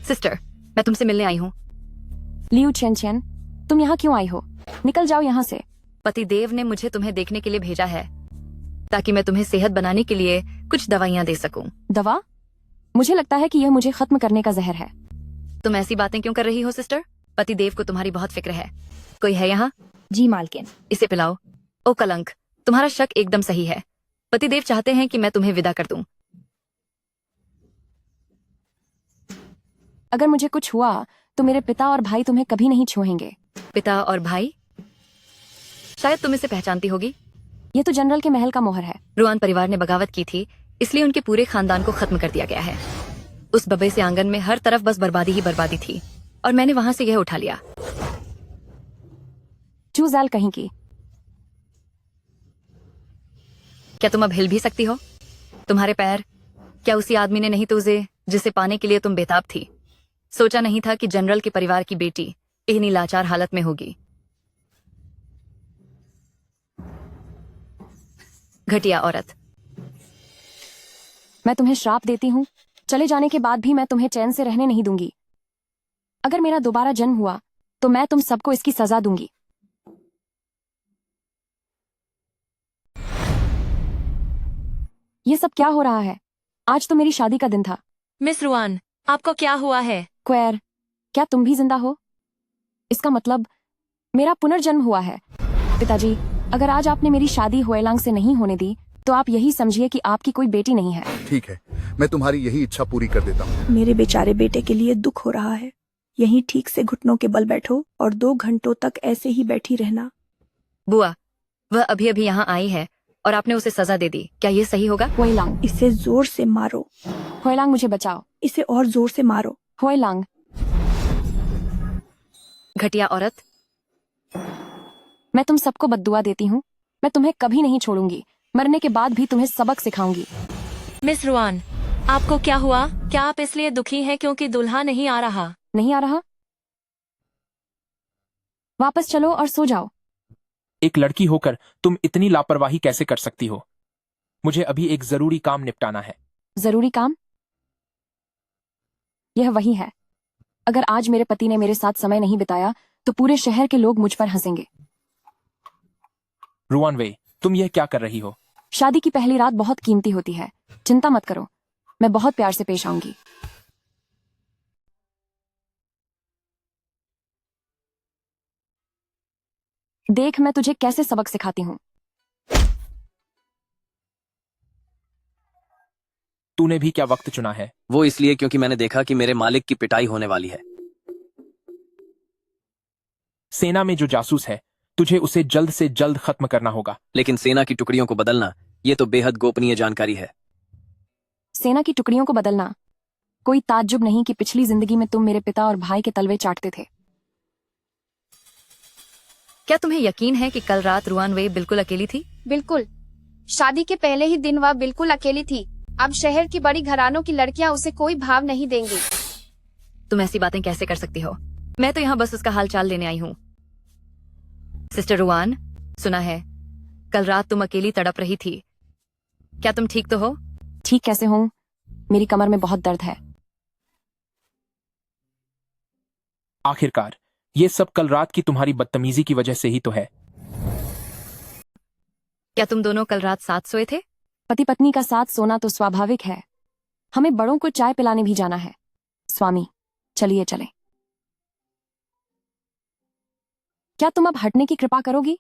Sister, मैं तुमसे मिलने आई हूँ। लियू चेन चेन, तुम यहाँ क्यों आई हो? निकल जाओ यहाँ से। पतिदेव ने मुझे तुम्हें देखने के लिए भेजा है ताकि मैं तुम्हें सेहत बनाने के लिए कुछ दवाइयाँ दे सकूं। दवा? मुझे लगता है कि यह मुझे खत्म करने का जहर है। तुम ऐसी बातें क्यों कर रही हो सिस्टर? पतिदेव को तुम्हारी बहुत फिक्र है। कोई है यहाँ? जी मालकिन। इसे पिलाओ। ओ कलंक, तुम्हारा शक एकदम सही है। पतिदेव चाहते हैं कि मैं तुम्हें विदा कर दूं। अगर मुझे कुछ हुआ तो मेरे पिता और भाई तुम्हें कभी नहीं छुएंगे। पिता और भाई? शायद तुम इसे पहचानती होगी। ये तो जनरल के महल का मोहर है। रुआन परिवार ने बगावत की थी, इसलिए उनके पूरे खानदान को खत्म कर दिया गया है। उस बबे से आंगन में हर तरफ बस बर्बादी ही बर्बादी थी और मैंने वहां से यह उठा लिया। चूजाल कहीं की। क्या तुम अब हिल भी सकती हो? तुम्हारे पैर? क्या उसी आदमी ने नहीं तुझे जिसे पाने के लिए तुम बेताब थी? सोचा नहीं था कि जनरल के परिवार की बेटी इतनी लाचार हालत में होगी। घटिया औरत। मैं तुम्हें श्राप देती हूँ, चले जाने के बाद भी मैं तुम्हें चैन से रहने नहीं दूंगी। अगर मेरा दोबारा जन्म हुआ तो मैं तुम सबको इसकी सजा दूंगी। ये सब क्या हो रहा है? आज तो मेरी शादी का दिन था। मिस रुआन, आपको क्या हुआ है? क्वेर, क्या तुम भी जिंदा हो? इसका मतलब मेरा पुनर्जन्म हुआ है। पिताजी, अगर आज आपने मेरी शादी हुएलांग से नहीं होने दी तो आप यही समझिए कि आपकी कोई बेटी नहीं है। ठीक है, मैं तुम्हारी यही इच्छा पूरी कर देता हूँ। मेरे बेचारे बेटे के लिए दुख हो रहा है। यहीं ठीक से घुटनों के बल बैठो और 2 घंटों तक ऐसे ही बैठी रहना। बुआ, वह अभी अभी यहाँ आई है और आपने उसे सजा दे दी। क्या ये सही होगा? हुएलांग, इसे जोर से मारो। हुएलांग मुझे बचाओ। इसे और जोर से मारो। हुएलांग। घटिया औरत। मैं तुम सबको बद्दुआ देती हूँ। मैं तुम्हें कभी नहीं छोड़ूंगी। मरने के बाद भी तुम्हें सबक सिखाऊंगी। मिस रुआन, आपको क्या हुआ? क्या आप इसलिए दुखी हैं क्योंकि दुल्हा नहीं आ रहा? नहीं आ रहा? वापस चलो और सो जाओ। एक लड़की होकर तुम इतनी लापरवाही कैसे कर सकती हो? मुझे अभी एक जरूरी काम निपटाना है। जरूरी काम? यह वही है। अगर आज मेरे पति ने मेरे साथ समय नहीं बिताया तो पूरे शहर के लोग मुझ पर हंसेंगे। रुआन वे, तुम यह क्या कर रही हो? शादी की पहली रात बहुत कीमती होती है। चिंता मत करो, मैं बहुत प्यार से पेश आऊंगी। देख मैं तुझे कैसे सबक सिखाती हूँ। तूने भी क्या वक्त चुना है? वो इसलिए क्योंकि मैंने देखा कि मेरे मालिक की पिटाई होने वाली है। सेना में जो जासूस है, तुझे उसे जल्द से जल्द खत्म करना होगा। लेकिन सेना की टुकड़ियों को बदलना, ये तो बेहद गोपनीय जानकारी है। सेना की टुकड़ियों को बदलना? कोई ताज्जुब नहीं कि पिछली जिंदगी में तुम मेरे पिता और भाई के तलवे चाटते थे। क्या तुम्हें यकीन है कि कल रात रुआन वे बिल्कुल अकेली थी? बिल्कुल। शादी के पहले ही दिन वह बिल्कुल अकेली थी। अब शहर की बड़ी घरानों की लड़कियां उसे कोई भाव नहीं देंगी। तुम ऐसी बातें कैसे कर सकती हो? मैं तो यहाँ बस उसका हाल चाल लेने आई हूँ। सिस्टर रुआन, सुना है कल रात तुम अकेली तड़प रही थी। क्या तुम ठीक तो हो? ठीक कैसे हूँ? मेरी कमर में बहुत दर्द है। आखिरकार ये सब कल रात की तुम्हारी बदतमीजी की वजह से ही तो है। क्या तुम दोनों कल रात साथ सोए थे? पति पत्नी का साथ सोना तो स्वाभाविक है। हमें बड़ों को चाय पिलाने भी जाना है। स्वामी, चलिए चलें। क्या तुम अब हटने की कृपा करोगी?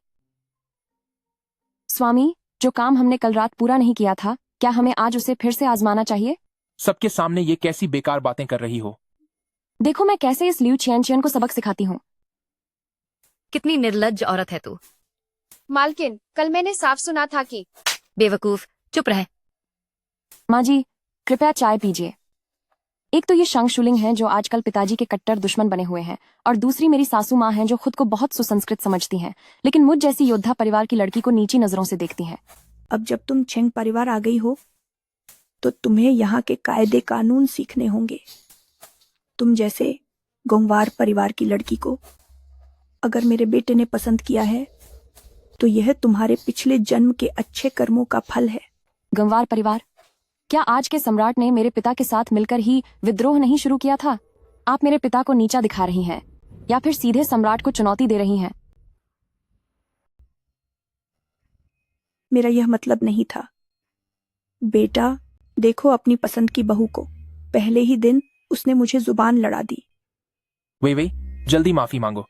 स्वामी, जो काम हमने कल रात पूरा नहीं किया था, क्या हमें आज उसे फिर से आजमाना चाहिए? सबके सामने ये कैसी बेकार बातें कर रही हो? देखो मैं कैसे इस लियू चेन चेन को सबक सिखाती हूँ। कितनी निर्लज्ज औरत है तू। मालकिन, कल मैंने साफ सुना था कि। बेवकूफ, चुप रह। माँ जी, कृपया चाय पीजिए। एक तो ये शंखशूलिंग हैं जो आजकल पिताजी के कट्टर दुश्मन बने हुए हैं, और दूसरी मेरी सासू माँ हैं जो खुद को बहुत सुसंस्कृत समझती हैं, लेकिन मुझ जैसी योद्धा परिवार की लड़की को नीची नजरों से देखती हैं। अब जब तुम छेंग परिवार आ गई हो तो तुम्हें यहाँ के कायदे कानून सीखने होंगे। तुम जैसे गोंगवार परिवार की लड़की को अगर मेरे बेटे ने पसंद किया है तो यह तुम्हारे पिछले जन्म के अच्छे कर्मों का फल है। गंवार परिवार? क्या आज के सम्राट ने मेरे पिता के साथ मिलकर ही विद्रोह नहीं शुरू किया था? आप मेरे पिता को नीचा दिखा रही हैं या फिर सीधे सम्राट को चुनौती दे रही हैं? मेरा यह मतलब नहीं था। बेटा, देखो अपनी पसंद की बहू को। पहले ही दिन उसने मुझे जुबान लड़ा दी। वे जल्दी माफी मांगो।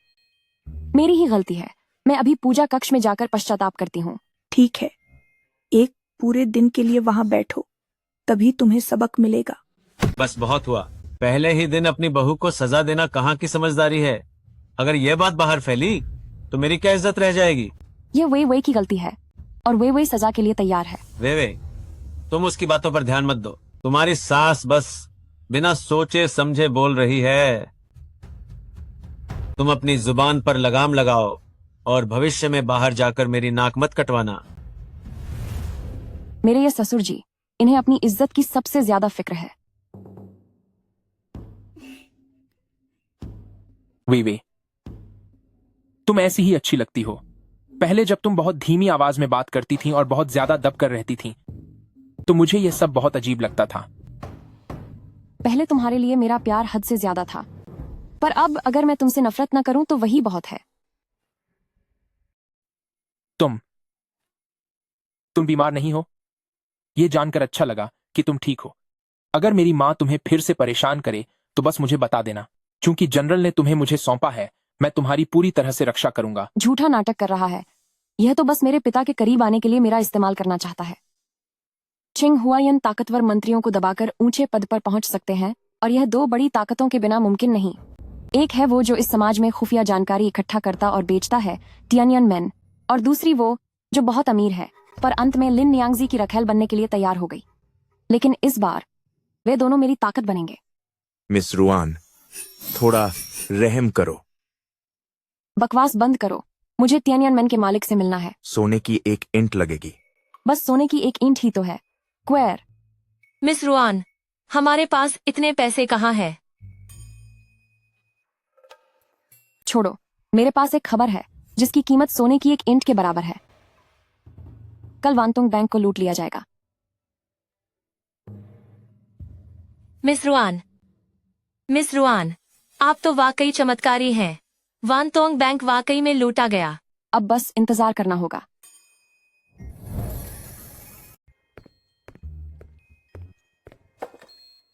मेरी ही गलती है। मैं अभी पूजा कक्ष में जाकर पश्चाताप करती हूँ। ठीक है, एक पूरे दिन के लिए वहां बैठो, तभी तुम्हें सबक मिलेगा। बस बहुत हुआ। पहले ही दिन अपनी बहू को सजा देना कहाँ की समझदारी है। अगर ये बात बाहर फैली तो मेरी क्या इज्जत रह जाएगी। ये वे की गलती है और वे सजा के लिए तैयार है। वे तुम उसकी बातों पर ध्यान मत दो। तुम्हारी सास बस बिना सोचे समझे बोल रही है। तुम अपनी जुबान पर लगाम लगाओ और भविष्य में बाहर जाकर मेरी नाक मत कटवाना। मेरे ये ससुर जी, इन्हें अपनी इज्जत की सबसे ज्यादा फिक्र है। वे तुम ऐसी ही अच्छी लगती हो। पहले जब तुम बहुत धीमी आवाज में बात करती थी और बहुत ज्यादा दब कर रहती थी तो मुझे यह सब बहुत अजीब लगता था। पहले तुम्हारे लिए मेरा प्यार हद से ज्यादा था, पर अब अगर मैं तुमसे नफरत न करूं तो वही बहुत है। तुम बीमार नहीं हो? यह जानकर अच्छा लगा कि तुम ठीक हो। अगर मेरी माँ तुम्हें फिर से परेशान करे तो बस मुझे बता देना। क्योंकि जनरल ने तुम्हें मुझे सौंपा है, मैं तुम्हारी पूरी तरह से रक्षा करूंगा। झूठा नाटक कर रहा है। यह तो बस मेरे पिता के करीब आने के लिए मेरा इस्तेमाल करना चाहता है। चिंग हुआयन ताकतवर मंत्रियों को दबाकर ऊंचे पद पर पहुंच सकते हैं और यह दो बड़ी ताकतों के बिना मुमकिन नहीं। एक है वो जो इस समाज में खुफिया जानकारी इकट्ठा करता और बेचता है, टियानयनमेन, और दूसरी वो जो बहुत अमीर है पर अंत में लिन नियांगजी की रखेल बनने के लिए तैयार हो गई। लेकिन इस बार वे दोनों मेरी ताकत बनेंगे। मिस रुआन, थोड़ा रहम करो। बकवास बंद करो। मुझे टियानयनमेन के मालिक से मिलना है। सोने की एक इंट लगेगी। बस सोने की एक ईंट ही तो है। क्वेर। मिस रुआन, हमारे पास इतने पैसे कहाँ हैं? छोड़ो, मेरे पास एक खबर है जिसकी कीमत सोने की एक इंट के बराबर है। कल वानतोंग बैंक को लूट लिया जाएगा। मिस रुआन, आप तो वाकई चमत्कारी हैं। वानतोंग बैंक वाकई में लूटा गया। अब बस इंतजार करना होगा।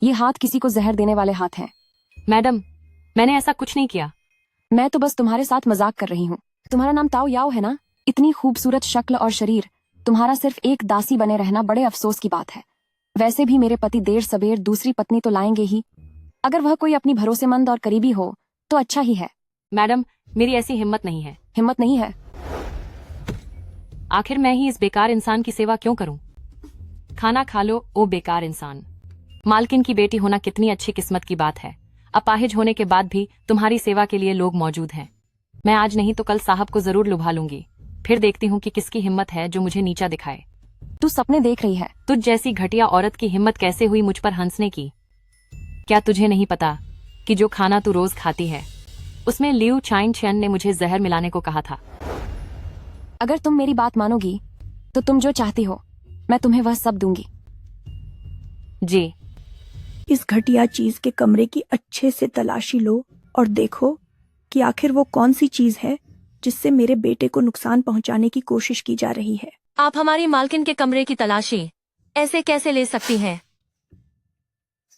ये हाथ किसी को जहर देने वाले हाथ हैं। मैडम, मैंने ऐसा कुछ नहीं किया। मैं तो बस तुम्हारे साथ मजाक कर रही हूँ। तुम्हारा नाम ताओ याओ है ना? इतनी खूबसूरत शक्ल और शरीर, तुम्हारा सिर्फ एक दासी बने रहना बड़े अफसोस की बात है। वैसे भी मेरे पति देर सबेर दूसरी पत्नी तो लाएंगे ही। अगर वह कोई अपनी भरोसेमंद और करीबी हो तो अच्छा ही है। मैडम, मेरी ऐसी हिम्मत नहीं है। हिम्मत नहीं है? आखिर मैं ही इस बेकार इंसान की सेवा क्यों करूं? खाना खा लो, ओ बेकार इंसान। मालकिन की बेटी होना कितनी अच्छी किस्मत की बात है। अपाहिज होने के बाद भी तुम्हारी सेवा के लिए लोग मौजूद हैं। मैं आज नहीं तो कल साहब को जरूर लुभा लूंगी। फिर देखती हूँ कि किसकी हिम्मत है जो मुझे नीचा दिखाए। तू सपने देख रही है? तुझ जैसी घटिया औरत की हिम्मत कैसे हुई मुझ पर हंसने की? क्या तुझे नहीं पता कि जो खाना तू रोज खाती है उसमें लियू चाइन चैन ने मुझे जहर मिलाने को कहा था। अगर तुम मेरी बात मानोगी तो तुम जो चाहती हो मैं तुम्हें वह सब दूंगी। जी। इस घटिया चीज के कमरे की अच्छे से तलाशी लो और देखो कि आखिर वो कौन सी चीज है जिससे मेरे बेटे को नुकसान पहुंचाने की कोशिश की जा रही है। आप हमारी मालकिन के कमरे की तलाशी ऐसे कैसे ले सकती हैं?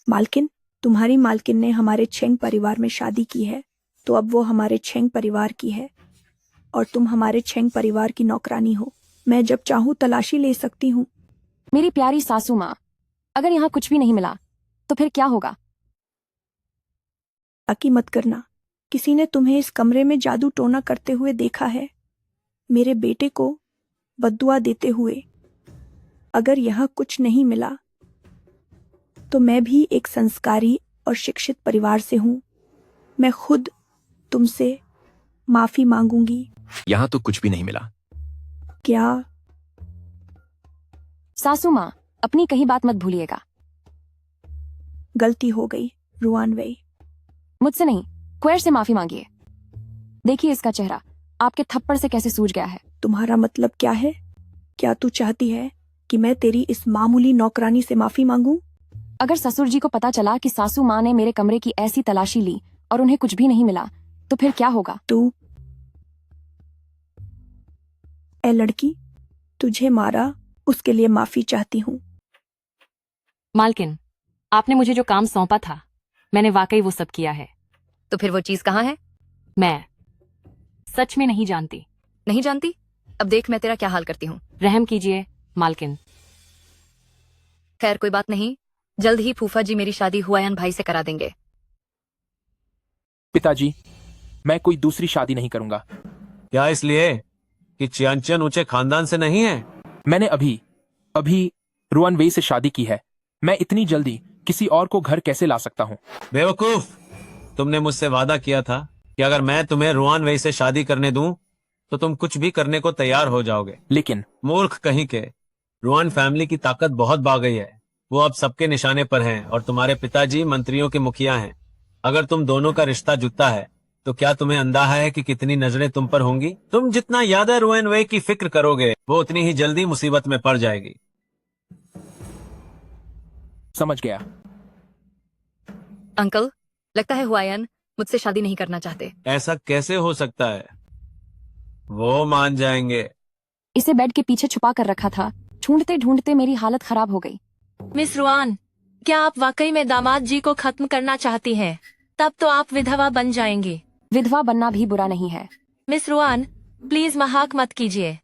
मालकिन, तुम्हारी मालकिन ने हमारे छेंग परिवार में शादी की है, तो अब वो हमारे छेंग परिवार की है और तुम हमारे छेंग परिवार की नौकरानी हो। मैं जब चाहूँ तलाशी ले सकती हूँ। मेरी प्यारी सासू माँ, अगर यहाँ कुछ भी नहीं मिला तो फिर क्या होगा? ताकि मत करना। किसी ने तुम्हें इस कमरे में जादू टोना करते हुए देखा है, मेरे बेटे को बद्दुआ देते हुए। अगर यहाँ कुछ नहीं मिला तो मैं भी एक संस्कारी और शिक्षित परिवार से हूँ। मैं खुद तुमसे माफी मांगूंगी। यहाँ तो कुछ भी नहीं मिला। क्या? सासू माँ, अपनी कही बात मत भूलिएगा। गलती हो गई रुआन वेई। मुझसे नहीं, क्वेर से माफी मांगिए। देखिए इसका चेहरा आपके थप्पड़ से कैसे सूज गया है। तुम्हारा मतलब क्या है? क्या तू चाहती है कि मैं तेरी इस मामूली नौकरानी से माफी मांगूं? अगर ससुर जी को पता चला कि सासू माँ ने मेरे कमरे की ऐसी तलाशी ली और उन्हें कुछ भी नहीं मिला तो फिर क्या होगा? तू ए लड़की, तुझे मारा उसके लिए माफी चाहती हूँ। मालकिन, आपने मुझे जो काम सौंपा था मैंने वाकई वो सब किया है। तो फिर वो चीज कहाँ है? मैं सच में नहीं जानती। नहीं जानती? अब देख मैं तेरा क्या हाल करती हूँ। रहम कीजिए मालकिन। खैर कोई बात नहीं, जल्द ही फूफा जी मेरी शादी हुआयन भाई से करा देंगे। पिताजी, मैं कोई दूसरी शादी नहीं करूंगा। क्या इसलिए कि चियांचियन ऊंचे खानदान से नहीं है? मैंने अभी रुआन वेई से शादी की है। मैं इतनी जल्दी किसी और को घर कैसे ला सकता हूँ? बेवकूफ, तुमने मुझसे वादा किया था कि अगर मैं तुम्हें रुआन वेई से शादी करने दूं तो तुम कुछ भी करने को तैयार हो जाओगे। लेकिन मूर्ख कहीं के, रुआन फैमिली की ताकत बहुत बढ़ गई है। वो अब सबके निशाने पर हैं और तुम्हारे पिताजी मंत्रियों के मुखिया हैं। अगर तुम दोनों का रिश्ता जुटता है तो क्या तुम्हें अंदाजा है कि कितनी नजरें तुम पर होंगी? तुम जितना ज्यादा रुआन वेई की फिक्र करोगे वो उतनी ही जल्दी मुसीबत में पड़ जाएगी। समझ गया। अंकल, लगता है हुआयन मुझसे शादी नहीं करना चाहते। ऐसा कैसे हो सकता है? वो मान जाएंगे। इसे बेड के पीछे छुपा कर रखा था। ढूंढते ढूंढते मेरी हालत खराब हो गई। मिस रुआन, क्या आप वाकई में दामाद जी को खत्म करना चाहती हैं? तब तो आप विधवा बन जाएंगी। विधवा बनना भी बुरा नहीं है। मिस रुआन, प्लीज मजाक मत कीजिए।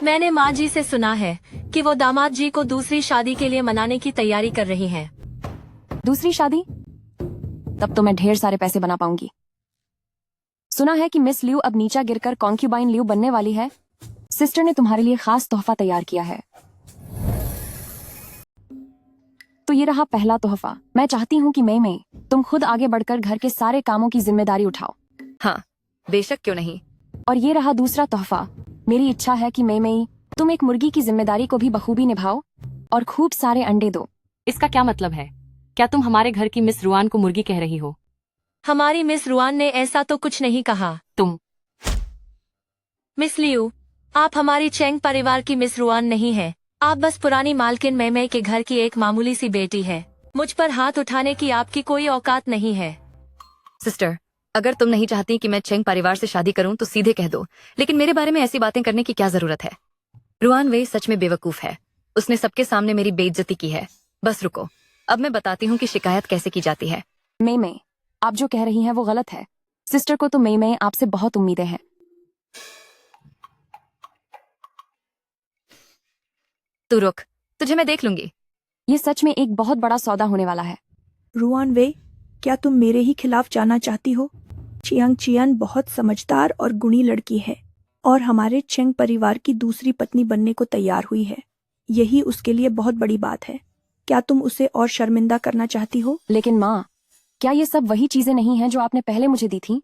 मैंने माँ जी से सुना है कि वो दामाद जी को दूसरी शादी के लिए मनाने की तैयारी कर रही हैं। दूसरी शादी? तब तो मैं ढेर सारे पैसे बना पाऊंगी। सुना है कि मिस लियू अब नीचा गिरकर कॉन्क्यूबाइन लियू बनने वाली है। सिस्टर ने तुम्हारे लिए खास तोहफा तैयार किया है। तो ये रहा पहला तोहफा। मैं चाहती हूँ कि मैं तुम खुद आगे बढ़कर घर के सारे कामों की जिम्मेदारी उठाओ। हाँ, बेशक, क्यों नहीं। और ये रहा दूसरा तोहफा। मेरी इच्छा है कि मैं तुम एक मुर्गी की जिम्मेदारी को भी बखूबी निभाओ और खूब सारे अंडे दो। इसका क्या मतलब है? क्या तुम हमारे घर की मिस रुआन को मुर्गी कह रही हो? हमारी मिस रुआन ने ऐसा तो कुछ नहीं कहा। तुम मिस लियू, आप हमारी चेंग परिवार की मिस रुआन नहीं है। आप बस पुरानी मालकिन मैमे के घर की एक मामूली सी बेटी है। मुझ पर हाथ उठाने की आपकी कोई औकात नहीं है। सिस्टर, अगर तुम नहीं चाहती कि मैं चेंग परिवार से शादी करूं तो सीधे कह दो, लेकिन मेरे बारे में ऐसी बातें करने की क्या जरूरत है? रुआन वेई सच में बेवकूफ है। उसने सबके सामने मेरी बेइज्जती की है। बस रुको, अब मैं बताती हूँ कि शिकायत कैसे की जाती है। मैं आप जो कह रही हैं वो गलत है। सिस्टर को तो मैं आपसे बहुत उम्मीदें हैं। तू रुक, तुझे मैं देख लूंगी। ये सच में एक बहुत बड़ा सौदा होने वाला है। रुआन वेई, क्या तुम मेरे ही खिलाफ जाना चाहती हो? चियांग चियान बहुत समझदार और गुणी लड़की है और हमारे चेंग परिवार की दूसरी पत्नी बनने को तैयार हुई है। यही उसके लिए बहुत बड़ी बात है। क्या तुम उसे और शर्मिंदा करना चाहती हो? लेकिन माँ, क्या ये सब वही चीजें नहीं हैं जो आपने पहले मुझे दी थी?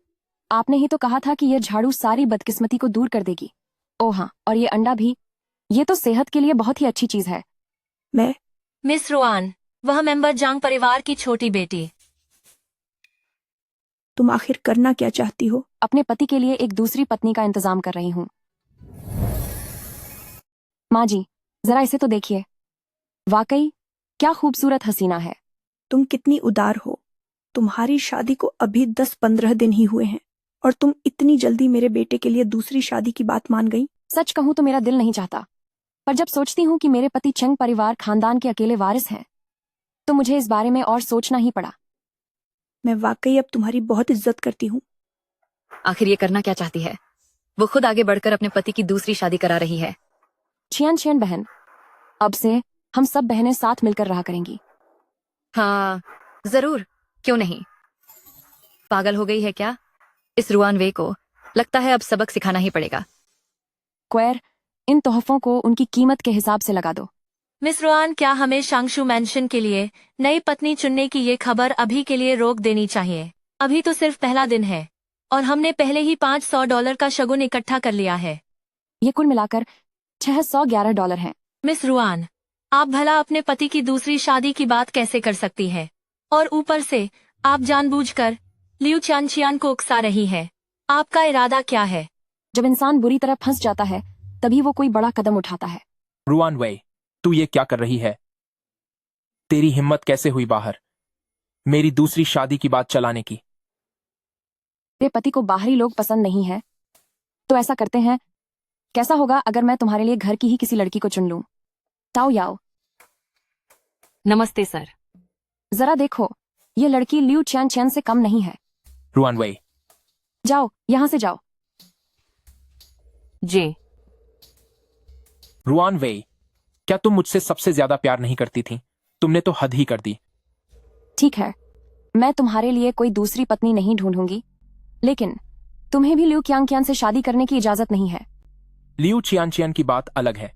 आपने ही तो कहा था कि यह झाड़ू सारी बदकिस्मती को दूर कर देगी। ओह हाँ, और ये अंडा भी। ये तो सेहत के लिए बहुत ही अच्छी चीज है। मैं मिस रुआन, वह मेंबर जांग परिवार की छोटी बेटी। तुम आखिर करना क्या चाहती हो? अपने पति के लिए एक दूसरी पत्नी का इंतजाम कर रही हूँ। माँ जी, जरा इसे तो देखिए। वाकई क्या खूबसूरत हसीना है। तुम कितनी उदार हो। तुम्हारी शादी को अभी 10-15 दिन ही हुए हैं और तुम इतनी जल्दी मेरे बेटे के लिए दूसरी शादी की बात मान गई। सच कहूँ तो मेरा दिल नहीं चाहता, पर जब सोचती हूँ कि मेरे पति चेंग परिवार खानदान के अकेले वारिस हैं तो मुझे इस बारे में और सोचना ही पड़ा। मैं वाकई अब तुम्हारी बहुत इज्जत करती हूँ। आखिर ये करना क्या चाहती है? वो खुद आगे बढ़कर अपने पति की दूसरी शादी करा रही है। छियान बहन, अब से हम सब बहनें साथ मिलकर रहा करेंगी। हाँ जरूर, क्यों नहीं। पागल हो गई है क्या? इस रुआन वे को लगता है अब सबक सिखाना ही पड़ेगा। क्वेर, इन तोहफों को उनकी कीमत के हिसाब से लगा दो। मिस रुआन, क्या हमें शांगशू मैंशन के लिए नई पत्नी चुनने की ये खबर अभी के लिए रोक देनी चाहिए? अभी तो सिर्फ पहला दिन है और हमने पहले ही $500 का शगुन इकट्ठा कर लिया है। ये कुल मिलाकर $611 हैं। मिस रुआन, आप भला अपने पति की दूसरी शादी की बात कैसे कर सकती है? और ऊपर से आप जानबूझकर लियू चानचियान को उकसा रही है। आपका इरादा क्या है? जब इंसान बुरी तरह फंस जाता है तभी वो कोई बड़ा कदम उठाता है। रुआन वेई, तू ये क्या कर रही है? तेरी हिम्मत कैसे हुई बाहर मेरी दूसरी शादी की बात चलाने की? तेरे पति को बाहरी लोग पसंद नहीं है, तो ऐसा करते हैं, कैसा होगा अगर मैं तुम्हारे लिए घर की ही किसी लड़की को चुन लूं? ताओ याओ, नमस्ते सर। जरा देखो, ये लड़की लियू चैन चैन से कम नहीं है। रुआन वेई, जाओ, यहां से जाओ। जी। रुआन वेई, क्या तुम मुझसे सबसे ज्यादा प्यार नहीं करती थी? तुमने तो हद ही कर दी। ठीक है, मैं तुम्हारे लिए कोई दूसरी पत्नी नहीं ढूंढूंगी, लेकिन तुम्हें भी लियू क्यांग से शादी करने की इजाजत नहीं है। लियू चियान की बात अलग है।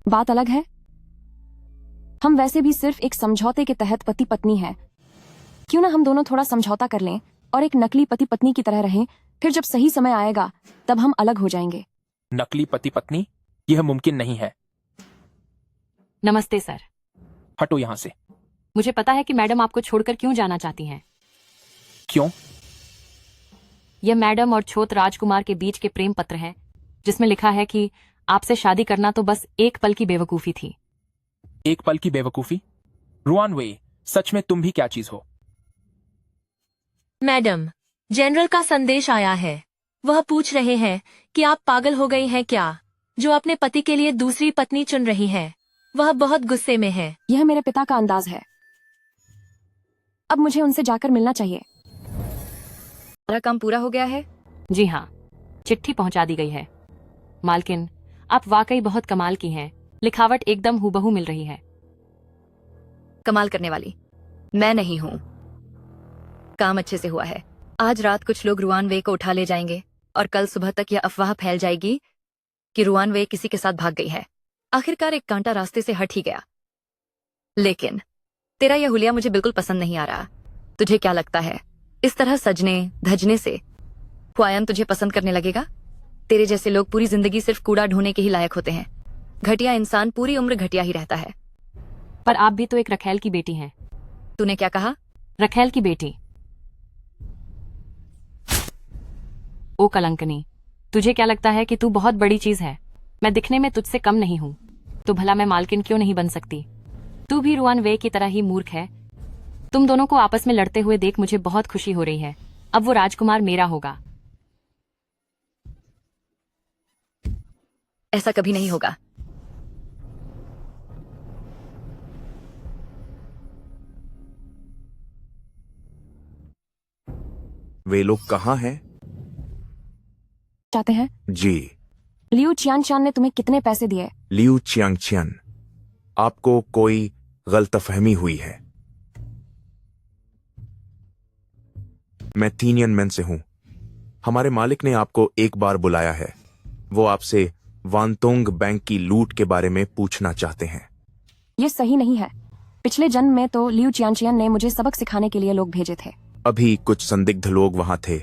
बात अलग है? हम वैसे भी सिर्फ एक समझौते के तहत पति पत्नी हैं। क्यों ना हम दोनों थोड़ा समझौता कर लें और एक नकली पति पत्नी की तरह रहें, फिर जब सही समय आएगा तब हम अलग हो जाएंगे। नकली पति पत्नी? यह मुमकिन नहीं है। नमस्ते सर। हटो यहां से। मुझे पता है कि मैडम आपको छोड़कर क्यों जाना चाहती हैं। क्यों? यह मैडम और छोट राजकुमार के बीच के प्रेम पत्र है, जिसमें लिखा है कि आपसे शादी करना तो बस एक पल की बेवकूफी थी। एक पल की बेवकूफी? रुआन वेई, सच में तुम भी क्या चीज हो? मैडम, जनरल का संदेश आया है। वह पूछ रहे हैं कि आप पागल हो गई हैं क्या, जो अपने पति के लिए दूसरी पत्नी चुन रही है। वह बहुत गुस्से में है। यह मेरे पिता का अंदाज है। अब मुझे उनसे जाकर मिलना चाहिए। सारा काम पूरा हो गया है? जी हाँ, चिट्ठी पहुंचा दी गई है। मालकिन, आप वाकई बहुत कमाल की हैं। लिखावट एकदम हूबहू मिल रही है। कमाल करने वाली मैं नहीं हूं। काम अच्छे से हुआ है। आज रात कुछ लोग रुआन वे को उठा ले जाएंगे और कल सुबह तक यह अफवाह फैल जाएगी कि रुआन वे किसी के साथ भाग गई है। आखिरकार एक कांटा रास्ते से हट ही गया। लेकिन तेरा यह हुलिया मुझे बिल्कुल पसंद नहीं आ रहा। तुझे क्या लगता है, इस तरह सजने धजने से हुआयन तुझे पसंद करने लगेगा? तेरे जैसे लोग पूरी जिंदगी सिर्फ कूड़ा ढोने के ही लायक होते हैं। घटिया इंसान पूरी उम्र घटिया ही रहता है। पर आप भी तो एक रखेल की बेटी हैं। तूने क्या कहा? रखेल की बेटी। ओ कलंकनी, तुझे क्या लगता है कि तू बहुत बड़ी चीज है? मैं दिखने में तुझसे कम नहीं हूं, तो भला मैं मालकिन क्यों नहीं बन सकती? तू भी रुआन वे की तरह ही मूर्ख है। तुम दोनों को आपस में लड़ते हुए देख मुझे बहुत खुशी हो रही है। अब वो राजकुमार मेरा होगा। ऐसा कभी नहीं होगा। वे लोग कहाँ हैं? चाहते हैं? जी। लियू चियान ने तुम्हें कितने पैसे दिए? लियू चियांग, आपको कोई गलतफहमी हुई है। मैं तियानमेन से हूं। हमारे मालिक ने आपको एक बार बुलाया है। वो आपसे वानतोंग बैंक की लूट के बारे में पूछना चाहते हैं। ये सही नहीं है। पिछले जन्म में तो लियू चियान ने मुझे सबक सिखाने के लिए लोग भेजे थे। अभी कुछ संदिग्ध लोग वहां थे।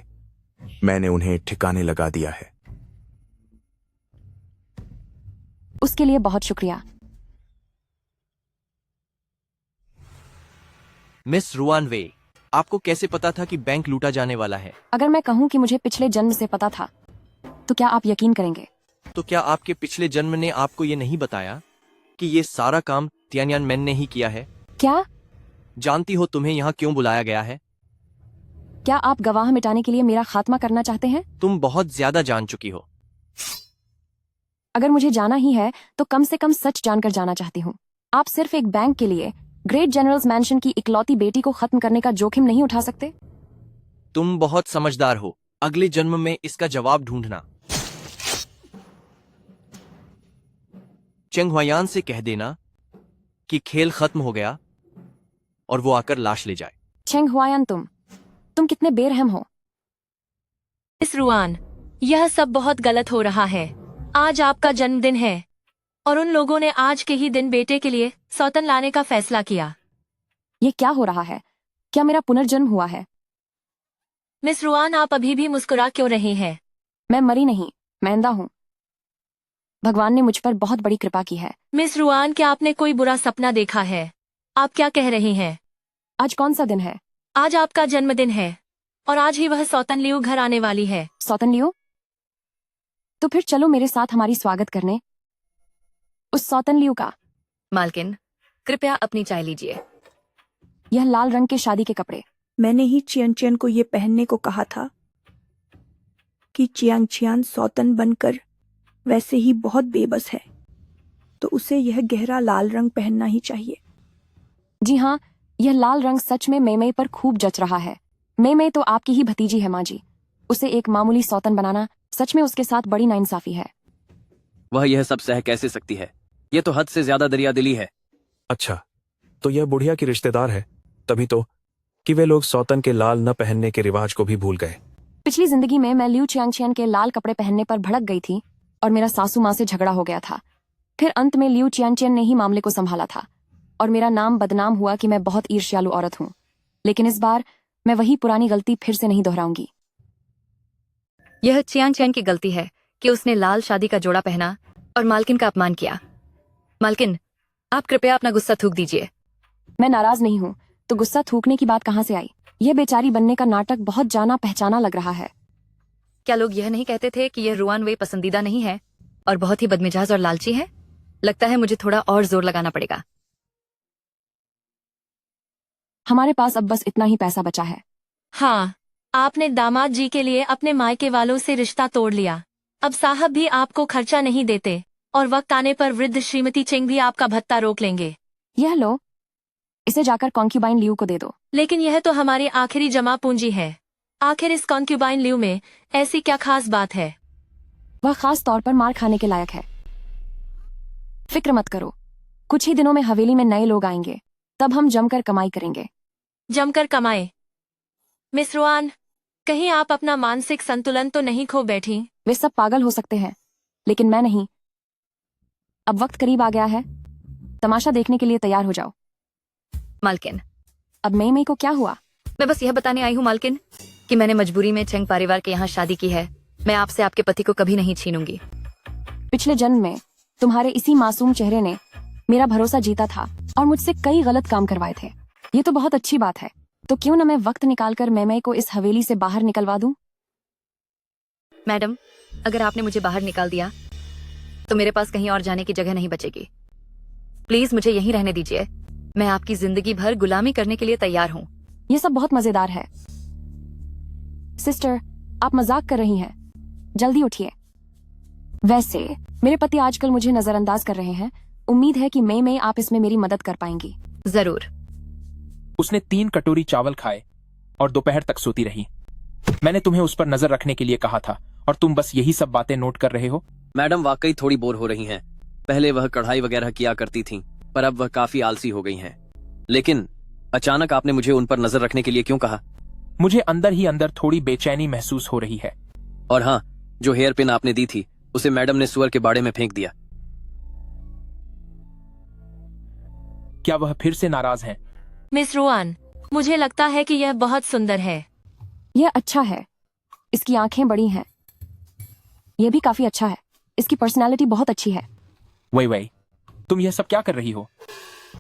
मैंने उन्हें ठिकाने लगा दिया है। उसके लिए बहुत शुक्रिया। मिस रुआन वे, आपको कैसे पता था कि बैंक लूटा जाने वाला है? अगर मैं कहूं कि मुझे पिछले जन्म से पता था, तो क्या आप यकीन करेंगे? तो क्या आपके पिछले जन्म ने आपको ये नहीं बताया कि ये सारा काम तियानमेन ने ही किया है? क्या? जानती हो तुम्हें यहाँ क्यों बुलाया गया है? क्या आप गवाह मिटाने के लिए मेरा खात्मा करना चाहते हैं? तुम बहुत ज्यादा जान चुकी हो। अगर मुझे जाना ही है तो कम से कम सच जानकर जाना चाहती हूँ। आप सिर्फ एक बैंक के लिए ग्रेट जनरल्स मैंशन की इकलौती बेटी को खत्म करने का जोखिम नहीं उठा सकते? तुम बहुत समझदार हो। अगले जन्म में इसका जवाब ढूंढना। चेंग हुआयान से कह देना कि खेल खत्म हो गया और वो आकर लाश ले जाए। चेंग हुआयान, तुम कितने बेरहम हो। मिस रुआन, यह सब बहुत गलत हो रहा है। आज आपका जन्मदिन है और उन लोगों ने आज के ही दिन बेटे के लिए सौतन लाने का फैसला किया। ये क्या हो रहा है? क्या मेरा पुनर्जन्म हुआ है? मिस रुआन, आप अभी भी मुस्कुरा क्यों रहे हैं? मैं मरी नहीं, मैं अंधा हूँ। भगवान ने मुझ पर बहुत बड़ी कृपा की है। मिस रुआन, क्या आपने कोई बुरा सपना देखा है? आप क्या कह रही हैं? आज कौन सा दिन है? आज आपका जन्मदिन है और आज ही वह सौतन लियू घर आने वाली है। सौतन लियू? तो फिर चलो मेरे साथ हमारी स्वागत करने। उस सौतन लियू का मालकिन, कृपया अपनी चाय लीजिए। यह लाल रंग के शादी के कपड़े। मैंने ही चियन चियन को ये पहनने को कहा था कि चियांग चियान सौतन बनकर वैसे ही बहुत बेबस है, तो उसे यह गहरा लाल रंग पहनना ही चाहिए। जी हाँ, यह लाल रंग सच में मेमई पर खूब जच रहा है। मेमई तो आपकी ही भतीजी है माँ जी। उसे एक मामूली सौतन बनाना सच में उसके साथ बड़ी नाइंसाफी है। वह यह सब सह कैसे सकती है? ये तो हद से ज्यादा दरियादिली है। अच्छा, तो यह बुढ़िया की रिश्तेदार है, तभी तो कि वे लोग सौतन के लाल न पहनने के रिवाज को भी भूल गए। पिछली जिंदगी में मैं लियू चियांगचियन के लाल कपड़े पहनने पर भड़क गई थी और मेरा सासू माँ से झगड़ा हो गया था। फिर अंत में लियू चियांगचियन ने ही मामले को संभाला था और मेरा नाम बदनाम हुआ कि मैं बहुत ईर्ष्यालु औरत हूँ। लेकिन इस बार मैं वही पुरानी गलती फिर से नहीं दोहराऊंगी। यह चियांग चैन की गलती है कि उसने लाल शादी का जोड़ा पहना और मालकिन का अपमान किया। मालकिन, आप कृपया अपना गुस्सा थूक दीजिए। मैं नाराज नहीं हूँ, तो गुस्सा थूकने की बात कहाँ से आई? यह बेचारी बनने का नाटक बहुत जाना पहचाना लग रहा है। क्या लोग यह नहीं कहते थे कि यह रुआन वे पसंदीदा नहीं है और बहुत ही बदमिजाज और लालची है? लगता है मुझे थोड़ा और जोर लगाना पड़ेगा। हमारे पास अब बस इतना ही पैसा बचा है। हाँ, आपने दामाद जी के लिए अपने मायके वालों से रिश्ता तोड़ लिया। अब साहब भी आपको खर्चा नहीं देते और वक्त आने पर वृद्ध श्रीमती चिंग भी आपका भत्ता रोक लेंगे। यह लो, इसे जाकर कॉन्क्यूबाइन लियू को दे दो। लेकिन यह तो हमारी आखिरी जमा पूंजी है। आखिर इस कॉन्क्यूबाइन लियू में ऐसी क्या खास बात है? वह खास तौर पर मार खाने के लायक है। फिक्र मत करो, कुछ ही दिनों में हवेली में नए लोग आएंगे, तब हम जमकर कमाई करेंगे। जमकर कमाए? मिस रुआन, कहीं आप अपना मानसिक संतुलन तो नहीं खो बैठी? वे सब पागल हो सकते हैं, लेकिन मैं नहीं। अब वक्त करीब आ गया है, तमाशा देखने के लिए तैयार हो जाओ। मालकिन, अब मई को क्या हुआ? मैं बस यह बताने आई हूँ मालकिन कि मैंने मजबूरी में चेंग परिवार के यहाँ शादी की है। मैं आपसे आपके पति को कभी नहीं छीनूंगी। पिछले जन्म में तुम्हारे इसी मासूम चेहरे ने मेरा भरोसा जीता था और मुझसे कई गलत काम करवाए थे। ये तो बहुत अच्छी बात है, तो क्यों न मैं वक्त निकालकर मैमई को इस हवेली से बाहर निकलवा दूं? मैडम, अगर आपने मुझे बाहर निकाल दिया तो मेरे पास कहीं और जाने की जगह नहीं बचेगी। प्लीज मुझे यहीं रहने दीजिए। मैं आपकी जिंदगी भर गुलामी करने के लिए तैयार हूँ। ये सब बहुत मजेदार है। सिस्टर, आप मजाक कर रही हैं। जल्दी उठिए। वैसे मेरे पति आजकल मुझे नजरअंदाज कर रहे हैं। उम्मीद है कि मई आप इसमें मेरी मदद कर पाएंगी। जरूर। उसने 3 कटोरी चावल खाए और दोपहर तक सोती रही। मैंने तुम्हें उस पर नजर रखने के लिए कहा था और तुम बस यही सब बातें नोट कर रहे हो। मैडम वाकई थोड़ी बोर हो रही हैं। पहले वह कढ़ाई वगैरह किया करती थीं, पर अब वह काफी आलसी हो गई हैं। लेकिन अचानक आपने मुझे उन पर नजर रखने के लिए क्यों कहा? मुझे अंदर ही अंदर थोड़ी बेचैनी महसूस हो रही है। और हाँ, जो हेयर पिन आपने दी थी उसे मैडम ने सुअर के बाड़े में फेंक दिया। क्या वह फिर से नाराज हैं? मिस रुआन, मुझे लगता है कि यह बहुत सुंदर है। यह अच्छा है। इसकी आंखें बड़ी हैं। यह भी काफी अच्छा है। इसकी पर्सनालिटी बहुत अच्छी है। वही तुम यह सब क्या कर रही हो?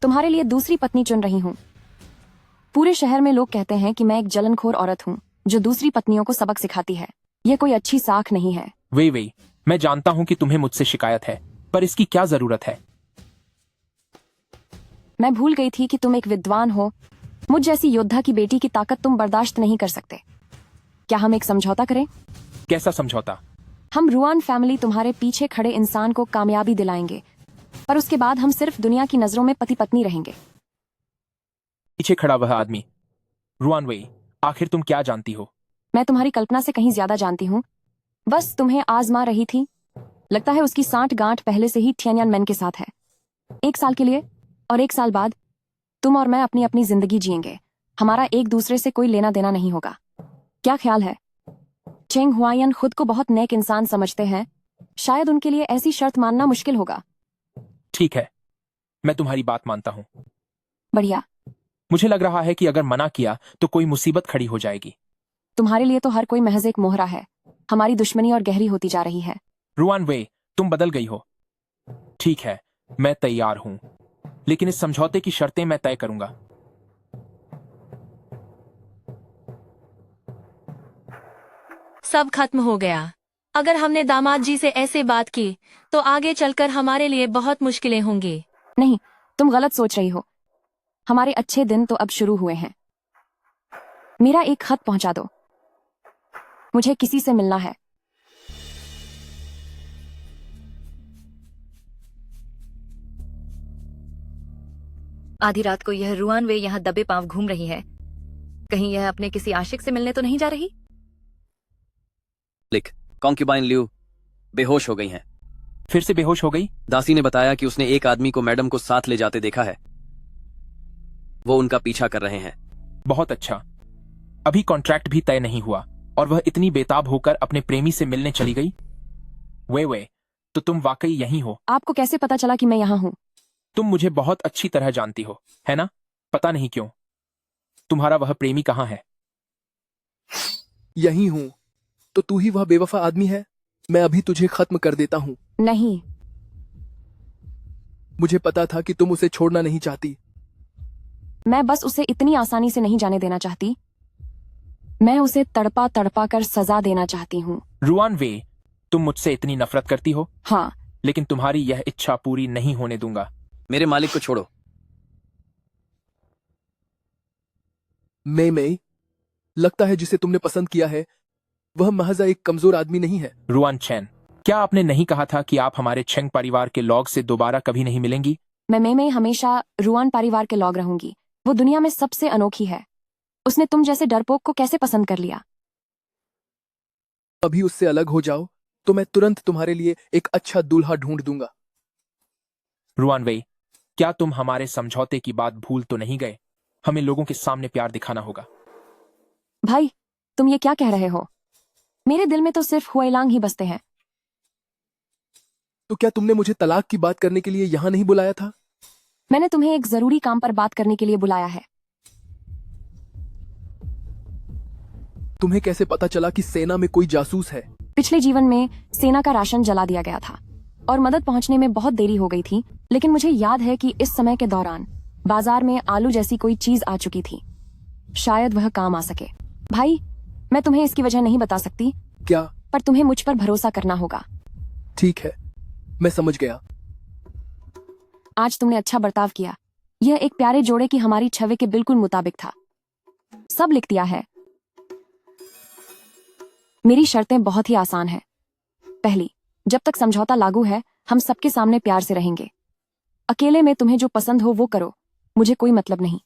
तुम्हारे लिए दूसरी पत्नी चुन रही हूँ। पूरे शहर में लोग कहते हैं कि मैं एक जलनखोर औरत हूँ जो दूसरी पत्नियों को सबक सिखाती है। यह कोई अच्छी साख नहीं है। वही मैं जानता हूँ कि तुम्हें मुझसे शिकायत है, पर इसकी क्या जरूरत है? मैं भूल गई थी कि तुम एक विद्वान हो। मुझ जैसी योद्धा की बेटी की ताकत तुम बर्दाश्त नहीं कर सकते। क्या हम एक समझौता करें? कैसा समझौता? हम रुआन फैमिली तुम्हारे पीछे खड़े इंसान को कामयाबी दिलाएंगे, पर उसके बाद हम सिर्फ दुनिया की नजरों में पति पत्नी रहेंगे। पीछे खड़ा वह आदमी। रुआन वेई, आखिर तुम क्या जानती हो? मैं तुम्हारी कल्पना से कहीं ज्यादा जानती हूँ। बस तुम्हें आजमा रही थी। लगता है उसकी सांठ गांठ पहले से ही टियानयानमेन के साथ है। 1 साल के लिए और 1 साल बाद तुम और मैं अपनी अपनी जिंदगी जिएंगे। हमारा एक दूसरे से कोई लेना देना नहीं होगा। क्या ख्याल है? चेंग हुआयन खुद को बहुत नेक इंसान समझते हैं। शायद उनके लिए ऐसी शर्त मानना मुश्किल होगा। ठीक है, मैं तुम्हारी बात मानता हूँ। बढ़िया। मुझे लग रहा है कि अगर मना किया तो कोई मुसीबत खड़ी हो जाएगी। तुम्हारे लिए तो हर कोई महज एक मोहरा है। हमारी दुश्मनी और गहरी होती जा रही है। रुआन वे, तुम बदल गई हो। ठीक है, मैं तैयार हूं, लेकिन इस समझौते की शर्तें मैं तय करूंगा। सब खत्म हो गया। अगर हमने दामाद जी से ऐसे बात की तो आगे चलकर हमारे लिए बहुत मुश्किलें होंगी। नहीं, तुम गलत सोच रही हो। हमारे अच्छे दिन तो अब शुरू हुए हैं। मेरा एक खत पहुंचा दो, मुझे किसी से मिलना है। आधी रात को यह रुआन वे यहाँ दबे पांव घूम रही है। कहीं यह अपने किसी आशिक से मिलने तो नहीं जा रही? लिख, कॉन्क्यूबाइन लियू बेहोश हो गई हैं। फिर से बेहोश हो गई? दासी ने बताया कि उसने एक आदमी को मैडम को साथ ले जाते देखा है। वो उनका पीछा कर रहे हैं। बहुत अच्छा। अभी कॉन्ट्रैक्ट भी तय नहीं हुआ और वह इतनी बेताब होकर अपने प्रेमी से मिलने चली गई। वे तो तुम वाकई यहीं हो? आपको कैसे पता चला कि मैं यहाँ हूँ? तुम मुझे बहुत अच्छी तरह जानती हो, है ना? पता नहीं क्यों। तुम्हारा वह प्रेमी कहाँ है? यहीं हूँ। तो तू ही वह बेवफा आदमी है? मैं अभी तुझे खत्म कर देता हूँ। नहीं, मुझे पता था कि तुम उसे छोड़ना नहीं चाहती। मैं बस उसे इतनी आसानी से नहीं जाने देना चाहती। मैं उसे तड़पा तड़पा कर सजा देना चाहती हूँ। रुआन वे, तुम मुझसे इतनी नफरत करती हो? हाँ, लेकिन तुम्हारी यह इच्छा पूरी नहीं होने दूंगा। मेरे मालिक को छोड़ो। मैं लगता है जिसे तुमने पसंद किया है वह महज एक कमजोर आदमी नहीं है। रुआन चैन, क्या आपने नहीं कहा था कि आप हमारे छेंग परिवार के लॉग से दोबारा कभी नहीं मिलेंगी? मैं हमेशा रुआन परिवार के लॉग रहूंगी। वो दुनिया में सबसे अनोखी है। उसने तुम जैसे डरपोक को कैसे पसंद कर लिया? अभी उससे अलग हो जाओ तो मैं तुरंत तुम्हारे लिए एक अच्छा दूल्हा ढूंढ दूंगा। रुआन वे, क्या तुम हमारे समझौते की बात भूल तो नहीं गए? हमें लोगों के सामने प्यार दिखाना होगा। भाई, तुम ये क्या कह रहे हो? मेरे दिल में तो सिर्फ हुएलांग ही बसते हैं। तो क्या तुमने मुझे तलाक की बात करने के लिए यहाँ नहीं बुलाया था? मैंने तुम्हें एक जरूरी काम पर बात करने के लिए बुलाया है। तुम्हें कैसे पता चला कि सेना में कोई जासूस है? पिछले जीवन में सेना का राशन जला दिया गया था और मदद पहुंचने में बहुत देरी हो गई थी, लेकिन मुझे याद है कि इस समय के दौरान बाजार में आलू जैसी कोई चीज आ चुकी थी। शायद वह काम आ सके। भाई, मैं तुम्हें इसकी वजह नहीं बता सकती। क्या? पर तुम्हें मुझ पर भरोसा करना होगा। ठीक है, मैं समझ गया। आज तुमने अच्छा बर्ताव किया। यह एक प्यारे जोड़े की हमारी छवि के बिल्कुल मुताबिक था। सब लिख दिया है। मेरी शर्तें बहुत ही आसान हैं। पहली, जब तक समझौता लागू है हम सबके सामने प्यार से रहेंगे। अकेले में तुम्हें जो पसंद हो वो करो, मुझे कोई मतलब नहीं।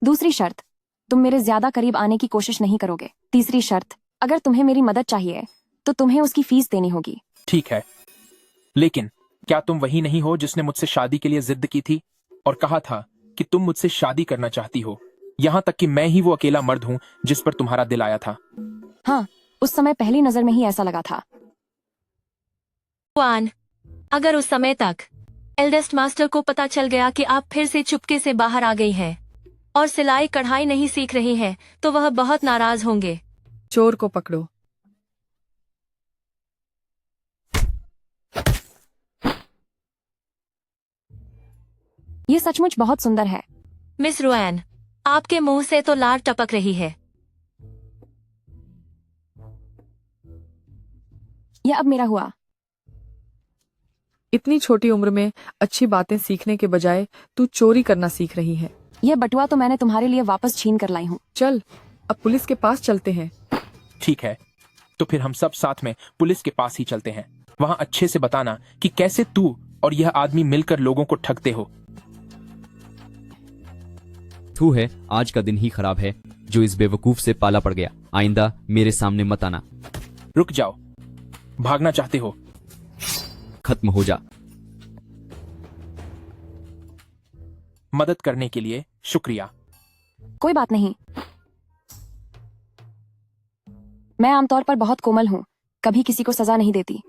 दूसरी शर्त, तुम मेरे ज्यादा करीब आने की कोशिश नहीं करोगे। तीसरी शर्त, अगर तुम्हें मेरी मदद चाहिए तो तुम्हें उसकी फीस देनी होगी। ठीक है, लेकिन क्या तुम वही नहीं हो जिसने मुझसे शादी के लिए जिद की थी और कहा था कि तुम मुझसे शादी करना चाहती हो? यहाँ तक कि मैं ही वो अकेला मर्द हूँ जिस पर तुम्हारा दिल आया था। हाँ, उस समय पहली नजर में ही ऐसा लगा था। रुआन, अगर उस समय तक एल्डेस्ट मास्टर को पता चल गया कि आप फिर से चुपके से बाहर आ गई हैं और सिलाई कढ़ाई नहीं सीख रही हैं, तो वह बहुत नाराज होंगे। चोर को पकड़ो। ये सचमुच बहुत सुंदर है। मिस रुआन, आपके मुंह से तो लार टपक रही है। यह अब मेरा हुआ। इतनी छोटी उम्र में अच्छी बातें सीखने के बजाय तू चोरी करना सीख रही है। यह बटुआ तो मैंने तुम्हारे लिए वापस छीन कर लाई हूँ। चल, अब पुलिस के पास चलते हैं। ठीक है, तो फिर हम सब साथ में पुलिस के पास ही चलते हैं। वहाँ अच्छे से बताना कि कैसे तू और यह आदमी मिलकर लोगों को ठगते हो। थू है, आज का दिन ही खराब है जो इस बेवकूफ से पाला पड़ गया। आइंदा मेरे सामने मत आना। रुक जाओ, भागना चाहते हो? खत्म हो जा। मदद करने के लिए शुक्रिया। कोई बात नहीं। मैं आमतौर पर बहुत कोमल हूँ, कभी किसी को सजा नहीं देती।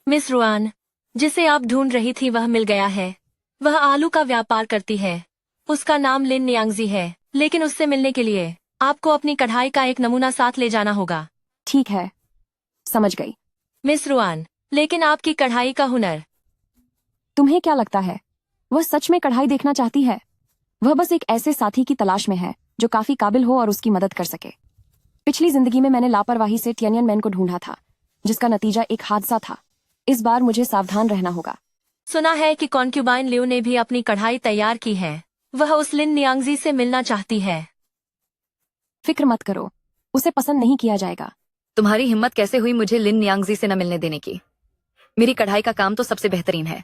मिस रुआन, जिसे आप ढूंढ रही थी वह मिल गया है। वह आलू का व्यापार करती है। उसका नाम लिन नियांगजी है, लेकिन उससे मिलने के लिए आपको अपनी कढ़ाई का एक नमूना साथ ले जाना होगा। ठीक है, समझ गई। मिस रुआन, लेकिन आपकी कढ़ाई का हुनर। तुम्हें क्या लगता है वह सच में कढ़ाई देखना चाहती है? वह बस एक ऐसे साथी की तलाश में है जो काफी काबिल हो और उसकी मदद कर सके। पिछली जिंदगी में मैंने लापरवाही से टियानयन मैन को ढूंढा था, जिसका नतीजा एक हादसा था। इस बार मुझे सावधान रहना होगा। सुना है कि कॉन्क्यूबाइन लियो ने भी अपनी कढ़ाई तैयार की है। वह उस लिन नियांगजी से मिलना चाहती है। फिक्र मत करो, उसे पसंद नहीं किया जाएगा। तुम्हारी हिम्मत कैसे हुई मुझे लिन नियांगजी से न मिलने देने की? मेरी कढ़ाई का काम तो सबसे बेहतरीन है।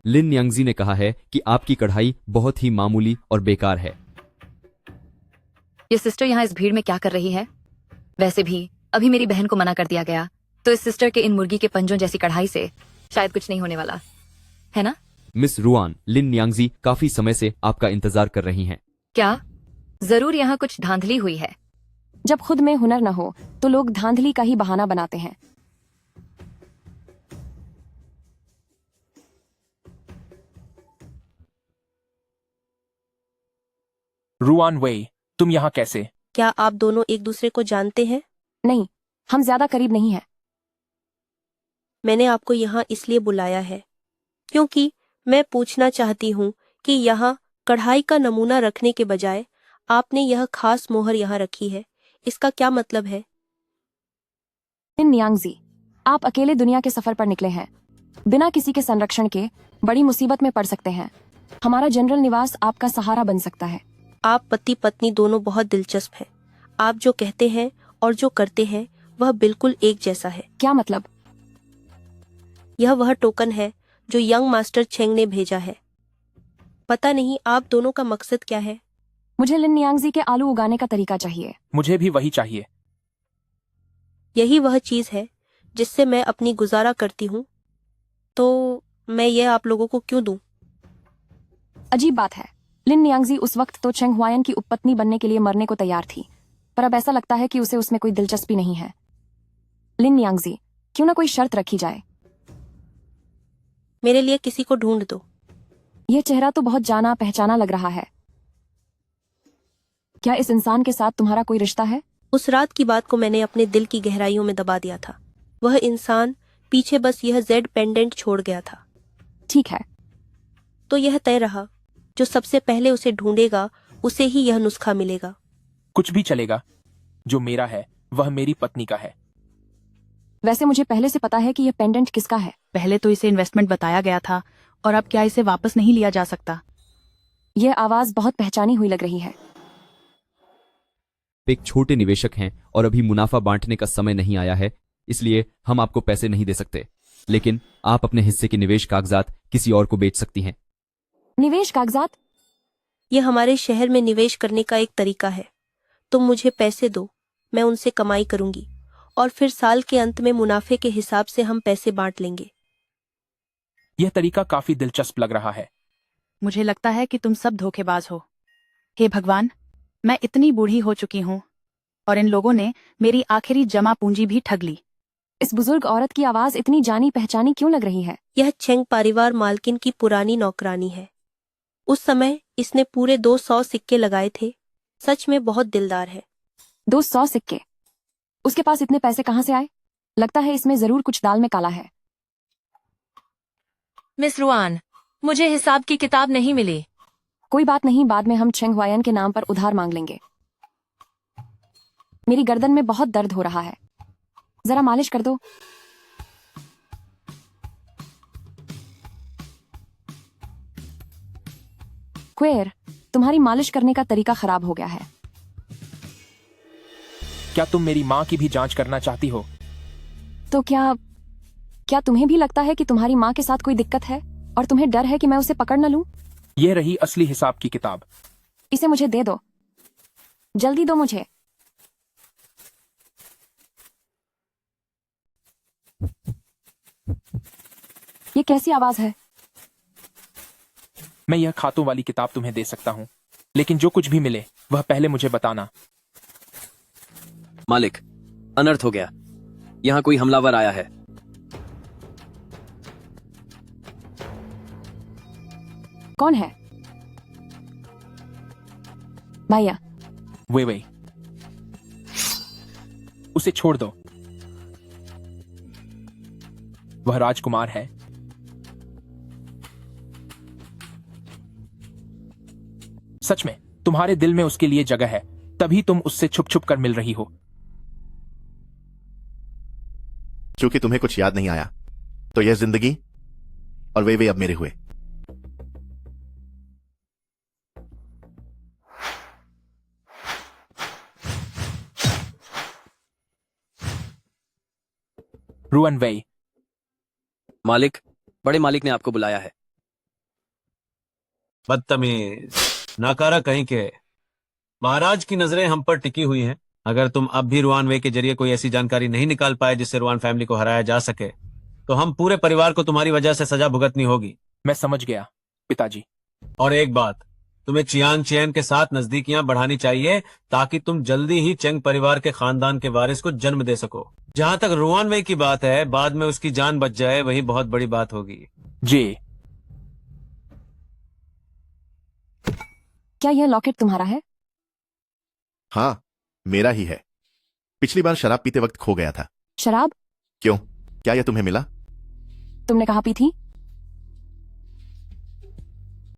लिन न्यांगजी ने कहा है कि आपकी कढ़ाई बहुत ही मामूली और बेकार है। ये सिस्टर यहाँ इस भीड़ में क्या कर रही है? वैसे भी अभी मेरी बहन को मना कर दिया गया, तो इस सिस्टर के इन मुर्गी के पंजों जैसी कढ़ाई से शायद कुछ नहीं होने वाला है ना? मिस रुआन, लिन न्यांगजी काफी समय से आपका इंतजार कर रही हैं। क्या जरूर यहाँ कुछ धांधली हुई है? जब खुद में हुनर न हो तो लोग धांधली का ही बहाना बनाते हैं। रुआन वेई, तुम यहाँ कैसे? क्या आप दोनों एक दूसरे को जानते हैं? नहीं, हम ज्यादा करीब नहीं हैं। मैंने आपको यहाँ इसलिए बुलाया है क्योंकि मैं पूछना चाहती हूँ कि यहाँ कढ़ाई का नमूना रखने के बजाय आपने यह खास मोहर यहाँ रखी है, इसका क्या मतलब है? लिन नियांगजी, आप अकेले दुनिया के सफर पर निकले हैं। बिना किसी के संरक्षण के बड़ी मुसीबत में पड़ सकते हैं। हमारा जनरल निवास आपका सहारा बन सकता है। आप पति पत्नी दोनों बहुत दिलचस्प हैं। आप जो कहते हैं और जो करते हैं वह बिल्कुल एक जैसा है। क्या मतलब? यह वह टोकन है जो यंग मास्टर चेंग ने भेजा है। पता नहीं आप दोनों का मकसद क्या है। मुझे लिन नियांगजी के आलू उगाने का तरीका चाहिए। मुझे भी वही चाहिए। यही वह चीज है जिससे मैं अपनी गुजारा करती हूँ, तो मैं यह आप लोगों को क्यों दूं? अजीब बात है, लिन नियांगजी उस वक्त तो चेंग हुआयन की उपपत्नी बनने के लिए मरने को तैयार थी, पर अब ऐसा लगता है कि उसे उसमें कोई दिलचस्पी नहीं है। लिन नियांगजी, क्यों ना कोई शर्त रखी जाए? मेरे लिए किसी को ढूंढ दो। यह चेहरा तो बहुत जाना पहचाना लग रहा है। क्या इस इंसान के साथ तुम्हारा कोई रिश्ता है? उस रात की बात को मैंने अपने दिल की गहराइयों में दबा दिया था। वह इंसान पीछे बस यह जेड पेंडेंट छोड़ गया था। ठीक है, तो यह तय रहा, जो सबसे पहले उसे ढूंढेगा उसे ही यह नुस्खा मिलेगा। कुछ भी चलेगा, जो मेरा है वह मेरी पत्नी का है। वैसे मुझे पहले से पता है कि यह पेंडेंट किसका है। पहले तो इसे इन्वेस्टमेंट बताया गया था, और अब क्या इसे वापस नहीं लिया जा सकता? यह आवाज बहुत पहचानी हुई लग रही है। एक छोटे निवेशक हैं और अभी मुनाफा बांटने का समय नहीं आया है, इसलिए हम आपको पैसे नहीं दे सकते, लेकिन आप अपने हिस्से के निवेश कागजात किसी और को बेच सकती हैं। निवेश कागजात? यह हमारे शहर में निवेश करने का एक तरीका है। तुम मुझे पैसे दो, मैं उनसे कमाई करूंगी, और फिर साल के अंत में मुनाफे के हिसाब से हम पैसे बांट लेंगे। यह तरीका काफी दिलचस्प लग रहा है। मुझे लगता है कि तुम सब धोखेबाज हो। हे भगवान, मैं इतनी बूढ़ी हो चुकी हूँ और इन लोगों ने मेरी आखिरी जमा पूंजी भी ठग ली। इस बुजुर्ग औरत की आवाज इतनी जानी पहचानी क्यों लग रही है? यह चेंग परिवार मालकिन की पुरानी नौकरानी है। उस समय इसने पूरे 200 सिक्के लगाए थे। सच में बहुत दिलदार है। 200 सिक्के? उसके पास इतने पैसे कहाँ से आए? लगता है इसमें जरूर कुछ दाल में काला है। मिस रुआन, मुझे हिसाब की किताब नहीं मिली। कोई बात नहीं, बाद में हम चेंग हुआयन के नाम पर उधार मांग लेंगे। मेरी गर्दन में बहुत दर्द हो रहा है, जरा मालिश कर दो। क्वेर, तुम्हारी मालिश करने का तरीका खराब हो गया है। क्या तुम मेरी माँ की भी जांच करना चाहती हो? तो क्या तुम्हें भी लगता है कि तुम्हारी माँ के साथ कोई दिक्कत है और तुम्हें डर है कि मैं उसे पकड़ न लूं? यह रही असली हिसाब की किताब। इसे मुझे दे दो, जल्दी दो मुझे। ये कैसी आवाज है? मैं यह खातों वाली किताब तुम्हें दे सकता हूँ, लेकिन जो कुछ भी मिले वह पहले मुझे बताना। मालिक, अनर्थ हो गया। यहाँ कोई हमलावर आया है। कौन है? भैया। वे उसे छोड़ दो। वह राजकुमार है। सच में तुम्हारे दिल में उसके लिए जगह है, तभी तुम उससे छुप छुप कर मिल रही हो। क्योंकि तुम्हें कुछ याद नहीं आया, तो यह जिंदगी और वे अब मेरे हुए। रुआन वेई। मालिक, बड़े मालिक ने आपको बुलाया है। बदतमीज, नाकारा कहीं के। महाराज की नजरें हम पर टिकी हुई हैं। अगर तुम अब भी रुआन वे के जरिए कोई ऐसी जानकारी नहीं निकाल पाए जिससे रुआन फैमिली को हराया जा सके, तो हम पूरे परिवार को तुम्हारी वजह से सजा भुगतनी होगी। मैं समझ गया पिताजी। और एक बात, तुम्हें चियांग चेन के साथ नजदीकियां बढ़ानी चाहिए ताकि तुम जल्दी ही चेंग परिवार के खानदान के वारिस को जन्म दे सको। जहां तक रुआन वे की बात है, बाद में उसकी जान बच जाए वही बहुत बड़ी बात होगी। जी। क्या यह लॉकेट तुम्हारा है? हाँ, मेरा ही है। पिछली बार शराब पीते वक्त खो गया था। शराब? क्यों, क्या यह तुम्हें मिला? तुमने कहा पी थी?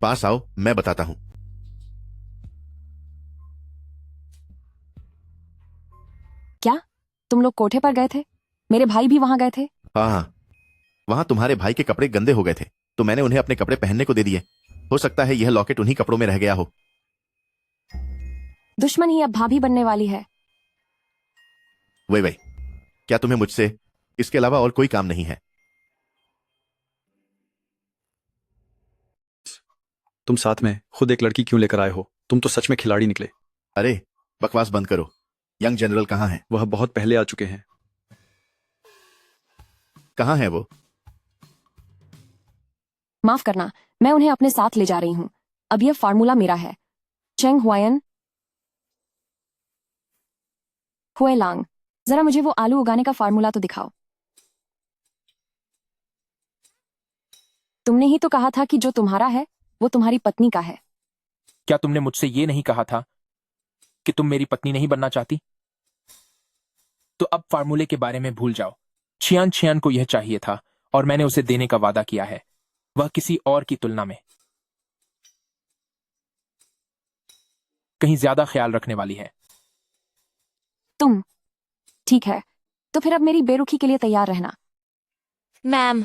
पास आओ, मैं बताता हूं। क्या तुम लोग कोठे पर गए थे? मेरे भाई भी वहां गए थे। हाँ, वहां तुम्हारे भाई के कपड़े गंदे हो गए थे तो मैंने उन्हें अपने कपड़े पहनने को दे दिए। हो सकता है यह लॉकेट उन्हीं कपड़ों में रह गया हो। दुश्मन ही अब भाभी बनने वाली है। वे क्या तुम्हें मुझसे इसके अलावा और कोई काम नहीं है? तुम साथ में खुद एक लड़की क्यों लेकर आए हो? तुम तो सच में खिलाड़ी निकले। अरे बकवास बंद करो। यंग जनरल कहाँ है? वह बहुत पहले आ चुके हैं। कहाँ है वो? माफ करना, मैं उन्हें अपने साथ ले जा रही हूं। अब यह फार्मूला मेरा है। चेंग हुआयन हुएलांग, जरा मुझे वो आलू उगाने का फार्मूला तो दिखाओ। तुमने ही तो कहा था कि जो तुम्हारा है वो तुम्हारी पत्नी का है। क्या तुमने मुझसे ये नहीं कहा था कि तुम मेरी पत्नी नहीं बनना चाहती? तो अब फार्मूले के बारे में भूल जाओ। छियान छियान को यह चाहिए था और मैंने उसे देने का वादा किया है, वह किसी और की तुलना में कहीं ज्यादा ख्याल रखने वाली है। तुम ठीक है, तो फिर अब मेरी बेरुखी के लिए तैयार रहना। मैम,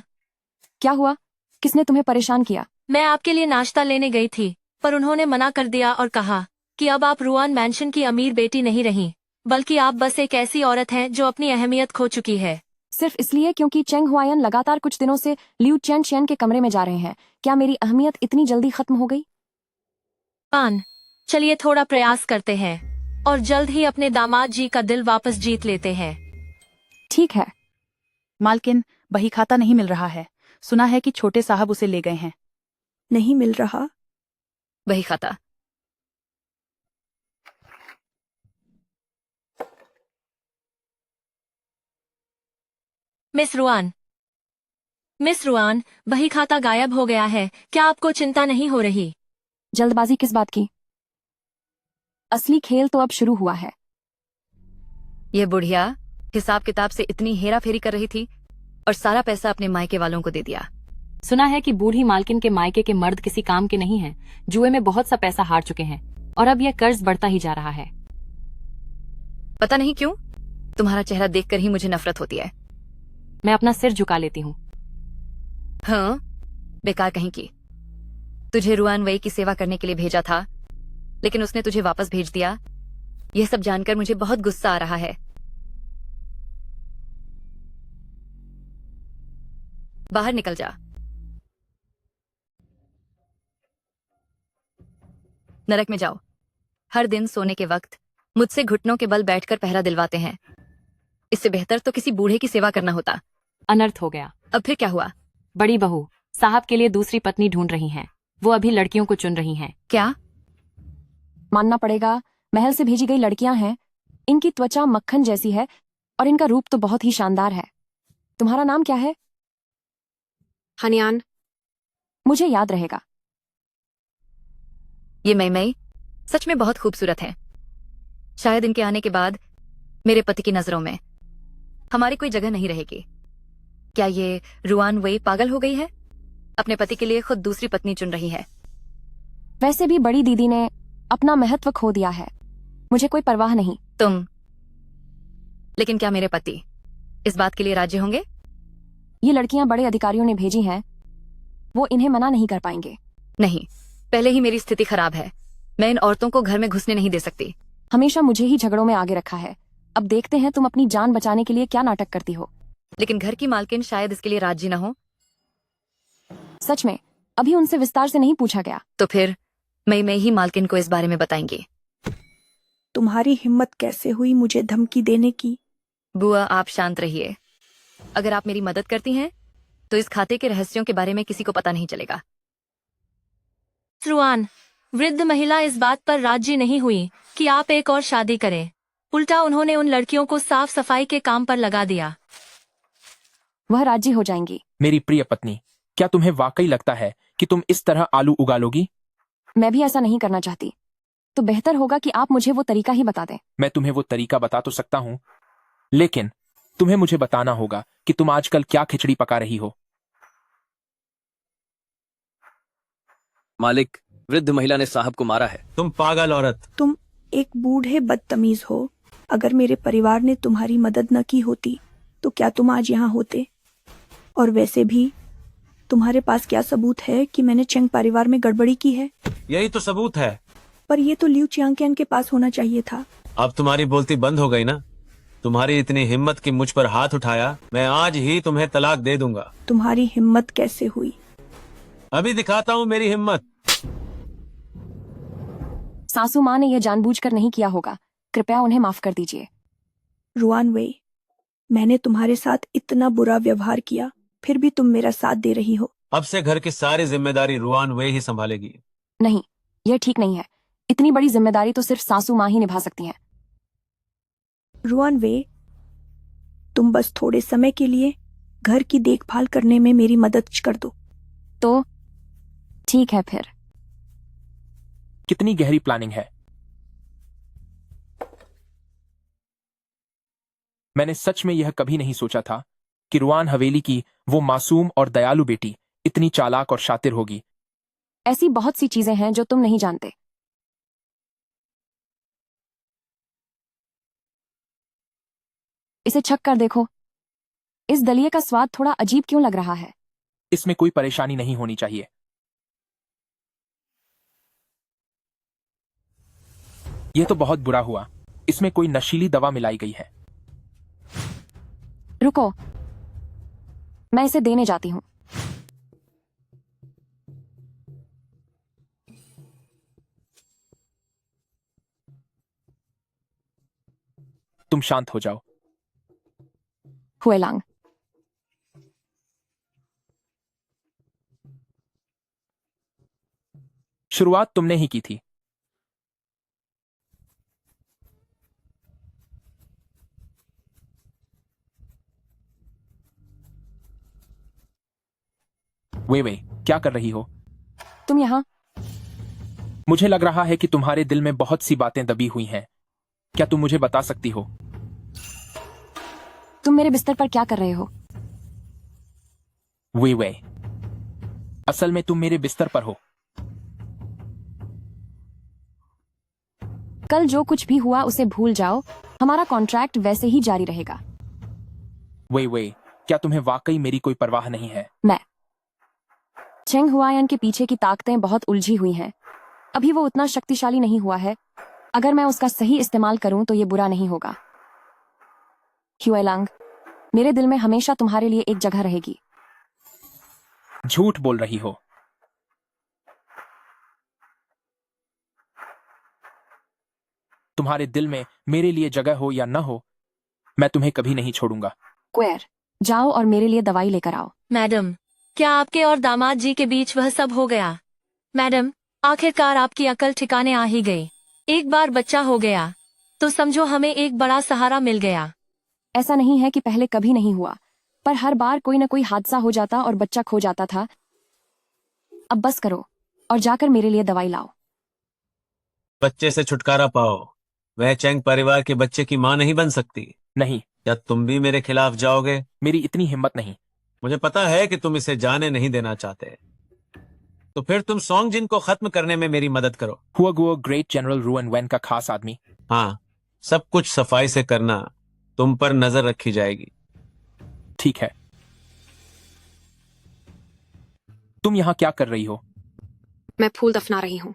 क्या हुआ? किसने तुम्हें परेशान किया? मैं आपके लिए नाश्ता लेने गई थी, पर उन्होंने मना कर दिया और कहा कि अब आप रुआन मैंशन की अमीर बेटी नहीं रही, बल्कि आप बस एक ऐसी औरत हैं जो अपनी अहमियत खो चुकी है। सिर्फ इसलिए क्योंकि चेंग हुआयन लगातार कुछ दिनों से लियू चैन चैन के कमरे में जा रहे हैं, क्या मेरी अहमियत इतनी जल्दी खत्म हो गई? पान, चलिए थोड़ा प्रयास करते हैं और जल्द ही अपने दामाद जी का दिल वापस जीत लेते हैं। ठीक है। मालकिन, बही खाता नहीं मिल रहा है। सुना है कि छोटे साहब उसे ले गए हैं। नहीं मिल रहा? वही खाता। मिस रुआन, बही खाता गायब हो गया है। क्या आपको चिंता नहीं हो रही? जल्दबाजी किस बात की? असली खेल तो अब शुरू हुआ है। ये बुढ़िया हिसाब किताब से इतनी हेरा फेरी कर रही थी और सारा पैसा अपने मायके वालों को दे दिया। सुना है कि बूढ़ी मालकिन के मायके के मर्द किसी काम के नहीं हैं, जुए में बहुत सा पैसा हार चुके हैं और अब यह कर्ज बढ़ता ही जा रहा है। पता नहीं क्यों तुम्हारा चेहरा देखकर ही मुझे नफरत होती है। मैं अपना सिर झुका लेती हूँ। हाँ, बेकार कहीं की। तुझे रुआन वई की सेवा करने के लिए भेजा था, लेकिन उसने तुझे वापस भेज दिया। यह सब जानकर मुझे बहुत गुस्सा आ रहा है। बाहर निकल जा। नरक में जाओ। हर दिन सोने के वक्त मुझसे घुटनों के बल बैठकर पहरा दिलवाते हैं। इससे बेहतर तो किसी बूढ़े की सेवा करना होता। अनर्थ हो गया। अब फिर क्या हुआ? बड़ी बहू साहब के लिए दूसरी पत्नी ढूंढ रही हैं। वो अभी लड़कियों को चुन रही हैं। क्या? मानना पड़ेगा, महल से भेजी गई लड़कियां हैं। इनकी त्वचा मक्खन जैसी है और इनका रूप तो बहुत ही शानदार है। तुम्हारा नाम क्या है? हनियान। मुझे याद रहेगा। ये मई सच में बहुत खूबसूरत है। शायद इनके आने के बाद मेरे पति की नजरों में हमारी कोई जगह नहीं रहेगी। क्या ये रुआन वई पागल हो गई है? अपने पति के लिए खुद दूसरी पत्नी चुन रही है। वैसे भी बड़ी दीदी ने अपना महत्व खो दिया है। मुझे कोई परवाह नहीं। लेकिन क्या मेरे पति इस बात के लिए राजी होंगे? ये लड़कियां बड़े अधिकारियों ने भेजी हैं। वो इन्हें मना नहीं कर पाएंगे। नहीं, पहले ही मेरी स्थिति खराब है। मैं इन औरतों को घर में घुसने नहीं दे सकती। हमेशा मुझे ही झगड़ों में आगे रखा है। अब देखते हैं तुम अपनी जान बचाने के लिए क्या नाटक करती हो। लेकिन घर की मालकिन शायद इसके लिए राजी न हो। सच में? अभी उनसे विस्तार से नहीं पूछा गया। तो फिर मई में ही मालकिन को इस बारे में बताएंगे। तुम्हारी हिम्मत कैसे हुई मुझे धमकी देने की? बुआ, आप शांत रहिए। अगर आप मेरी मदद करती हैं तो इस खाते के रहस्यों के बारे में किसी को पता नहीं चलेगा। रुआन, वृद्ध महिला इस बात पर राजी नहीं हुई कि आप एक और शादी करें। उल्टा उन्होंने उन लड़कियों को साफ सफाई के काम पर लगा दिया। वह राजी हो जाएंगी। मेरी प्रिय पत्नी, क्या तुम्हें वाकई लगता है कि तुम इस तरह आलू उगा लोगी? मैं भी ऐसा नहीं करना चाहती। तो बेहतर होगा कि आप मुझे वो तरीका ही बता दें। मैं तुम्हें वो तरीका बता तो सकता हूँ, लेकिन तुम्हें मुझे बताना होगा कि तुम आजकल क्या खिचड़ी पका रही हो। मालिक, वृद्ध महिला ने साहब को मारा है। तुम पागल औरत। तुम एक बूढ़े बदतमीज हो। अगर मेरे परिवार ने तुम्हारी मदद न की होती तो क्या तुम आज यहाँ होते? और वैसे भी तुम्हारे पास क्या सबूत है कि मैंने चेंग परिवार में गड़बड़ी की है? यही तो सबूत है। पर ये तो लियू चियांगकियान के पास होना चाहिए था। अब तुम्हारी बोलती बंद हो गई ना? तुम्हारी इतनी हिम्मत कि मुझ पर हाथ उठाया। मैं आज ही तुम्हें तलाक दे दूंगा। तुम्हारी हिम्मत कैसे हुई? अभी दिखाता हूँ मेरी हिम्मत। सासू माँ ने यह जानबूझकर नहीं किया होगा। कृपया उन्हें माफ कर दीजिए। रुआन वेई, मैंने तुम्हारे साथ इतना बुरा व्यवहार किया, फिर भी तुम मेरा साथ दे रही हो। अब से घर की सारी जिम्मेदारी रुआन वेई ही संभालेगी। नहीं, यह ठीक नहीं है। इतनी बड़ी जिम्मेदारी तो सिर्फ सासू माँ ही निभा सकती हैं। रुआन वेई, तुम बस थोड़े समय के लिए घर की देखभाल करने में मेरी मदद कर दो। तो ठीक है फिर। कितनी गहरी प्लानिंग है। मैंने सच में यह कभी नहीं सोचा था कि रुआन हवेली की वो मासूम और दयालु बेटी इतनी चालाक और शातिर होगी। ऐसी बहुत सी चीजें हैं जो तुम नहीं जानते। इसे छक कर देखो। इस दलिए का स्वाद थोड़ा अजीब क्यों लग रहा है? इसमें कोई परेशानी नहीं होनी चाहिए। यह तो बहुत बुरा हुआ। इसमें कोई नशीली दवा मिलाई गई है। रुको, मैं इसे देने जाती हूँ। तुम शांत हो जाओ। हुएलांग, शुरुआत तुमने ही की थी। वे क्या कर रही हो? तुम यहाँ? मुझे लग रहा है कि तुम्हारे दिल में बहुत सी बातें दबी हुई हैं। क्या तुम मुझे बता सकती हो? तुम मेरे बिस्तर पर क्या कर रहे हो? वे असल में तुम मेरे बिस्तर पर हो। कल जो कुछ भी हुआ उसे भूल जाओ। हमारा कॉन्ट्रैक्ट वैसे ही जारी रहेगा। वे क्या तुम्हें वाकई मेरी कोई परवाह नहीं है? मैं चेंग हुआयन के पीछे की ताकतें बहुत उलझी हुई हैं। अभी वो उतना शक्तिशाली नहीं हुआ है। अगर मैं उसका सही इस्तेमाल करूं तो ये बुरा नहीं होगा। ह्युएलांग, मेरे दिल में हमेशा तुम्हारे लिए एक जगह रहेगी। झूठ बोल रही हो। तुम्हारे दिल में मेरे लिए जगह हो या न हो, मैं तुम्हें कभी नहीं छोड़ूंगा। क्वेर, जाओ और मेरे लिए दवाई लेकर आओ। मैडम, क्या आपके और दामाद जी के बीच वह सब हो गया? मैडम, आखिरकार आपकी अकल ठिकाने आ ही गई। एक बार बच्चा हो गया तो समझो हमें एक बड़ा सहारा मिल गया। ऐसा नहीं है कि पहले कभी नहीं हुआ, पर हर बार कोई न कोई हादसा हो जाता और बच्चा खो जाता था। अब बस करो और जाकर मेरे लिए दवाई लाओ। बच्चे से छुटकारा पाओ। वह चेंग परिवार के बच्चे की मां नहीं बन सकती। नहीं। क्या तुम भी मेरे खिलाफ जाओगे? मेरी इतनी हिम्मत नहीं। मुझे पता है कि तुम इसे जाने नहीं देना चाहते, तो फिर तुम सोंग जिन को खत्म करने में मेरी मदद करो। हुआ ग्रेट जनरल रुएन वेन का खास आदमी। हाँ, सब कुछ सफाई से करना। तुम पर नजर रखी जाएगी। ठीक है। तुम यहाँ क्या कर रही हो? मैं फूल दफना रही हूँ।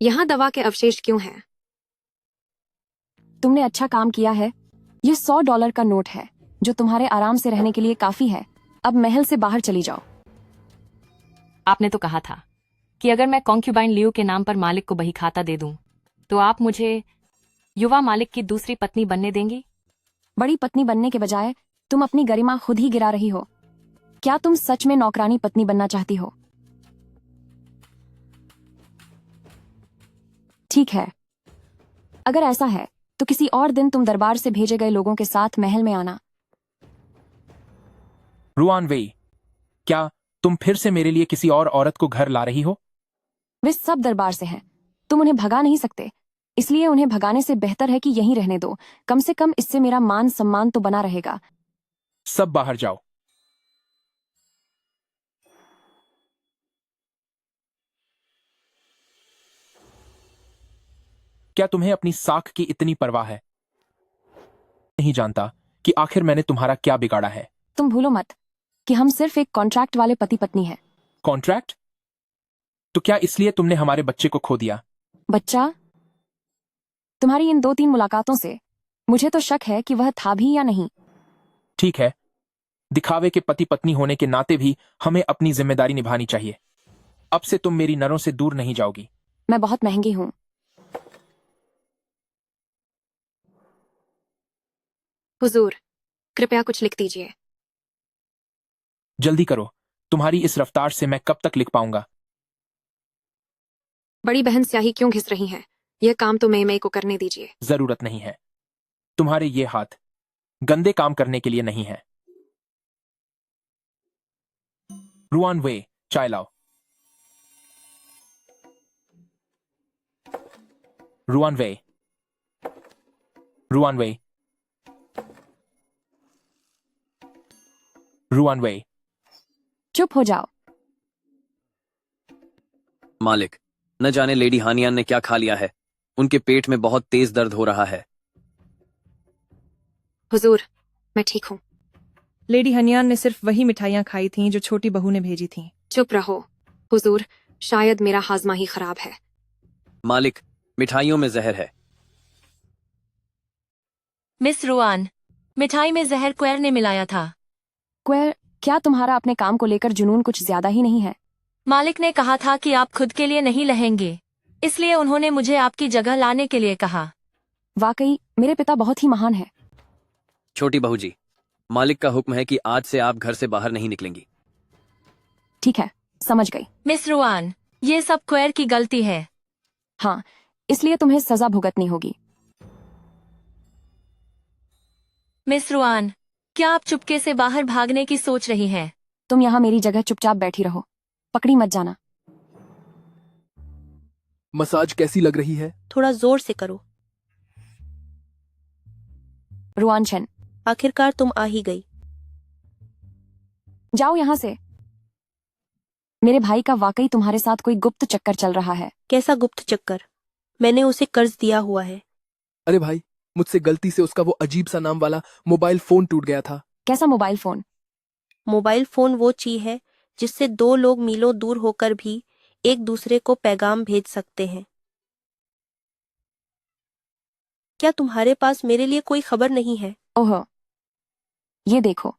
यहाँ दवा के अवशेष क्यों हैं? तुमने अच्छा काम किया है। ये $100 का नोट है जो तुम्हारे आराम से रहने के लिए काफी है। अब महल से बाहर चली जाओ। आपने तो कहा था कि अगर मैं कॉन्क्यूबाइन लियो के नाम पर मालिक को बही खाता दे दूं, तो आप मुझे युवा मालिक की दूसरी पत्नी बनने देंगी? बड़ी पत्नी बनने के बजाय तुम अपनी गरिमा खुद ही गिरा रही हो। क्या तुम सच में नौकरानी पत्नी बनना चाहती हो? ठीक है, अगर ऐसा है तो किसी और दिन तुम दरबार से भेजे गए लोगों के साथ महल में आना। रुआन वेई, क्या तुम फिर से मेरे लिए किसी और औरत को घर ला रही हो? वे सब दरबार से हैं, तुम उन्हें भगा नहीं सकते, इसलिए उन्हें भगाने से बेहतर है कि यहीं रहने दो। कम से कम इससे मेरा मान सम्मान तो बना रहेगा। सब बाहर जाओ। क्या तुम्हें अपनी साख की इतनी परवाह है? नहीं जानता कि आखिर मैंने तुम्हारा क्या बिगाड़ा है। तुम भूलो मत कि हम सिर्फ एक कॉन्ट्रैक्ट वाले पति पत्नी हैं। कॉन्ट्रैक्ट? तो क्या इसलिए तुमने हमारे बच्चे को खो दिया? बच्चा? तुम्हारी इन 2-3 मुलाकातों से मुझे तो शक है कि वह था भी या नहीं। ठीक है, दिखावे के पति पत्नी होने के नाते भी हमें अपनी जिम्मेदारी निभानी चाहिए। अब से तुम मेरी नरों से दूर नहीं जाओगी। मैं बहुत महंगी हूँ। हुजूर, कृपया कुछ लिख दीजिए। जल्दी करो, तुम्हारी इस रफ्तार से मैं कब तक लिख पाऊंगा? बड़ी बहन स्याही क्यों घिस रही हैं? यह काम तो मई को करने दीजिए। जरूरत नहीं है। तुम्हारे ये हाथ गंदे काम करने के लिए नहीं है। रुआन वे, चाय लाओ। रुआन वे, रुआन वे, रुआन वे। चुप हो जाओ। मालिक, न जाने लेडी हानियान ने क्या खा लिया है। उनके पेट में बहुत तेज दर्द हो रहा है। हुजूर, मैं ठीक हूँ। लेडी हनियान ने सिर्फ वही मिठाइयाँ खाई थीं जो छोटी बहू ने भेजी थीं। चुप रहो हुजूर, शायद मेरा हाजमा ही खराब है। मालिक, मिठाइयों में जहर है। मिस रुआन, मिठाई में जहर क्वेर ने मिलाया था। क्वेर, क्या तुम्हारा अपने काम को लेकर जुनून कुछ ज्यादा ही नहीं है? मालिक ने कहा था कि आप खुद के लिए नहीं लहेंगे, इसलिए उन्होंने मुझे आपकी जगह लाने के लिए कहा। वाकई मेरे पिता बहुत ही महान है। छोटी बहू जी, मालिक का हुक्म है कि आज से आप घर से बाहर नहीं निकलेंगी। ठीक है, समझ गई। मिस रुआन, ये सब क्वेर की गलती है। हाँ, इसलिए तुम्हें सजा भुगतनी होगी। मिस रुआन, क्या आप चुपके से बाहर भागने की सोच रही हैं? तुम यहाँ मेरी जगह चुपचाप बैठी रहो, पकड़ी मत जाना। मसाज कैसी लग रही है? थोड़ा जोर से करो। रुआन छन, आखिरकार तुम आ ही गई। जाओ यहाँ से। मेरे भाई का वाकई तुम्हारे साथ कोई गुप्त चक्कर चल रहा है। कैसा गुप्त चक्कर? मैंने उसे कर्ज दिया हुआ है। अरे भाई, मुझसे गलती से उसका वो अजीब सा नाम वाला मोबाइल फोन टूट गया था। कैसा मोबाइल फोन? मोबाइल फोन वो चीज है जिससे 2 लोग मीलों दूर होकर भी एक दूसरे को पैगाम भेज सकते हैं। क्या तुम्हारे पास मेरे लिए कोई खबर नहीं है? ओह, ये देखो।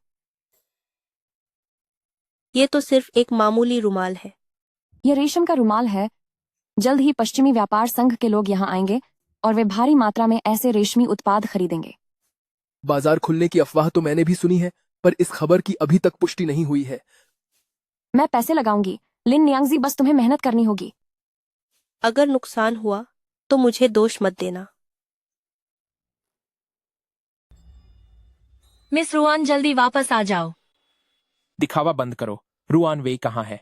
ये तो सिर्फ एक मामूली रुमाल है। ये रेशम का रुमाल है। जल्द ही पश्चिमी व्यापार संघ के लोग यहाँ आएंगे और वे भारी मात्रा में ऐसे रेशमी उत्पाद खरीदेंगे। बाजार खुलने की अफवाह तो मैंने भी सुनी है, पर इस खबर की अभी तक पुष्टि नहीं हुई है। मैं पैसे लगाऊंगी, लिन नियांगजी, बस तुम्हें मेहनत करनी होगी। अगर नुकसान हुआ तो मुझे दोष मत देना। मिस रुआन, जल्दी वापस आ जाओ। दिखावा बंद करो। रुआन वे कहाँ है?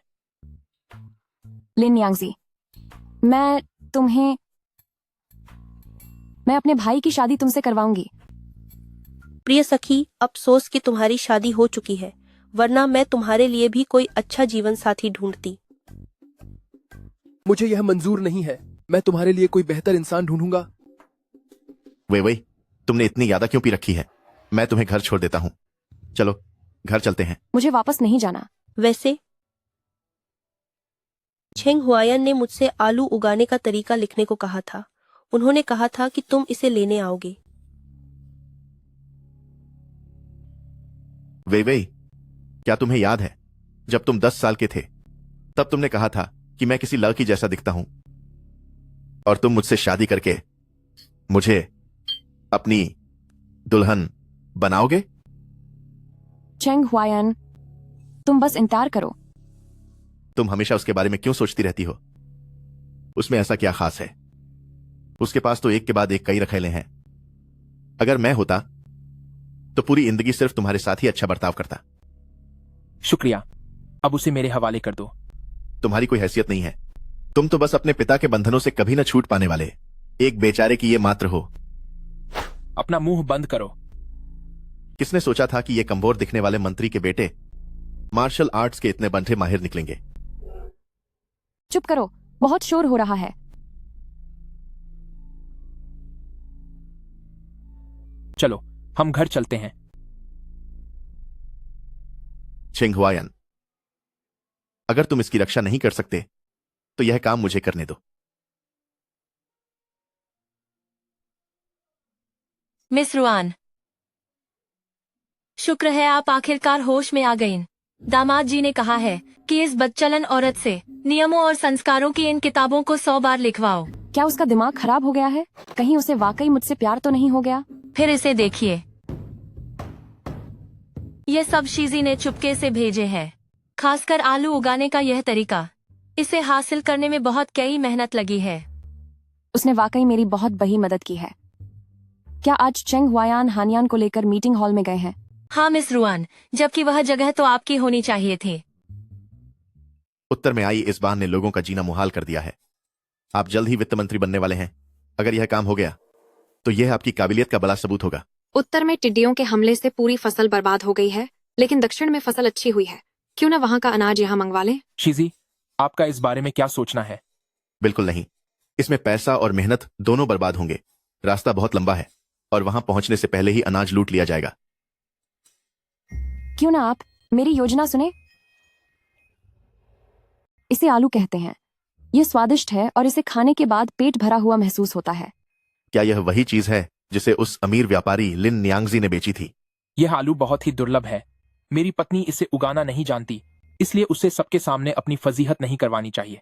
लिन नियांगजी, मैं अपने भाई की शादी तुमसे करवाऊंगी। प्रिय सखी, अफसोस कि तुम्हारी शादी हो चुकी है, वरना मैं तुम्हारे लिए भी कोई अच्छा जीवन साथी ढूंढती। मुझे यह मंजूर नहीं है। मैं तुम्हारे लिए कोई बेहतर इंसान ढूंढूंगा। वे तुमने इतनी ज्यादा क्यों पी रखी है? मैं तुम्हें घर छोड़ देता हूँ। चलो, घर चलते हैं। मुझे वापस नहीं जाना। वैसे छेंग हुआयन ने मुझसे आलू उगाने का तरीका लिखने को कहा था। उन्होंने कहा था कि तुम इसे लेने आओगे। वेई, क्या तुम्हें याद है जब तुम 10 साल के थे तब तुमने कहा था कि मैं किसी लड़की जैसा दिखता हूं और तुम मुझसे शादी करके मुझे अपनी दुल्हन बनाओगे? चेंग हुआयन, तुम बस इंकार करो। तुम हमेशा उसके बारे में क्यों सोचती रहती हो? उसमें ऐसा क्या खास है? उसके पास तो एक के बाद एक कई रखेले हैं। अगर मैं होता तो पूरी जिंदगी सिर्फ तुम्हारे साथ ही अच्छा बर्ताव करता। शुक्रिया, अब उसे मेरे हवाले कर दो। तुम्हारी कोई हैसियत नहीं है। तुम तो बस अपने पिता के बंधनों से कभी न छूट पाने वाले एक बेचारे की ये मात्र हो। अपना मुंह बंद करो। किसने सोचा था कि ये कमजोर दिखने वाले मंत्री के बेटे मार्शल आर्ट्स के इतने बंधे माहिर निकलेंगे? चुप करो, बहुत शोर हो रहा है। चलो हम घर चलते हैं। छेंग हुआयन, अगर तुम इसकी रक्षा नहीं कर सकते तो यह काम मुझे करने दो। मिस रुआन, शुक्र है आप आखिरकार होश में आ गईं। दामाद जी ने कहा है कि इस बदचलन औरत से नियमों और संस्कारों की इन किताबों को 100 बार लिखवाओ। क्या उसका दिमाग खराब हो गया है? कहीं उसे वाकई मुझसे प्यार तो नहीं हो गया? फिर इसे देखिए, ये सब शीजी ने चुपके से भेजे हैं। खासकर आलू उगाने का यह तरीका, इसे हासिल करने में बहुत कई मेहनत लगी है। उसने वाकई मेरी बहुत बड़ी मदद की है। क्या आज चेंग हुआयन हानियान को लेकर मीटिंग हॉल में गए हैं? हाँ मिस रुआन, जबकि वह जगह तो आपकी होनी चाहिए थी। उत्तर में आई इस बात ने लोगों का जीना मुहाल कर दिया है। आप जल्द ही वित्त मंत्री बनने वाले हैं। अगर यह काम हो गया तो यह आपकी काबिलियत का बड़ा सबूत होगा। उत्तर में टिड्डियों के हमले से पूरी फसल बर्बाद हो गई है, लेकिन दक्षिण में फसल अच्छी हुई है। क्यों न वहाँ का अनाज यहाँ मंगवा लें? शीजी, आपका इस बारे में क्या सोचना है? बिल्कुल नहीं। इसमें पैसा और मेहनत दोनों बर्बाद होंगे। रास्ता बहुत लंबा है और वहां पहुंचने से पहले ही अनाज लूट लिया जाएगा। क्यों ना आप मेरी योजना सुने? इसे आलू कहते हैं। ये स्वादिष्ट है और इसे खाने के बाद पेट भरा हुआ महसूस होता है। क्या यह वही चीज है जिसे उस अमीर व्यापारी लिन नियांगजी ने बेची थी? यह आलू बहुत ही दुर्लभ है। मेरी पत्नी इसे उगाना नहीं जानती, इसलिए उसे सबके सामने अपनी फजीहत नहीं करवानी चाहिए।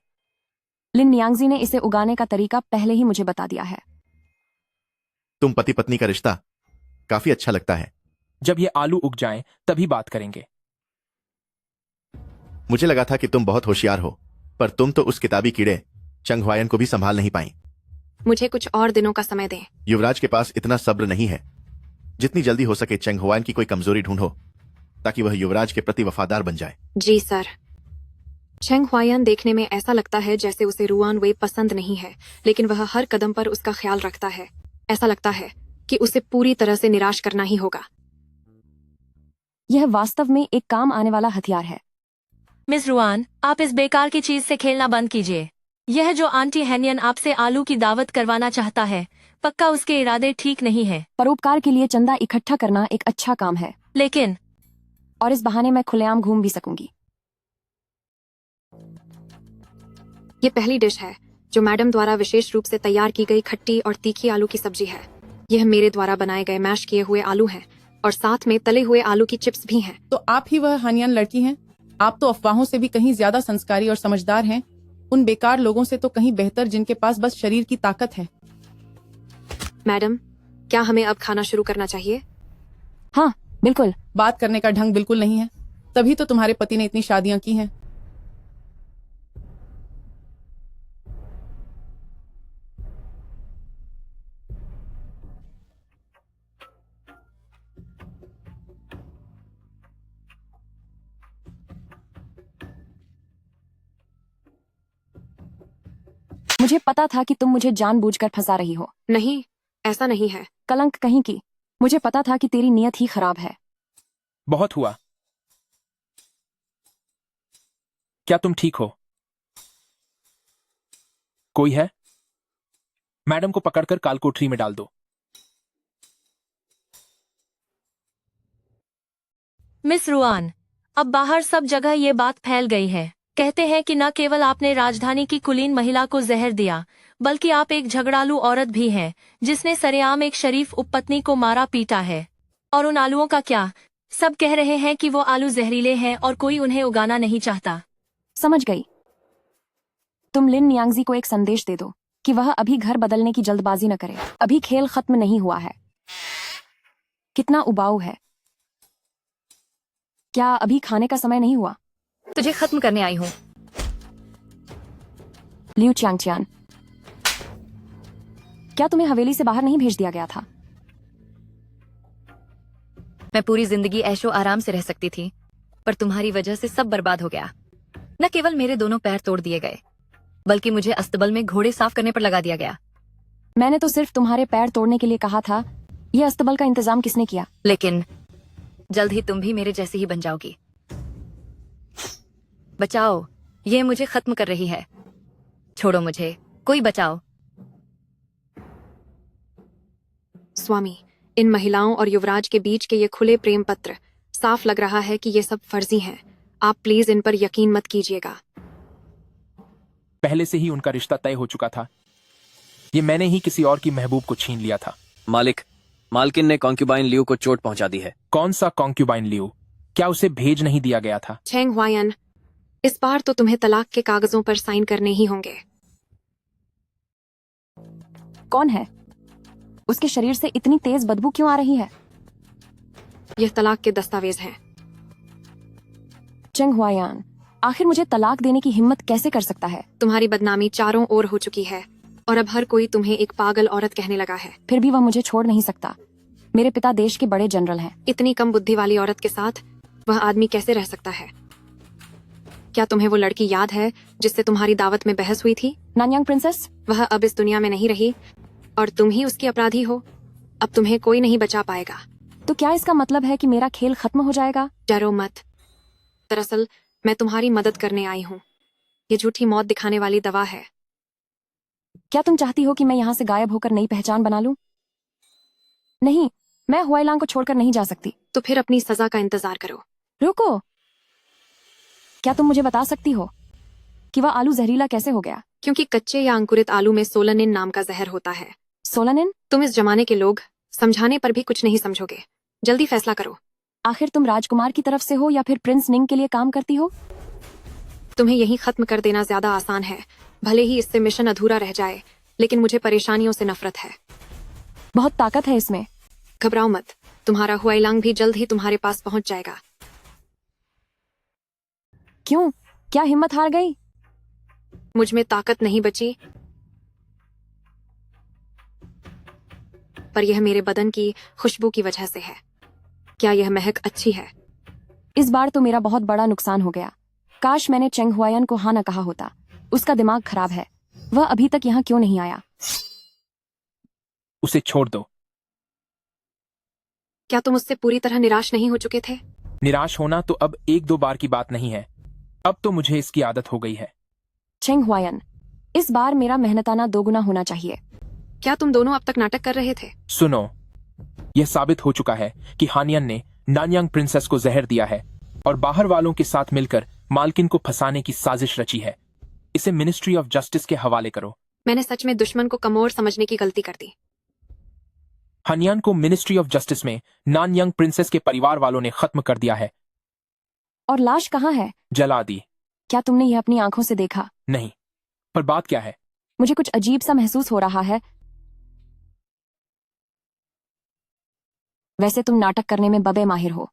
लिन नियांगजी ने इसे उगाने का तरीका पहले ही मुझे बता दिया है। तुम पति पत्नी का रिश्ता काफी अच्छा लगता है। जब ये आलू उग जाएं, तभी बात करेंगे। मुझे लगा था कि तुम बहुत होशियार हो, पर तुम तो उस किताबी कीड़े चेंग हुआयन को भी संभाल नहीं पाई। मुझे कुछ और दिनों का समय दें। युवराज के पास इतना सब्र नहीं है। जितनी जल्दी हो सके चेंग हुआयन की कोई कमजोरी ढूंढो ताकि वह युवराज के प्रति वफादार बन जाए। जी सर। चेंग हुआयन देखने में ऐसा लगता है जैसे उसे रुआन वे पसंद नहीं है, लेकिन वह हर कदम पर उसका ख्याल रखता है। ऐसा लगता है कि उसे पूरी तरह से निराश करना ही होगा। यह वास्तव में एक काम आने वाला हथियार है। मिस रुआन, आप इस बेकार की चीज से खेलना बंद कीजिए। यह जो आंटी हैनियन आपसे आलू की दावत करवाना चाहता है, पक्का उसके इरादे ठीक नहीं है। परोपकार के लिए चंदा इकट्ठा करना एक अच्छा काम है, लेकिन और इस बहाने मैं खुलेआम घूम भी सकूंगी। ये पहली डिश है जो मैडम द्वारा विशेष रूप से तैयार की गई खट्टी और तीखी आलू की सब्जी है। यह मेरे द्वारा बनाए गए मैश किए हुए आलू हैं और साथ में तले हुए आलू की चिप्स भी हैं। तो आप ही वह हानियान लड़की हैं? आप तो अफवाहों से भी कहीं ज्यादा संस्कारी और समझदार हैं। उन बेकार लोगों से तो कहीं बेहतर जिनके पास बस शरीर की ताकत है। मैडम, क्या हमें अब खाना शुरू करना चाहिए? हाँ बिल्कुल। बात करने का ढंग बिल्कुल नहीं है, तभी तो तुम्हारे पति ने इतनी शादियां की हैं। मुझे पता था कि तुम मुझे जानबूझकर फंसा रही हो। नहीं, ऐसा नहीं है। कलंक कहीं की। मुझे पता था कि तेरी नीयत ही खराब है। बहुत हुआ। क्या तुम ठीक हो? कोई है? मैडम को पकड़कर काल कोठरी में डाल दो। मिस रुआन, अब बाहर सब जगह ये बात फैल गई है। कहते हैं कि न केवल आपने राजधानी की कुलीन महिला को जहर दिया, बल्कि आप एक झगड़ालू औरत भी हैं, जिसने सरेआम एक शरीफ उपपत्नी को मारा पीटा है। और उन आलुओं का क्या? सब कह रहे हैं कि वो आलू जहरीले हैं और कोई उन्हें उगाना नहीं चाहता। समझ गई। तुम लिन नियांगजी को एक संदेश दे दो कि वह अभी घर बदलने की जल्दबाजी न करे। अभी खेल खत्म नहीं हुआ है। कितना उबाऊ है। क्या अभी खाने का समय नहीं हुआ? तुझे खत्म करने आई हूँ। लियू च्यांगचियान, क्या तुम्हें हवेली से बाहर नहीं भेज दिया गया था? मैं पूरी जिंदगी ऐशो आराम से रह सकती थी, पर तुम्हारी वजह से सब बर्बाद हो गया। न केवल मेरे दोनों पैर तोड़ दिए गए, बल्कि मुझे अस्तबल में घोड़े साफ करने पर लगा दिया गया। मैंने तो सिर्फ तुम्हारे पैर तोड़ने के लिए कहा था। यह अस्तबल का इंतजाम किसने किया? लेकिन जल्द ही तुम भी मेरे जैसी ही बन जाओगी। बचाओ, ये मुझे खत्म कर रही है। छोड़ो मुझे, कोई बचाओ। स्वामी, इन महिलाओं और युवराज के बीच के ये खुले प्रेम पत्र, साफ लग रहा है कि ये सब फर्जी हैं। आप प्लीज इन पर यकीन मत कीजिएगा। पहले से ही उनका रिश्ता तय हो चुका था। ये मैंने ही किसी और की महबूब को छीन लिया था। मालिक, मालकिन ने कॉन्क्यूबाइन लियू को चोट पहुंचा दी है। कौन सा कॉन्क्यूबाइन लियू? क्या उसे भेज नहीं दिया गया था? चेंग हुआयन, इस बार तो तुम्हें तलाक के कागजों पर साइन करने ही होंगे। कौन है? उसके शरीर से इतनी तेज बदबू क्यों आ रही है? यह तलाक के दस्तावेज हैं। चेंग हुआयान, आखिर मुझे तलाक देने की हिम्मत कैसे कर सकता है? तुम्हारी बदनामी चारों ओर हो चुकी है और अब हर कोई तुम्हें एक पागल औरत कहने लगा है। फिर भी वह मुझे छोड़ नहीं सकता। मेरे पिता देश के बड़े जनरल हैं। इतनी कम बुद्धि वाली औरत के साथ वह आदमी कैसे रह सकता है? क्या तुम्हें वो लड़की याद है जिससे तुम्हारी दावत में बहस हुई थी? Nanyang princess? वह अब इस दुनिया में नहीं रही और तुम ही उसकी अपराधी हो। अब तुम्हें कोई नहीं बचा पाएगा। तो क्या इसका मतलब है कि मेरा खेल खत्म हो जाएगा? डरो मत। दरअसल मैं तुम्हारी मदद करने आई हूँ। ये झूठी मौत दिखाने वाली दवा है। क्या तुम चाहती हो कि मैं यहाँ से गायब होकर नई पहचान बना लूं? नहीं, मैं हुआईलांग को छोड़कर नहीं जा सकती। तो फिर अपनी सजा का इंतजार करो। रुको, क्या तुम मुझे बता सकती हो कि वह आलू जहरीला कैसे हो गया? क्योंकि कच्चे या अंकुरित आलू में सोलानिन नाम का जहर होता है। सोलानिन? तुम इस जमाने के लोग समझाने पर भी कुछ नहीं समझोगे। जल्दी फैसला करो। आखिर तुम राजकुमार की तरफ से हो या फिर प्रिंस निंग के लिए काम करती हो? तुम्हें यही खत्म कर देना ज्यादा आसान है। भले ही इससे मिशन अधूरा रह जाए, लेकिन मुझे परेशानियों से नफरत है। बहुत ताकत है इसमें। घबराओ मत, तुम्हारा हुआईलांग भी जल्द ही तुम्हारे पास पहुंच जाएगा। क्यों? क्या हिम्मत हार गई? मुझ में ताकत नहीं बची, पर यह मेरे बदन की खुशबू की वजह से है। क्या यह महक अच्छी है? इस बार तो मेरा बहुत बड़ा नुकसान हो गया। काश मैंने चेंग हुआयन को हाँ न कहा होता। उसका दिमाग खराब है। वह अभी तक यहाँ क्यों नहीं आया? उसे छोड़ दो। क्या तुम उससे पूरी तरह निराश नहीं हो चुके थे? निराश होना तो अब एक दो बार की बात नहीं है। अब तो मुझे इसकी आदत हो गई है। चेंग हुआयन, इस बार मेरा मेहनताना दोगुना होना चाहिए। क्या तुम दोनों अब तक नाटक कर रहे थे? सुनो, यह साबित हो चुका है कि हानियन ने नानयांग प्रिंसेस को जहर दिया है और बाहर वालों के साथ मिलकर मालकिन को फंसाने की साजिश रची है। इसे मिनिस्ट्री ऑफ जस्टिस के हवाले करो। मैंने सच में दुश्मन को कमोर समझने की गलती कर दी। हानियान को मिनिस्ट्री ऑफ जस्टिस में नानयांग प्रिंसेस के परिवार वालों ने खत्म कर दिया है। और लाश कहाँ है? जला दी। क्या तुमने यह अपनी आंखों से देखा? नहीं, पर बात क्या है? मुझे कुछ अजीब सा महसूस हो रहा है। वैसे तुम नाटक करने में बबे माहिर हो।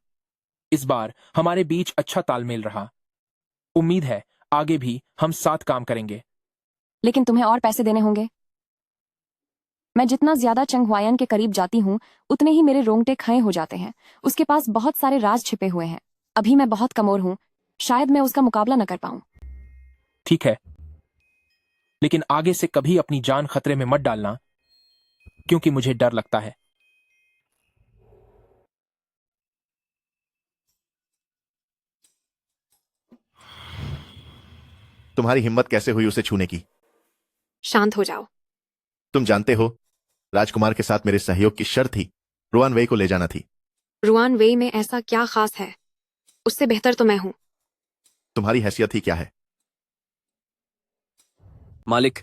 इस बार हमारे बीच अच्छा तालमेल रहा। उम्मीद है आगे भी हम साथ काम करेंगे। लेकिन तुम्हें और पैसे देने होंगे। मैं जितना ज्यादा चेंग हुआयन के करीब जाती हूँ, उतने ही मेरे रोंगटे खड़े हो जाते हैं। उसके पास बहुत सारे राज छिपे हुए हैं। अभी मैं बहुत कमोर हूँ। शायद मैं उसका मुकाबला न कर पाऊं। ठीक है, लेकिन आगे से कभी अपनी जान खतरे में मत डालना, क्योंकि मुझे डर लगता है। तुम्हारी हिम्मत कैसे हुई उसे छूने की? शांत हो जाओ। तुम जानते हो, राजकुमार के साथ मेरे सहयोग की शर्त थी रुआन वेई को ले जाना थी। रुआन वेई में ऐसा क्या खास है उससे बेहतर तो मैं हूँ। तुम्हारी हैसियत ही क्या है? मालिक,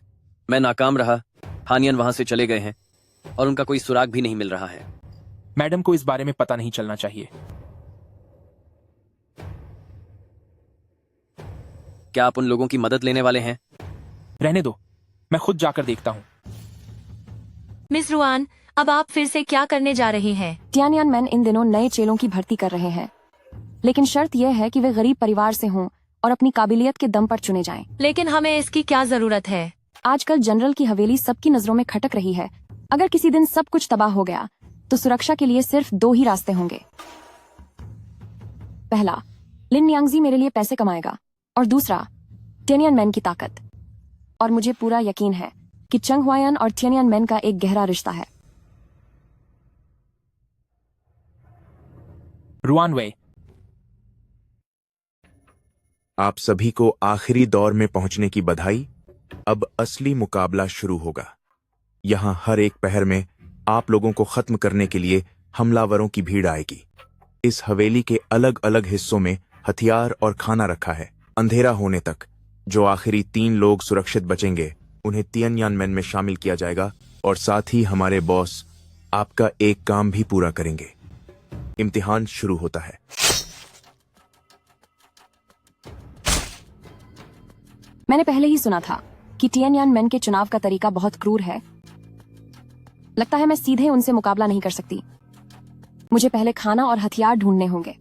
मैं नाकाम रहा। हानियन वहां से चले गए हैं और उनका कोई सुराग भी नहीं मिल रहा है। मैडम को इस बारे में पता नहीं चलना चाहिए। क्या आप उन लोगों की मदद लेने वाले हैं? रहने दो, मैं खुद जाकर देखता हूँ। मिस रुआन, अब आप फिर से क्या करने जा रही हैं? तियानयानमेन इन दिनों नए चेलों की भर्ती कर रहे हैं, लेकिन शर्त यह है कि वे गरीब परिवार से हों और अपनी काबिलियत के दम पर चुने जाएं। लेकिन हमें इसकी क्या जरूरत है? आजकल जनरल की हवेली सबकी नजरों में खटक रही है। अगर किसी दिन सब कुछ तबाह हो गया तो सुरक्षा के लिए सिर्फ 2 ही रास्ते होंगे। पहला, लिन यांगजी मेरे लिए पैसे कमाएगा, और दूसरा, तियानयानमेन की ताकत। और मुझे पूरा यकीन है कि चंग हुआयन और तियानयानमेन का एक गहरा रिश्ता है। रुआन वे, आप सभी को आखिरी दौर में पहुंचने की बधाई। अब असली मुकाबला शुरू होगा। यहां हर एक पहर में आप लोगों को खत्म करने के लिए हमलावरों की भीड़ आएगी। इस हवेली के अलग अलग हिस्सों में हथियार और खाना रखा है। अंधेरा होने तक जो आखिरी 3 लोग सुरक्षित बचेंगे उन्हें तियानयानमेन में शामिल किया जाएगा, और साथ ही हमारे बॉस आपका एक काम भी पूरा करेंगे। इम्तिहान शुरू होता है। मैंने पहले ही सुना था कि तियानयानमेन के चुनाव का तरीका बहुत क्रूर है। लगता है मैं सीधे उनसे मुकाबला नहीं कर सकती। मुझे पहले खाना और हथियार ढूंढने होंगे।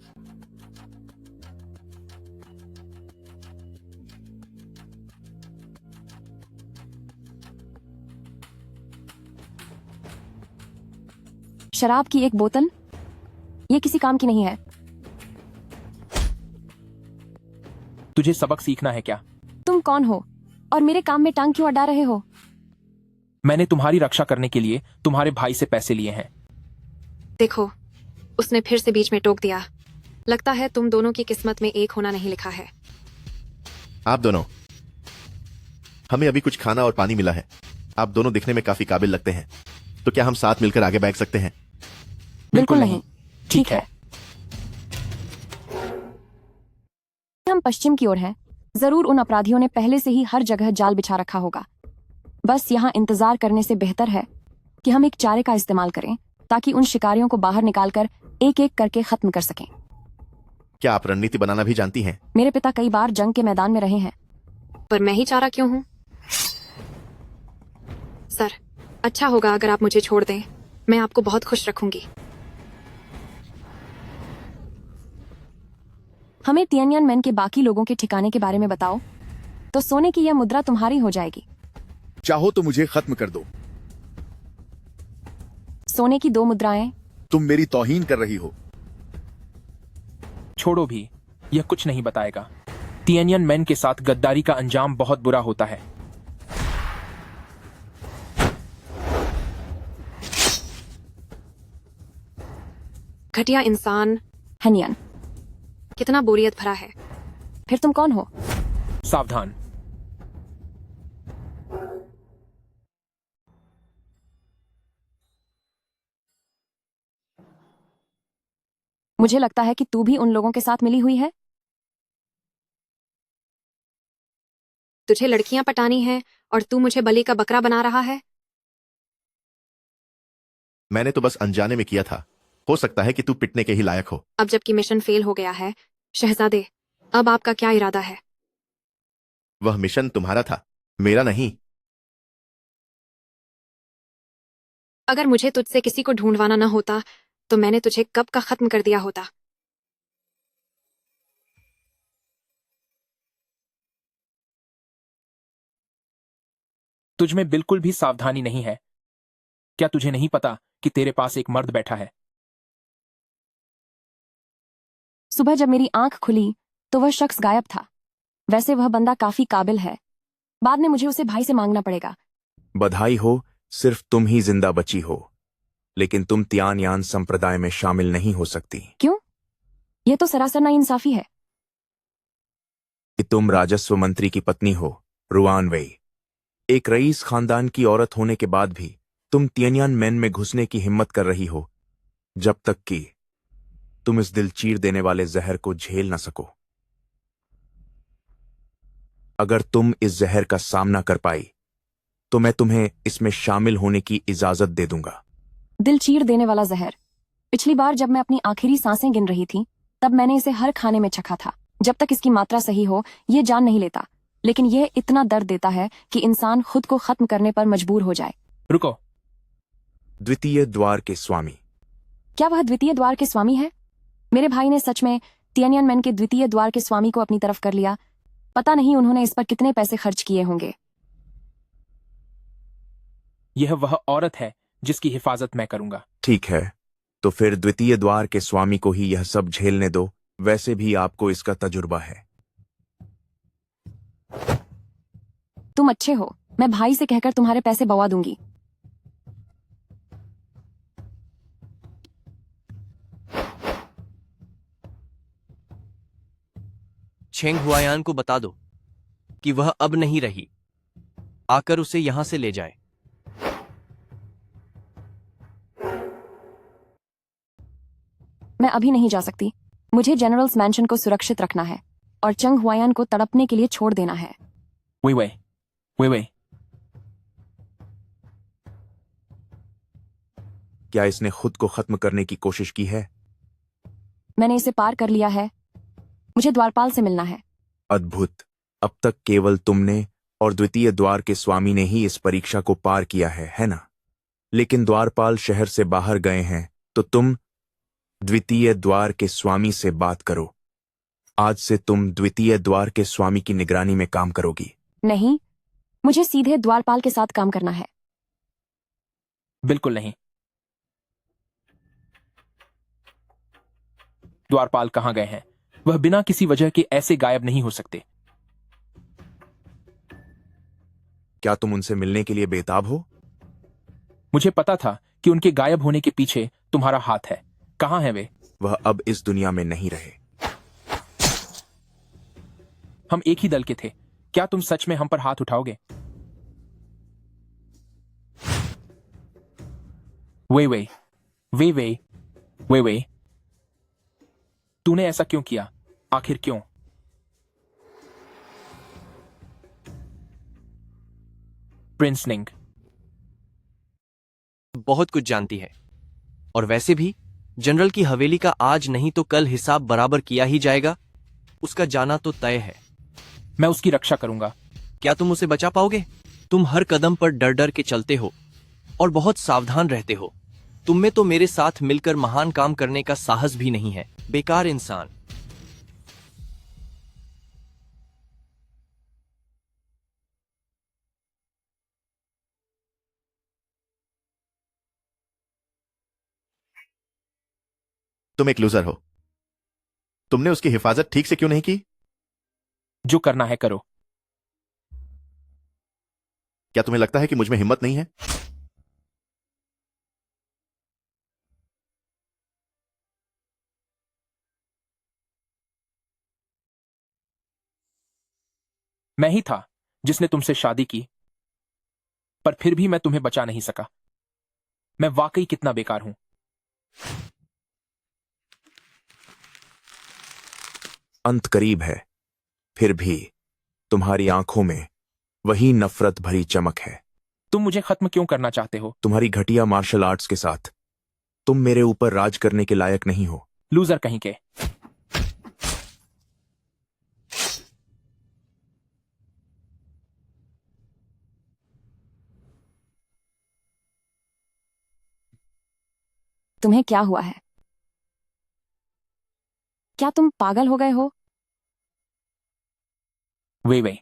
शराब की एक बोतल, ये किसी काम की नहीं है। तुझे सबक सीखना है क्या? तुम कौन हो और मेरे काम में टांग क्यों अड़ा रहे हो? मैंने तुम्हारी रक्षा करने के लिए तुम्हारे भाई से पैसे लिए हैं। देखो, उसने फिर से बीच में टोक दिया। लगता है तुम दोनों की किस्मत में एक होना नहीं लिखा है। आप दोनों, हमें अभी कुछ खाना और पानी मिला है। आप दोनों दिखने में काफी काबिल लगते हैं, तो क्या हम साथ मिलकर आगे बैठ सकते हैं? बिल्कुल नहीं। ठीक है, हम पश्चिम की ओर हैं। जरूर उन अपराधियों ने पहले से ही हर जगह जाल बिछा रखा होगा। बस यहाँ इंतजार करने से बेहतर है कि हम एक चारे का इस्तेमाल करें ताकि उन शिकारियों को बाहर निकालकर एक एक करके खत्म कर सकें। क्या आप रणनीति बनाना भी जानती हैं? मेरे पिता कई बार जंग के मैदान में रहे हैं। पर मैं ही चारा क्यों हूँ? सर, अच्छा होगा अगर आप मुझे छोड़ दें। मैं आपको बहुत खुश रखूंगी। हमें तियानयानमेन के बाकी लोगों के ठिकाने के बारे में बताओ, तो सोने की यह मुद्रा तुम्हारी हो जाएगी। चाहो तो मुझे खत्म कर दो। सोने की 2 मुद्राएं। तुम मेरी तौहीन कर रही हो। छोड़ो भी, यह कुछ नहीं बताएगा। तियानयानमेन के साथ गद्दारी का अंजाम बहुत बुरा होता है। घटिया इंसान। हनियन, कितना बोरियत भरा है। फिर तुम कौन हो? सावधान। मुझे लगता है कि तू भी उन लोगों के साथ मिली हुई है। तुझे लड़कियां पटानी है और तू मुझे बलि का बकरा बना रहा है। मैंने तो बस अनजाने में किया था। हो सकता है कि तू पिटने के ही लायक हो। अब जबकि मिशन फेल हो गया है, शहजादे, अब आपका क्या इरादा है? वह मिशन तुम्हारा था, मेरा नहीं। अगर मुझे तुझसे किसी को ढूंढवाना न होता तो मैंने तुझे कब का खत्म कर दिया होता। तुझमें बिल्कुल भी सावधानी नहीं है। क्या तुझे नहीं पता कि तेरे पास एक मर्द बैठा है? सुबह जब मेरी आंख खुली तो वह शख्स गायब था। वैसे वह बंदा काफी काबिल है। बाद में मुझे उसे भाई से मांगना पड़ेगा। बधाई हो, सिर्फ तुम ही जिंदा बची हो, लेकिन तुम तियानयान संप्रदाय में शामिल नहीं हो सकती। क्यों? यह तो सरासर नाइंसाफी है। कि तुम राजस्व मंत्री की पत्नी हो, रुआन वेई। एक रईस खानदान की औरत होने के बाद भी तुम तियानयानमेन में घुसने की हिम्मत कर रही हो, जब तक कि तुम इस दिल चीर देने वाले जहर को झेल न सको। अगर तुम इस जहर का सामना कर पाई तो मैं तुम्हें इसमें शामिल होने की इजाजत दे दूंगा। दिल चीर देने वाला जहर। पिछली बार जब मैं अपनी आखिरी सांसें गिन रही थी तब मैंने इसे हर खाने में चखा था। जब तक इसकी मात्रा सही हो ये जान नहीं लेता, लेकिन यह इतना दर्द देता है कि इंसान खुद को खत्म करने पर मजबूर हो जाए। रुको। द्वितीय द्वार के स्वामी। क्या वह द्वितीय द्वार के स्वामी है? मेरे भाई ने सच में तियानियनमेन के द्वितीय द्वार के स्वामी को अपनी तरफ कर लिया। पता नहीं उन्होंने इस पर कितने पैसे खर्च किए होंगे। यह वह औरत है जिसकी हिफाजत मैं करूंगा। ठीक है, तो फिर द्वितीय द्वार के स्वामी को ही यह सब झेलने दो। वैसे भी आपको इसका तजुर्बा है। तुम अच्छे हो, मैं भाई से कहकर तुम्हारे पैसे बवा दूंगी। छेंग हुआयान को बता दो कि वह अब नहीं रही, आकर उसे यहां से ले जाए। मैं अभी नहीं जा सकती। मुझे जनरल्स मैंशन को सुरक्षित रखना है और चंग हुआयान को तड़पने के लिए छोड़ देना है। वे क्या इसने खुद को खत्म करने की कोशिश की है? मैंने इसे पार कर लिया है। मुझे द्वारपाल से मिलना है। अद्भुत। अब तक केवल तुमने और द्वितीय द्वार के स्वामी ने ही इस परीक्षा को पार किया है ना? लेकिन द्वारपाल शहर से बाहर गए हैं, तो तुम द्वितीय द्वार के स्वामी से बात करो। आज से तुम द्वितीय द्वार के स्वामी की निगरानी में काम करोगी। नहीं, मुझे सीधे द्वारपाल के साथ काम करना है। बिल्कुल नहीं। द्वारपाल कहां गए हैं? वह बिना किसी वजह के ऐसे गायब नहीं हो सकते। क्या तुम उनसे मिलने के लिए बेताब हो? मुझे पता था कि उनके गायब होने के पीछे तुम्हारा हाथ है। कहां हैं वे? वह अब इस दुनिया में नहीं रहे। हम एक ही दल के थे। क्या तुम सच में हम पर हाथ उठाओगे? वे तूने ऐसा क्यों किया? आखिर क्यों? प्रिंस निंग बहुत कुछ जानती है, और वैसे भी जनरल की हवेली का आज नहीं तो कल हिसाब बराबर किया ही जाएगा। उसका जाना तो तय है। मैं उसकी रक्षा करूंगा। क्या तुम उसे बचा पाओगे? तुम हर कदम पर डर डर के चलते हो और बहुत सावधान रहते हो। तुम में तो मेरे साथ मिलकर महान काम करने का साहस भी नहीं है। बेकार इंसान। तुम एक लूजर हो। तुमने उसकी हिफाजत ठीक से क्यों नहीं की? जो करना है करो। क्या तुम्हें लगता है कि मुझ में हिम्मत नहीं है? मैं ही था जिसने तुमसे शादी की, पर फिर भी मैं तुम्हें बचा नहीं सका। मैं वाकई कितना बेकार हूं। अंत करीब है, फिर भी तुम्हारी आंखों में वही नफरत भरी चमक है। तुम मुझे खत्म क्यों करना चाहते हो? तुम्हारी घटिया मार्शल आर्ट्स के साथ तुम मेरे ऊपर राज करने के लायक नहीं हो। लूजर कहीं के। तुम्हें क्या हुआ है? क्या तुम पागल हो गए हो? वे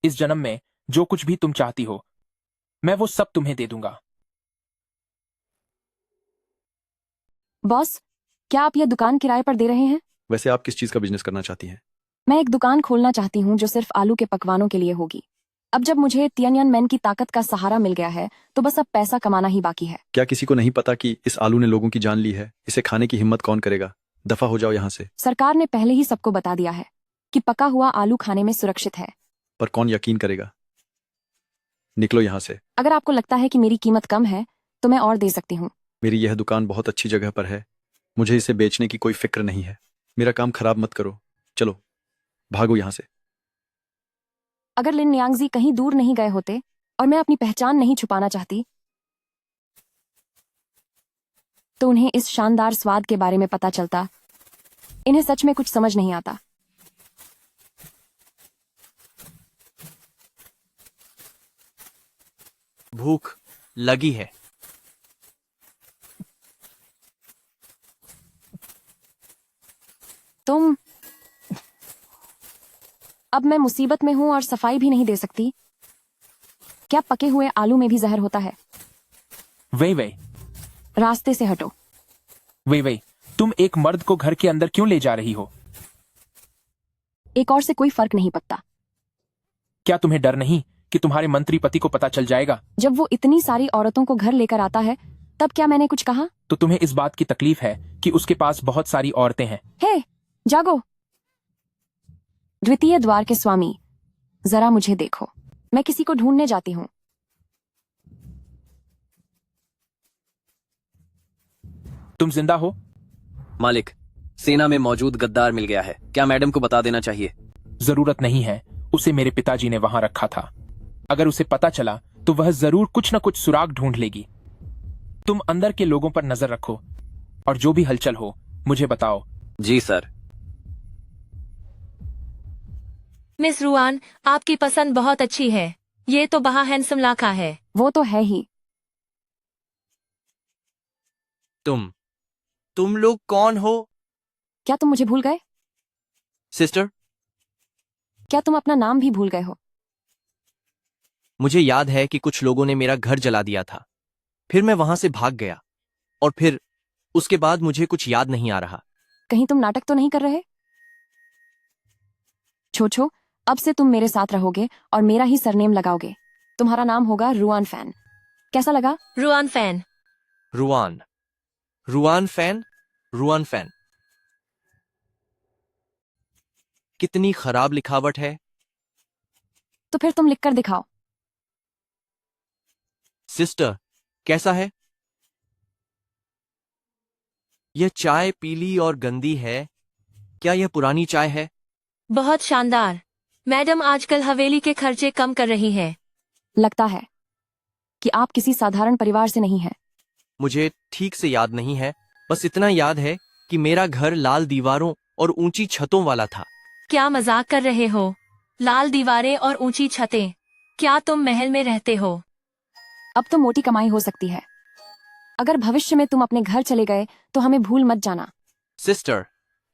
इस जन्म में जो कुछ भी तुम चाहती हो मैं वो सब तुम्हें दे दूंगा। बॉस, क्या आप यह दुकान किराए पर दे रहे हैं? वैसे आप किस चीज का बिजनेस करना चाहती हैं? मैं एक दुकान खोलना चाहती हूँ जो सिर्फ आलू के पकवानों के लिए होगी। अब जब मुझे तियानियनमेन की ताकत का सहारा मिल गया है तो बस अब पैसा कमाना ही बाकी है। क्या किसी को नहीं पता कि इस आलू ने लोगों की जान ली है? इसे खाने की हिम्मत कौन करेगा? दफा हो जाओ यहाँ से। सरकार ने पहले ही सबको बता दिया है कि पका हुआ आलू खाने में सुरक्षित है। पर कौन यकीन करेगा? निकलो यहाँ से। अगर आपको लगता है कि मेरी कीमत कम है तो मैं और दे सकती हूँ। मेरी यह दुकान बहुत अच्छी जगह पर है, मुझे इसे बेचने की कोई फिक्र नहीं है। मेरा काम खराब मत करो, चलो भागो यहां से। अगर लिन न्यांगजी कहीं दूर नहीं गए होते और मैं अपनी पहचान नहीं छुपाना चाहती, तो उन्हें इस शानदार स्वाद के बारे में पता चलता। इन्हें सच में कुछ समझ नहीं आता। भूख लगी है। तुम अब मैं मुसीबत में हूं और सफाई भी नहीं दे सकती। क्या पके हुए आलू में भी जहर होता है? वे रास्ते से हटो। वे तुम एक मर्द को घर के अंदर क्यों ले जा रही हो? एक और से कोई फर्क नहीं पड़ता। क्या तुम्हें डर नहीं कि तुम्हारे मंत्री पति को पता चल जाएगा? जब वो इतनी सारी औरतों को घर लेकर आता है, तब क्या मैंने कुछ कहा? तो तुम्हें इस बात की तकलीफ है कि उसके पास बहुत सारी औरतें हैं। हे, जागो। द्वितीय द्वार के स्वामी, जरा मुझे देखो। मैं किसी को ढूंढने जाती हूँ। तुम जिंदा हो? मालिक, सेना में मौजूद गद्दार मिल गया है। क्या मैडम को बता देना चाहिए? जरूरत नहीं है, उसे मेरे पिताजी ने वहां रखा था। अगर उसे पता चला तो वह जरूर कुछ न कुछ सुराग ढूंढ लेगी। तुम अंदर के लोगों पर नजर रखो और जो भी हलचल हो मुझे बताओ। जी सर। मिस रुआन, आपकी पसंद बहुत अच्छी है। ये तो बहा हैंडसम लड़का है। वो तो है ही। तुम लोग कौन हो? क्या तुम मुझे भूल गए? सिस्टर, क्या तुम अपना नाम भी भूल गए हो? मुझे याद है कि कुछ लोगों ने मेरा घर जला दिया था। फिर मैं वहां से भाग गया और फिर उसके बाद मुझे कुछ याद नहीं आ रहा। कहीं तुम नाटक तो नहीं कर रहे? छोछो, अब से तुम मेरे साथ रहोगे और मेरा ही सरनेम लगाओगे। तुम्हारा नाम होगा रुआन फैन। कैसा लगा? Ruan fan. Ruan fan. कितनी खराब लिखावट है। तो फिर तुम लिखकर दिखाओ। सिस्टर, कैसा है? यह चाय पीली और गंदी है। क्या यह पुरानी चाय है? बहुत शानदार। मैडम आजकल हवेली के खर्चे कम कर रही है। लगता है कि आप किसी साधारण परिवार से नहीं हैं। मुझे ठीक से याद नहीं है, बस इतना याद है कि मेरा घर लाल दीवारों और ऊंची छतों वाला था। क्या मजाक कर रहे हो? लाल दीवारें और ऊंची छतें? क्या तुम महल में रहते हो? अब तो मोटी कमाई हो सकती है। अगर भविष्य में तुम अपने घर चले गए तो हमें भूल मत जाना। सिस्टर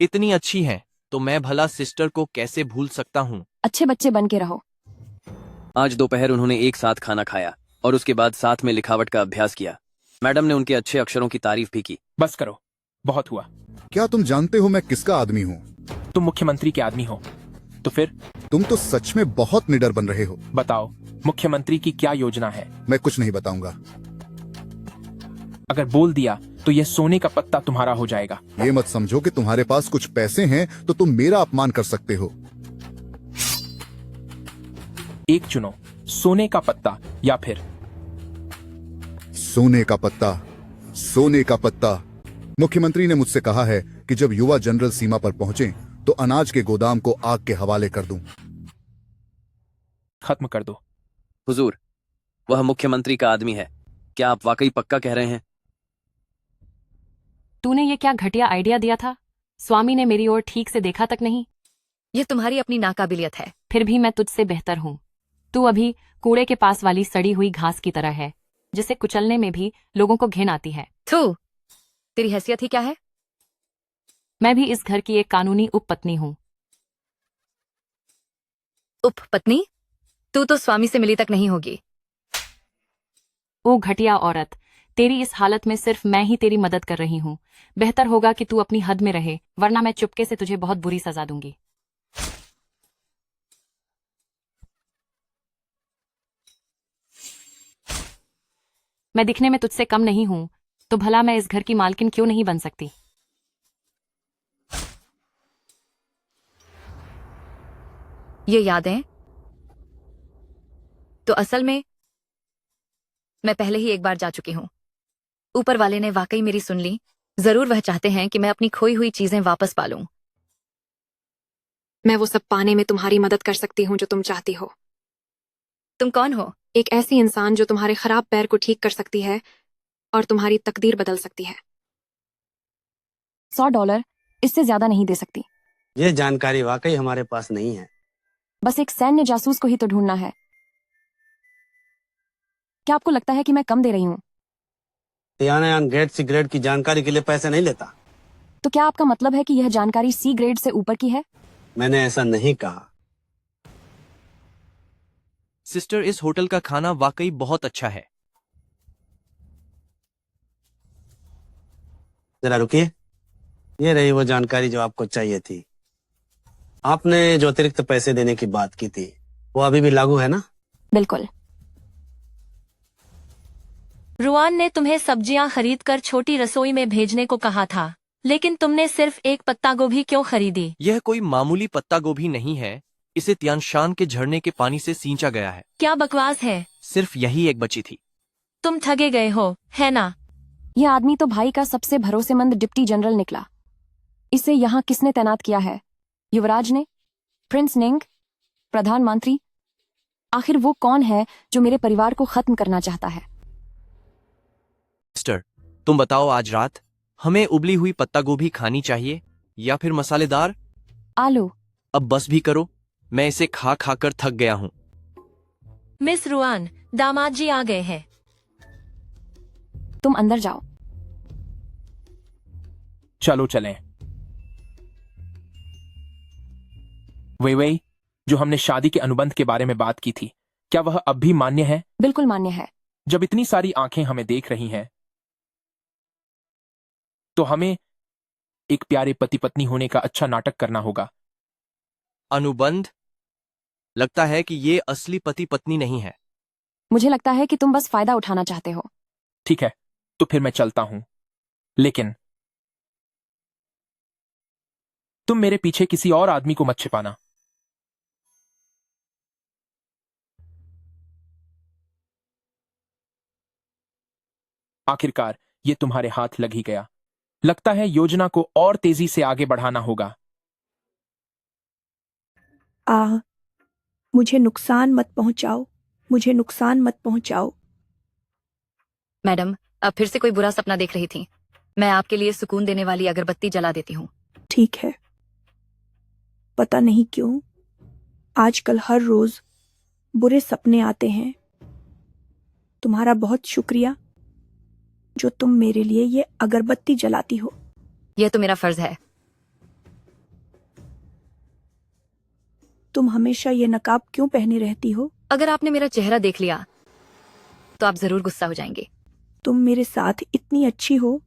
इतनी अच्छी हैं, तो मैं भला सिस्टर को कैसे भूल सकता हूँ? अच्छे बच्चे बन के रहो। आज दोपहर उन्होंने एक साथ खाना खाया और उसके बाद साथ में लिखावट का अभ्यास किया। मैडम ने उनके अच्छे अक्षरों की तारीफ भी की। बस करो, बहुत हुआ। क्या तुम जानते हो मैं किसका आदमी हूँ? तुम मुख्यमंत्री के आदमी हो। तो फिर? तुम तो सच में बहुत निडर बन रहे हो। बताओ, मुख्यमंत्री की क्या योजना है? मैं कुछ नहीं बताऊंगा। अगर बोल दिया तो यह सोने का पत्ता तुम्हारा हो जाएगा। ये मत समझो कि तुम्हारे पास कुछ पैसे हैं तो तुम मेरा अपमान कर सकते हो। एक चुनो, सोने का पत्ता या फिर सोने का पत्ता। सोने का पत्ता। मुख्यमंत्री ने मुझसे कहा है कि जब युवा जनरल सीमा पर पहुंचे तो अनाज के गोदाम को आग के हवाले कर दूं। खत्म कर दो। हुजूर, वह मुख्यमंत्री का आदमी है। क्या आप वाकई पक्का कह रहे हैं? तूने ये क्या घटिया आइडिया दिया था? स्वामी ने मेरी ओर ठीक से देखा तक नहीं। ये तुम्हारी अपनी नाकाबिलियत है। फिर भी मैं तुझसे बेहतर हूँ। तू अभी कूड़े के पास वाली सड़ी हुई घास की तरह है, जिसे कुचलने में भी लोगों को घिन आती है। थू, तेरी हैसियत ही क्या है? मैं भी इस घर की एक कानूनी उपपत्नी हूँ। उपपत्नी? तू तो स्वामी से मिली तक नहीं होगी। ओ घटिया औरत, तेरी इस हालत में सिर्फ मैं ही तेरी मदद कर रही हूँ। बेहतर होगा कि तू अपनी हद में रहे, वरना मैं चुपके से तुझे बहुत बुरी सजा दूंगी। मैं दिखने में तुझसे कम नहीं हूं, तो भला मैं इस घर की मालकिन क्यों नहीं बन सकती? ये यादें तो असल में मैं पहले ही एक बार जा चुकी हूं। ऊपर वाले ने वाकई मेरी सुन ली जरूर वह चाहते हैं कि मैं अपनी खोई हुई चीजें वापस पालूं। मैं वो सब पाने में तुम्हारी मदद कर सकती हूँ जो तुम चाहती हो। तुम कौन हो? एक ऐसी इंसान जो तुम्हारे खराब पैर को ठीक कर सकती है और तुम्हारी तकदीर बदल सकती है। $100 इससे ज्यादा नहीं दे सकती। ये जानकारी वाकई हमारे पास नहीं है। बस एक सैन्य जासूस को ही तो ढूंढना है। क्या आपको लगता है कि मैं कम दे रही हूँ? तियानायान ग्रेड सी ग्रेड की जानकारी के लिए पैसे नहीं लेता। तो क्या आपका मतलब है कि यह जानकारी C ग्रेड से ऊपर की है? मैंने ऐसा नहीं कहा। सिस्टर, इस होटल का खाना वाकई बहुत अच्छा है। जरा रुकिए, ये रही वो जानकारी जो आपको चाहिए थी। आपने जो अतिरिक्त पैसे देने की बात की थी वो अभी भी लागू है ना? बिल्कुल। रुआन ने तुम्हें सब्जियां खरीद कर छोटी रसोई में भेजने को कहा था, लेकिन तुमने सिर्फ एक पत्ता गोभी क्यों खरीदी? यह कोई मामूली पत्ता गोभी नहीं है, इसे तियानशान के झरने के पानी से सींचा गया है। क्या बकवास है? सिर्फ यही एक बची थी। तुम ठगे गए हो, है ना? यह आदमी तो भाई का सबसे भरोसेमंद डिप्टी जनरल निकला। इसे यहाँ किसने तैनात किया है? युवराज ने? प्रिंस निंग? प्रधानमंत्री? आखिर वो कौन है जो मेरे परिवार को खत्म करना चाहता है? सिस्टर, तुम बताओ, आज रात हमें उबली हुई पत्ता गोभी खानी चाहिए या फिर मसालेदार आलू? अब बस भी करो, मैं इसे खा खा कर थक गया हूँ। मिस रुआन, दामाद जी आ गए हैं। तुम अंदर जाओ। चलो चलें। वे जो हमने शादी के अनुबंध के बारे में बात की थी, क्या वह अब भी मान्य है? बिल्कुल मान्य है। जब इतनी सारी आंखें हमें देख रही हैं, तो हमें एक प्यारे पति पत्नी होने का अच्छा नाटक करना होगा। अनुबंध? लगता है कि ये असली पति पत्नी नहीं है। मुझे लगता है कि तुम बस फायदा उठाना चाहते हो। ठीक है, तो फिर मैं चलता हूं, लेकिन तुम मेरे पीछे किसी और आदमी को मत छिपाना। आखिरकार ये तुम्हारे हाथ लग ही गया। लगता है योजना को और तेजी से आगे बढ़ाना होगा। मुझे नुकसान मत पहुंचाओ, मुझे नुकसान मत पहुंचाओ। मैडम, अब फिर से कोई बुरा सपना देख रही थी। मैं आपके लिए सुकून देने वाली अगरबत्ती जला देती हूँ। ठीक है। पता नहीं क्यों आजकल हर रोज बुरे सपने आते हैं। तुम्हारा बहुत शुक्रिया जो तुम मेरे लिए ये अगरबत्ती जलाती हो। यह तो मेरा फर्ज है। तुम हमेशा ये नकाब क्यों पहने रहती हो? अगर आपने मेरा चेहरा देख लिया तो आप जरूर गुस्सा हो जाएंगे। तुम मेरे साथ इतनी अच्छी हो,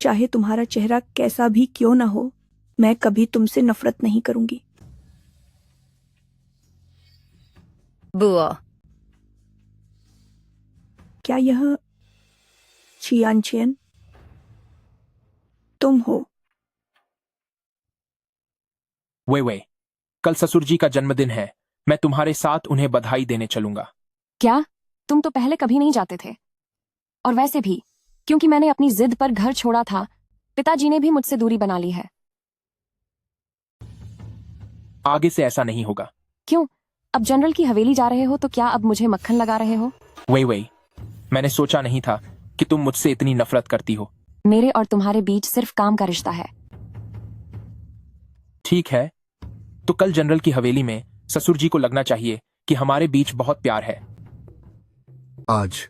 चाहे तुम्हारा चेहरा कैसा भी क्यों ना हो, मैं कभी तुमसे नफरत नहीं करूंगी। बुआ, क्या यह चियानचियन तुम हो? वे कल ससुर जी का जन्मदिन है। मैं तुम्हारे साथ उन्हें बधाई देने चलूंगा। क्या? तुम तो पहले कभी नहीं जाते थे। और वैसे भी क्योंकि मैंने अपनी जिद पर घर छोड़ा था, पिताजी ने भी मुझसे दूरी बना ली है। आगे से ऐसा नहीं होगा। क्यों? अब जनरल की हवेली जा रहे हो तो क्या अब मुझे मक्खन लगा रहे हो? वे मैंने सोचा नहीं था कि तुम मुझसे इतनी नफरत करती हो। मेरे और तुम्हारे बीच सिर्फ काम का रिश्ता है। ठीक है, तो कल जनरल की हवेली में ससुर जी को लगना चाहिए कि हमारे बीच बहुत प्यार है। आज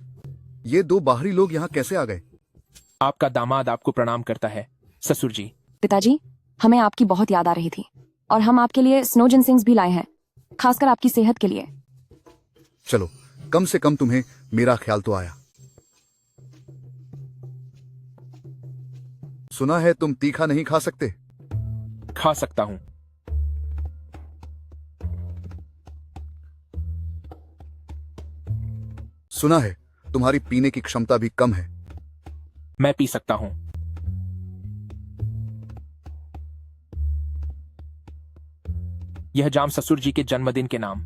ये दो बाहरी लोग यहाँ कैसे आ गए? आपका दामाद आपको प्रणाम करता है, ससुर जी। पिताजी, हमें आपकी बहुत याद आ रही थी और हम आपके लिए स्नो जिनसिंग्स भी लाए हैं, खासकर आपकी सेहत के लिए। चलो, कम से कम तुम्हें मेरा ख्याल तो आया। सुना है तुम तीखा नहीं खा सकते। खा सकता हूं। सुना है तुम्हारी पीने की क्षमता भी कम है। मैं पी सकता हूं। यह जाम ससुर जी के जन्मदिन के नाम।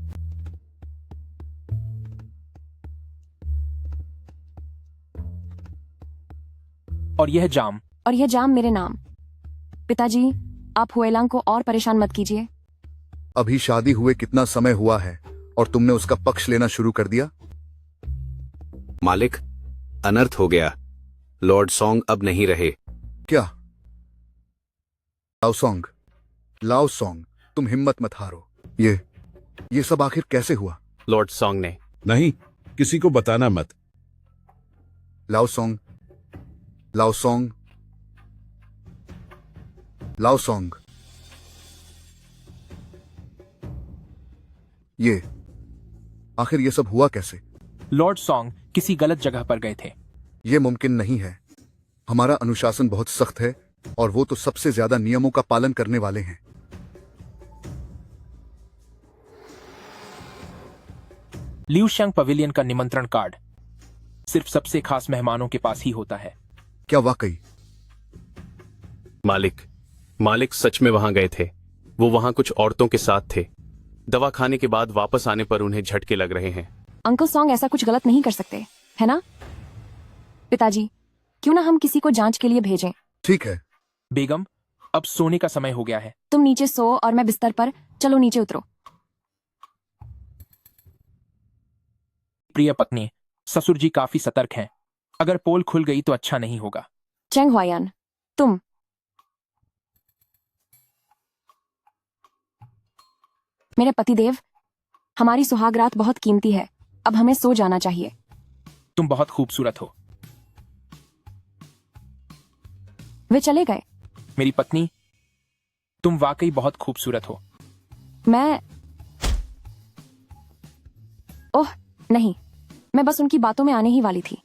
और यह जाम और यह जाम मेरे नाम। पिताजी, आप हुएलांग को और परेशान मत कीजिए। अभी शादी हुए कितना समय हुआ है और तुमने उसका पक्ष लेना शुरू कर दिया? मालिक, अनर्थ हो गया। लॉर्ड सॉन्ग अब नहीं रहे। क्या? लाओ सॉन्ग, तुम हिम्मत मत हारो। ये सब आखिर कैसे हुआ? लॉर्ड सॉन्ग ने। नहीं, किसी को बताना मत। लाओ सॉन्ग, आखिर ये सब हुआ कैसे? लॉर्ड सॉन्ग किसी गलत जगह पर गए थे। ये मुमकिन नहीं है। हमारा अनुशासन बहुत सख्त है और वो तो सबसे ज्यादा नियमों का पालन करने वाले हैं। ल्यूशंग पवेलियन का निमंत्रण कार्ड सिर्फ सबसे खास मेहमानों के पास ही होता है। क्या वाकई? मालिक सच में वहां गए थे। वो वहां कुछ औरतों के साथ थे। दवा खाने के बाद वापस आने पर उन्हें झटके लग रहे हैं। अंकल सॉन्ग ऐसा कुछ गलत नहीं कर सकते, है ना? पिताजी, क्यों ना हम किसी को जांच के लिए भेजें? ठीक है। बेगम, अब सोने का समय हो गया है। तुम नीचे सो और मैं बिस्तर पर। चलो नीचे उतरो। प्रिय पत्नी, ससुर जी काफी सतर्क हैं। अगर पोल खुल गई तो अच्छा नहीं होगा। चेंग हुआयान, तुम। मेरे पतिदेव, हमारी सुहागरात बहुत कीमती है। अब हमें सो जाना चाहिए। तुम बहुत खूबसूरत हो। वे चले गए। मेरी पत्नी, तुम वाकई बहुत खूबसूरत हो। ओह नहीं, मैं बस उनकी बातों में आने ही वाली थी।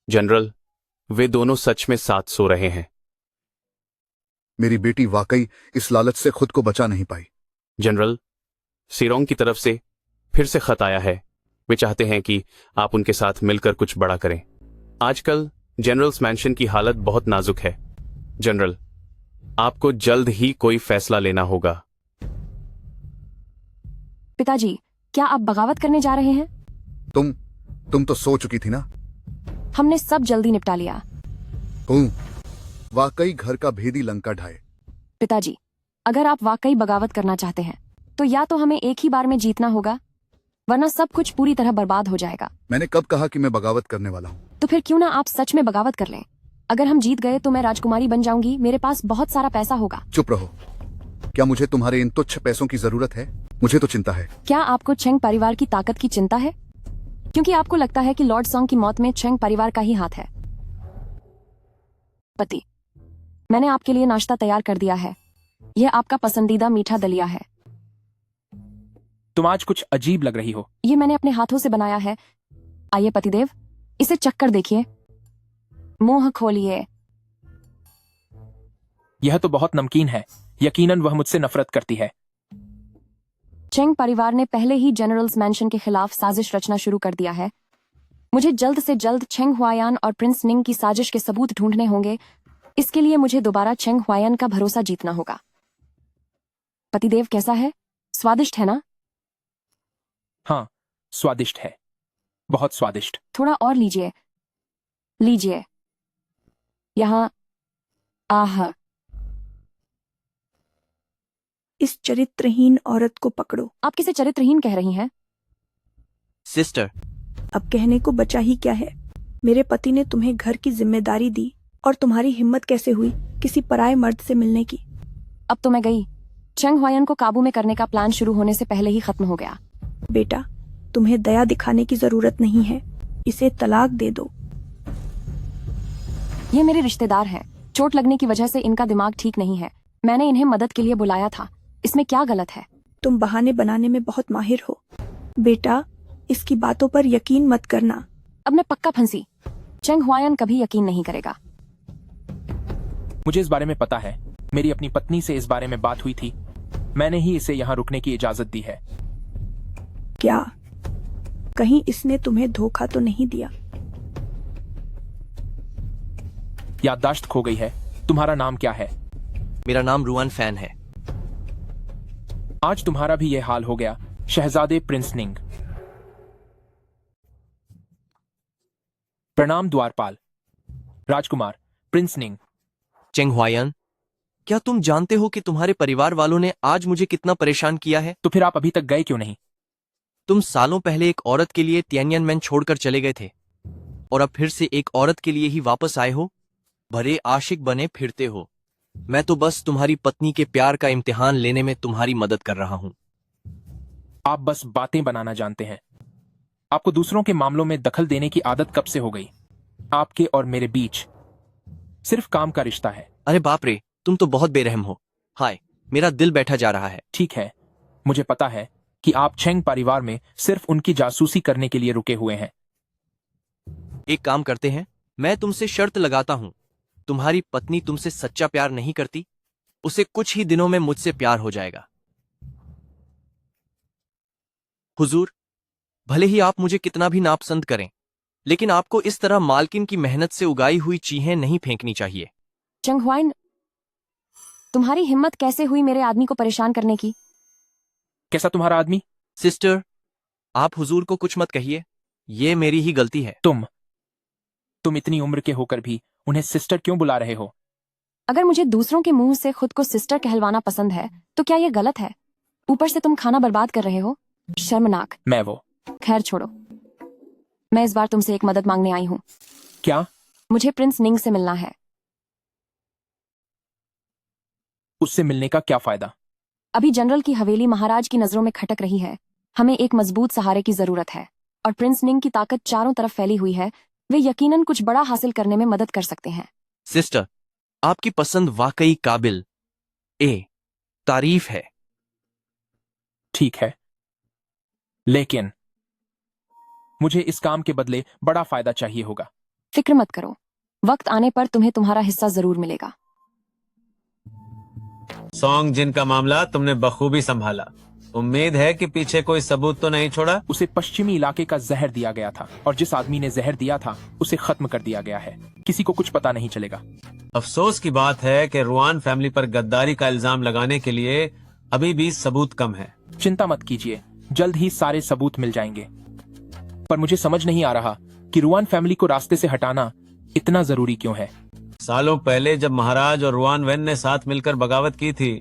जनरल, वे दोनों सच में साथ सो रहे हैं। मेरी बेटी वाकई इस लालच से खुद को बचा नहीं पाई। जनरल, सिरोंग की तरफ से फिर से खत आया है। वे चाहते हैं कि आप उनके साथ मिलकर कुछ बड़ा करें। आजकल जनरल्स मैंशन की हालत बहुत नाजुक है। जनरल, आपको जल्द ही कोई फैसला लेना होगा। पिताजी, क्या आप बगावत करने जा रहे हैं? तुम तो सो चुकी थी ना। हमने सब जल्दी निपटा लिया। वाकई घर का भेदी लंका ढाए। पिताजी, अगर आप वाकई बगावत करना चाहते हैं तो या तो हमें एक ही बार में जीतना होगा, वरना सब कुछ पूरी तरह बर्बाद हो जाएगा। मैंने कब कहा कि मैं बगावत करने वाला हूँ? तो फिर क्यों ना आप सच में बगावत कर लें। अगर हम जीत गए तो मैं राजकुमारी बन जाऊंगी। मेरे पास बहुत सारा पैसा होगा। चुप रहो। क्या मुझे तुम्हारे इन तुच्छ पैसों की जरूरत है? मुझे तो चिंता है। क्या आपको चेंग परिवार की ताकत की चिंता है? क्योंकि आपको लगता है कि लॉर्ड सॉन्ग की मौत में चेंग परिवार का ही हाथ है। पति, मैंने आपके लिए नाश्ता तैयार कर दिया है। यह आपका पसंदीदा मीठा दलिया है। तुम आज कुछ अजीब लग रही हो। ये मैंने अपने हाथों से बनाया है। आइए पतिदेव, इसे चक्कर देखिए। मुंह खोलिए। यह तो बहुत नमकीन है। यकीनन वह मुझसे नफरत करती है। चेंग परिवार ने पहले ही जनरल्स मैंशन के खिलाफ साजिश रचना शुरू कर दिया है। मुझे जल्द से जल्द चेंग हुआयान और प्रिंस निंग की साजिश के सबूत ढूंढने होंगे। इसके लिए मुझे दोबारा चेंग हुआयान का भरोसा जीतना होगा। पतिदेव, कैसा है? स्वादिष्ट है ना? हाँ, स्वादिष्ट है। बहुत स्वादिष्ट। थोड़ा और लीजिए। यहाँ। आह। इस चरित्रहीन औरत को पकड़ो। आप किसे चरित्रहीन कह रही हैं? सिस्टर, अब कहने को बचा ही क्या है। मेरे पति ने तुम्हें घर की जिम्मेदारी दी और तुम्हारी हिम्मत कैसे हुई किसी पराये मर्द से मिलने की? अब तो मैं गई। चेंग हुआयान को काबू में करने का प्लान शुरू होने से पहले ही खत्म हो गया। बेटा, तुम्हें दया दिखाने की जरूरत नहीं है। इसे तलाक दे दो। ये मेरे रिश्तेदार हैं। चोट लगने की वजह से इनका दिमाग ठीक नहीं है। मैंने इन्हें मदद के लिए बुलाया था। इसमें क्या गलत है? तुम बहाने बनाने में बहुत माहिर हो। बेटा, इसकी बातों पर यकीन मत करना। अब मैं पक्का फंसी। चेंग हुआयान कभी यकीन नहीं करेगा। मुझे इस बारे में पता है। मेरी अपनी पत्नी से इस बारे में बात हुई थी। मैंने ही इसे यहाँ रुकने की इजाजत दी है। क्या कहीं इसने तुम्हें धोखा तो नहीं दिया? याददाश्त खो गई है। तुम्हारा नाम क्या है? मेरा नाम रुआन फैन है। आज तुम्हारा भी यह हाल हो गया, शहजादे प्रिंस निंग। प्रणाम द्वारपाल। राजकुमार प्रिंस निंग। चेंग हुआयन, क्या तुम जानते हो कि तुम्हारे परिवार वालों ने आज मुझे कितना परेशान किया है? तो फिर आप अभी तक गए क्यों नहीं? तुम सालों पहले एक औरत के लिए तियानमेन छोड़कर चले गए थे और अब फिर से एक औरत के लिए ही वापस आए हो। भरे आशिक बने फिरते हो। मैं तो बस तुम्हारी पत्नी के प्यार का इम्तिहान लेने में तुम्हारी मदद कर रहा हूं। आप बस बातें बनाना जानते हैं। आपको दूसरों के मामलों में दखल देने की आदत कब से हो गई? आपके और मेरे बीच सिर्फ काम का रिश्ता है। अरे बाप रे, तुम तो बहुत बेरहम हो। हाय, मेरा दिल बैठा जा रहा है। ठीक है, मुझे पता है कि आप चेंग परिवार में सिर्फ उनकी जासूसी करने के लिए रुके हुए हैं। एक काम करते हैं, मैं तुमसे शर्त लगाता हूं, तुम्हारी पत्नी तुमसे सच्चा प्यार नहीं करती, उसे कुछ ही दिनों में मुझसे प्यार हो जाएगा। हुजूर, भले ही आप मुझे कितना भी नापसंद करें, लेकिन आपको इस तरह मालकिन की मेहनत से उगाई हुई चीजें नहीं फेंकनी चाहिए। चेंग हुआयन, तुम्हारी हिम्मत कैसे हुई मेरे आदमी को परेशान करने की? कैसा तुम्हारा आदमी? सिस्टर, आप हुजूर को कुछ मत कहिए, ये मेरी ही गलती है। तुम इतनी उम्र के होकर भी उन्हें सिस्टर क्यों बुला रहे हो? अगर मुझे दूसरों के मुंह से खुद को सिस्टर कहलवाना पसंद है तो क्या ये गलत है? ऊपर से तुम खाना बर्बाद कर रहे हो, शर्मनाक। मैं वो खैर छोड़ो, मैं इस बार तुमसे एक मदद मांगने आई हूँ। क्या? मुझे प्रिंस निंग से मिलना है। उससे मिलने का क्या फायदा? अभी जनरल की हवेली महाराज की नजरों में खटक रही है। हमें एक मजबूत सहारे की जरूरत है और प्रिंस निंग की ताकत चारों तरफ फैली हुई है। वे यकीनन कुछ बड़ा हासिल करने में मदद कर सकते हैं। सिस्टर, आपकी पसंद वाकई काबिल तारीफ है। ठीक है, लेकिन मुझे इस काम के बदले बड़ा फायदा चाहिए होगा। फिक्र मत करो, वक्त आने पर तुम्हें तुम्हारा हिस्सा जरूर मिलेगा। सॉन्ग जिन का मामला तुमने बखूबी संभाला। उम्मीद है कि पीछे कोई सबूत तो नहीं छोड़ा। उसे पश्चिमी इलाके का जहर दिया गया था और जिस आदमी ने जहर दिया था उसे खत्म कर दिया गया है। किसी को कुछ पता नहीं चलेगा। अफसोस की बात है कि रुआन फैमिली पर गद्दारी का इल्जाम लगाने के लिए अभी भी सबूत कम है। चिंता मत कीजिए, जल्द ही सारे सबूत मिल जाएंगे। पर मुझे समझ नहीं आ रहा कि रुआन फैमिली को रास्ते से हटाना इतना जरूरी क्यों है। सालों पहले जब महाराज और रुआन वेन ने साथ मिलकर बगावत की थी,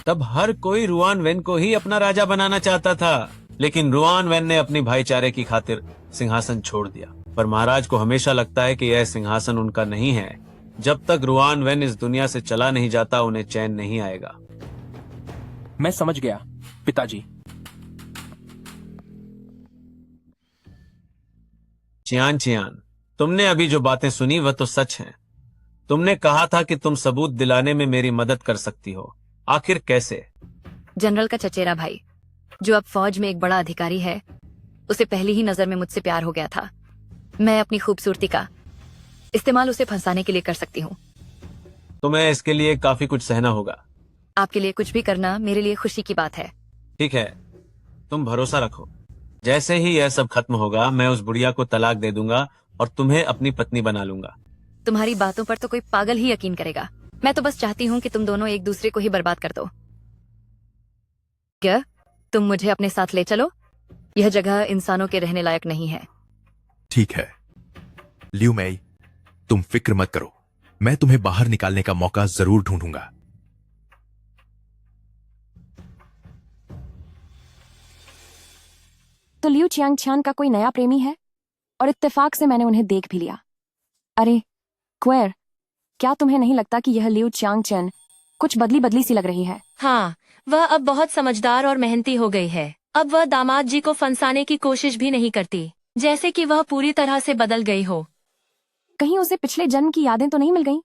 तब हर कोई रुआन वेन को ही अपना राजा बनाना चाहता था, लेकिन रुआन वेन ने अपनी भाईचारे की खातिर सिंहासन छोड़ दिया। पर महाराज को हमेशा लगता है कि यह सिंहासन उनका नहीं है। जब तक रुआन वेन इस दुनिया से चला नहीं जाता, उन्हें चैन नहीं आएगा। मैं समझ गया पिताजी। चियान चियान, तुमने अभी जो बातें सुनी वह तो सच हैं। तुमने कहा था कि तुम सबूत दिलाने में मेरी मदद कर सकती हो। आखिर कैसे? जनरल का चचेरा भाई, जो अब फौज में एक बड़ा अधिकारी है, उसे पहली ही नजर में मुझसे प्यार हो गया था। मैं अपनी खूबसूरती का इस्तेमाल उसे फंसाने के लिए कर सकती हूँ। तुम्हें इसके लिए काफी कुछ सहना होगा। आपके लिए कुछ भी करना मेरे लिए खुशी की बात है। ठीक है, तुम भरोसा रखो। जैसे ही यह सब खत्म होगा, मैं उस बुढ़िया को तलाक दे दूंगा और तुम्हें अपनी पत्नी बना लूंगा। तुम्हारी बातों पर तो कोई पागल ही यकीन करेगा। मैं तो बस चाहती हूँ कि तुम दोनों एक दूसरे को ही बर्बाद कर दो। क्या तुम मुझे अपने साथ ले चलो? यह जगह इंसानों के रहने लायक नहीं है। ठीक है लियू मेई, तुम फिक्र मत करो, मैं तुम्हें बाहर निकालने का मौका जरूर ढूंढूंगा। तो लियू चियांगछान का कोई नया प्रेमी है और इत्तेफाक से मैंने उन्हें देख भी लिया। अरे क्वेर, क्या तुम्हें नहीं लगता कि यह लियू चियांगचैन कुछ बदली बदली सी लग रही है? हाँ, वह अब बहुत समझदार और मेहनती हो गई है। अब वह दामाद जी को फंसाने की कोशिश भी नहीं करती, जैसे कि वह पूरी तरह से बदल गई हो। कहीं उसे पिछले जन्म की यादें तो नहीं मिल गईं?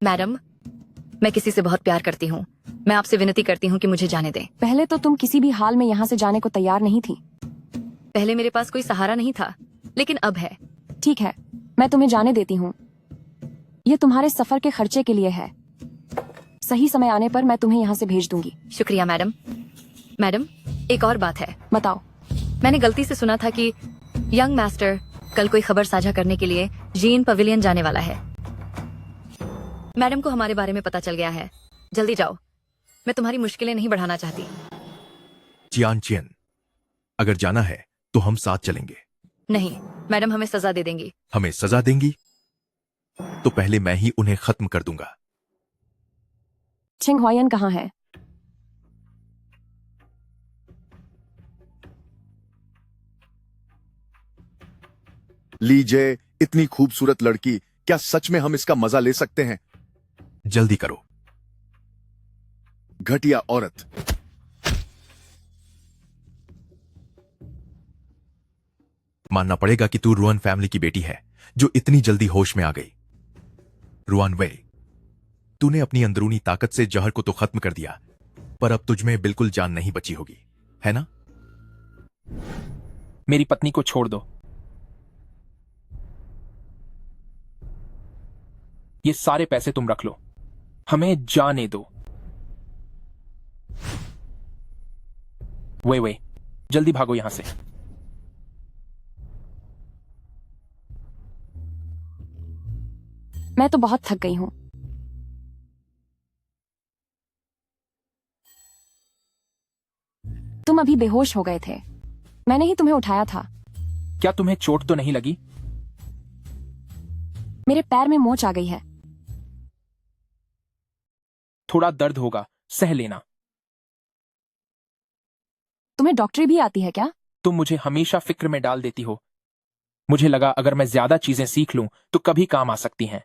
मैडम, मैं किसी से बहुत प्यार करती हूँ। मैं आपसे विनती करती हूँ कि मुझे जाने दें। पहले तो तुम किसी भी हाल में यहाँ से जाने को तैयार नहीं थी। पहले मेरे पास कोई सहारा नहीं था, लेकिन अब है। ठीक है, मैं तुम्हें जाने देती हूँ। ये तुम्हारे सफर के खर्चे के लिए है। सही समय आने पर मैं तुम्हें यहाँ से भेज दूंगी। शुक्रिया मैडम। मैडम, एक और बात है। बताओ। मैंने गलती से सुना था कि यंग मास्टर कल कोई खबर साझा करने के लिए जीन पवेलियन जाने वाला है। मैडम को हमारे बारे में पता चल गया है। जल्दी जाओ, मैं तुम्हारी मुश्किलें नहीं बढ़ाना चाहती। चियान चियन, अगर जाना है तो हम साथ चलेंगे। नहीं, मैडम हमें सजा दे देंगी। हमें सजा देंगी तो पहले मैं ही उन्हें खत्म कर दूंगा। चेंग हुआयन कहाँ है? लीजिए, इतनी खूबसूरत लड़की, क्या सच में हम इसका मजा ले सकते हैं? जल्दी करो। घटिया औरत। मानना पड़ेगा कि तू रुआन फैमिली की बेटी है जो इतनी जल्दी होश में आ गई। रुआन वे, तूने अपनी अंदरूनी ताकत से जहर को तो खत्म कर दिया, पर अब तुझमें बिल्कुल जान नहीं बची होगी, है ना? मेरी पत्नी को छोड़ दो। ये सारे पैसे तुम रख लो, हमें जाने दो। वे जल्दी भागो यहां से। मैं तो बहुत थक गई हूं। तुम अभी बेहोश हो गए थे, मैंने ही तुम्हें उठाया था। क्या तुम्हें चोट तो नहीं लगी? मेरे पैर में मोच आ गई है। थोड़ा दर्द होगा, सह लेना। तुम्हें डॉक्टरी भी आती है क्या? तुम मुझे हमेशा फिक्र में डाल देती हो। मुझे लगा अगर मैं ज्यादा चीजें सीख लूं तो कभी काम आ सकती हैं।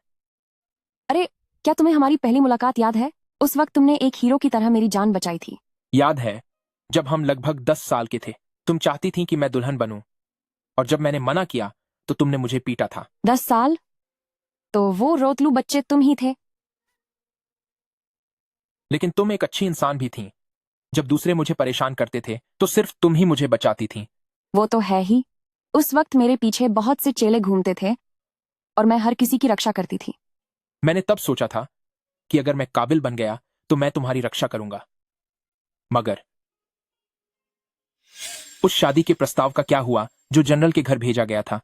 अरे, क्या तुम्हें हमारी पहली मुलाकात याद है? उस वक्त तुमने एक हीरो की तरह मेरी जान बचाई थी। याद है, जब हम लगभग 10 साल के थे। तुम चाहती थी कि मैं दुल्हन बनूं, और जब मैंने मना किया तो तुमने मुझे पीटा था। 10 साल? तो वो रोतलू बच्चे तुम ही थे। लेकिन तुम एक अच्छी इंसान भी थी। जब दूसरे मुझे परेशान करते थे तो सिर्फ तुम ही मुझे बचाती थी। वो तो है ही। उस वक्त मेरे पीछे बहुत से चेले घूमते थे और मैं हर किसी की रक्षा करती थी। मैंने तब सोचा था कि अगर मैं काबिल बन गया तो मैं तुम्हारी रक्षा करूंगा। मगर उस शादी के प्रस्ताव का क्या हुआ जो जनरल के घर भेजा गया था?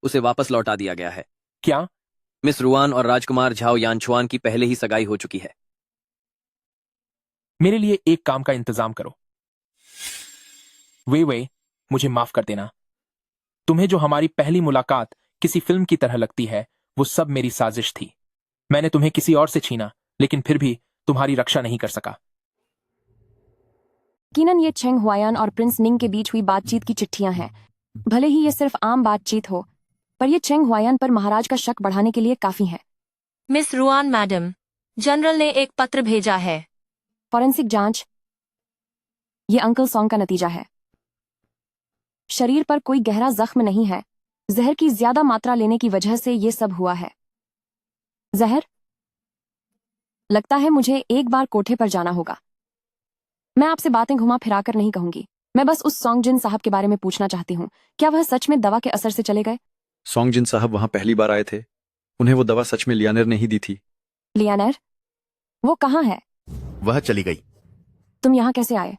उसे वापस लौटा दिया गया है। क्या? मिस रुआन और राजकुमार झाओ यानछुआन की पहले ही सगाई हो चुकी है। मेरे लिए एक काम का इंतजाम करो। वे मुझे माफ कर देना। तुम्हें जो हमारी पहली मुलाकात किसी फिल्म की तरह लगती है, वो सब मेरी साजिश थी। मैंने तुम्हें किसी और से छीना, लेकिन फिर भी तुम्हारी रक्षा नहीं कर सका। यकीनन ये चेंग हुआयन और प्रिंस निंग के बीच हुई बातचीत की चिट्ठियां हैं। भले ही ये सिर्फ आम बातचीत हो, पर ये चेंग हुआयन पर महाराज का शक बढ़ाने के लिए काफी है। मिस रुआन मैडम, जनरल ने एक पत्र भेजा है। फॉरेंसिक जांच। ये अंकल सॉन्ग का नतीजा है। शरीर पर कोई गहरा जख्म नहीं है। जहर की ज्यादा मात्रा लेने की वजह से ये सब हुआ है। जहर? लगता है मुझे एक बार कोठे पर जाना होगा। मैं आपसे बातें घुमा फिरा कर नहीं कहूंगी। मैं बस उस सॉन्गजिन साहब के बारे में पूछना चाहती हूँ, क्या वह सच में दवा के असर से चले गए? सॉन्गजिन साहब वहां पहली बार आए थे। उन्हें वो दवा सच में लियानेर ने ही दी थी। लियानेर? वो कहाँ है? वह चली गई। तुम यहाँ कैसे आए?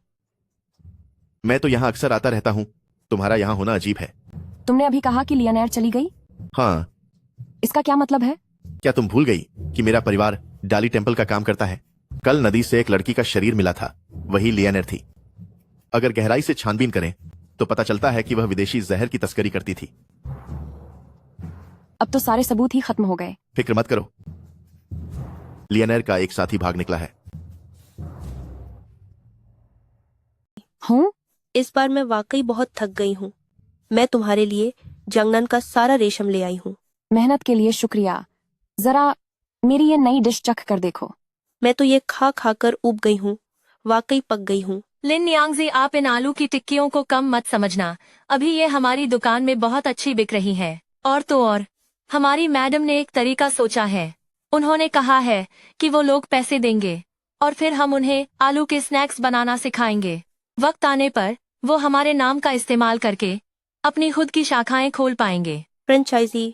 मैं तो यहाँ अक्सर आता रहता हूँ। तुम्हारा यहाँ होना अजीब है। तुमने अभी कहा कि लियानेर चली गई। हाँ। इसका क्या मतलब है? क्या तुम भूल गई कि मेरा परिवार डाली टेम्पल का काम करता है? कल नदी से एक लड़की का शरीर मिला था, वही लियानेर थी। अगर गहराई से छानबीन करें तो पता चलता है कि वह विदेशी जहर की तस्करी करती थी। अब तो सारे सबूत ही खत्म हो गए। फिक्र मत करो, लियानेर का एक साथी भाग निकला है। हूँ? इस बार मैं वाकई बहुत थक गई हूँ। मैं तुम्हारे लिए जंगनन का सारा रेशम ले आई हूँ। मेहनत के लिए शुक्रिया। जरा मेरी ये नई डिश चख कर देखो। मैं तो ये खा खा कर उब गई हूँ, वाकई पक गई हूँ। लिन यांगजी, आप इन आलू की टिक्कियों को कम मत समझना। अभी ये हमारी दुकान में बहुत अच्छी बिक रही है। और तो और, हमारी मैडम ने एक तरीका सोचा है। उन्होंने कहा है कि वो लोग पैसे देंगे और फिर हम उन्हें आलू के स्नैक्स बनाना सिखाएंगे। वक्त आने पर वो हमारे नाम का इस्तेमाल करके अपनी खुद की शाखाएं खोल पाएंगे। फ्रेंचाइजी,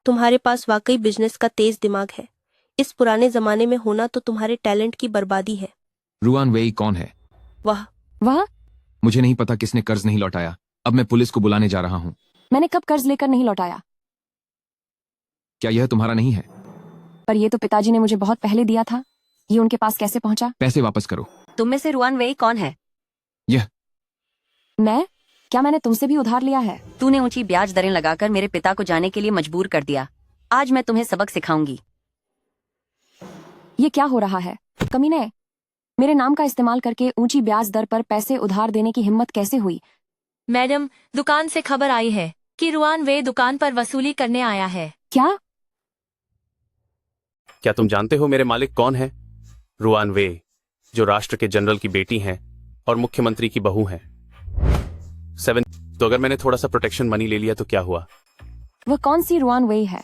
तुम्हारे पास वाकई बिजनेस का तेज दिमाग है। इस पुराने जमाने में होना तो तुम्हारे टैलेंट की बर्बादी है। रुआन वेई कौन है? वाह, मुझे नहीं पता किसने कर्ज नहीं लौटाया। अब मैं पुलिस को बुलाने जा रहा हूँ। मैंने कब कर्ज लेकर नहीं लौटाया? क्या यह तुम्हारा नहीं है? पर ये तो पिताजी ने मुझे बहुत पहले दिया था। ये उनके पास कैसे पहुंचा? पैसे वापस करो। तुम में से रुआन वेई कौन है? यह मैं? क्या मैंने तुमसे भी उधार लिया है? तूने ऊंची ब्याज दरें लगाकर मेरे पिता को जाने के लिए मजबूर कर दिया। आज मैं तुम्हें सबक सिखाऊंगी। ये क्या हो रहा है? कमीने, मेरे नाम का इस्तेमाल करके ऊंची ब्याज दर पर पैसे उधार देने की हिम्मत कैसे हुई? मैडम, दुकान से खबर आई है कि रुआन वे दुकान पर वसूली करने आया है। क्या? क्या तुम जानते हो मेरे मालिक कौन है? रुआन वे, जो राष्ट्र के जनरल की बेटी हैं और मुख्यमंत्री की बहू हैं। 7 तो अगर मैंने थोड़ा सा प्रोटेक्शन मनी ले लिया तो क्या हुआ? वह कौन सी रुआन वेई है?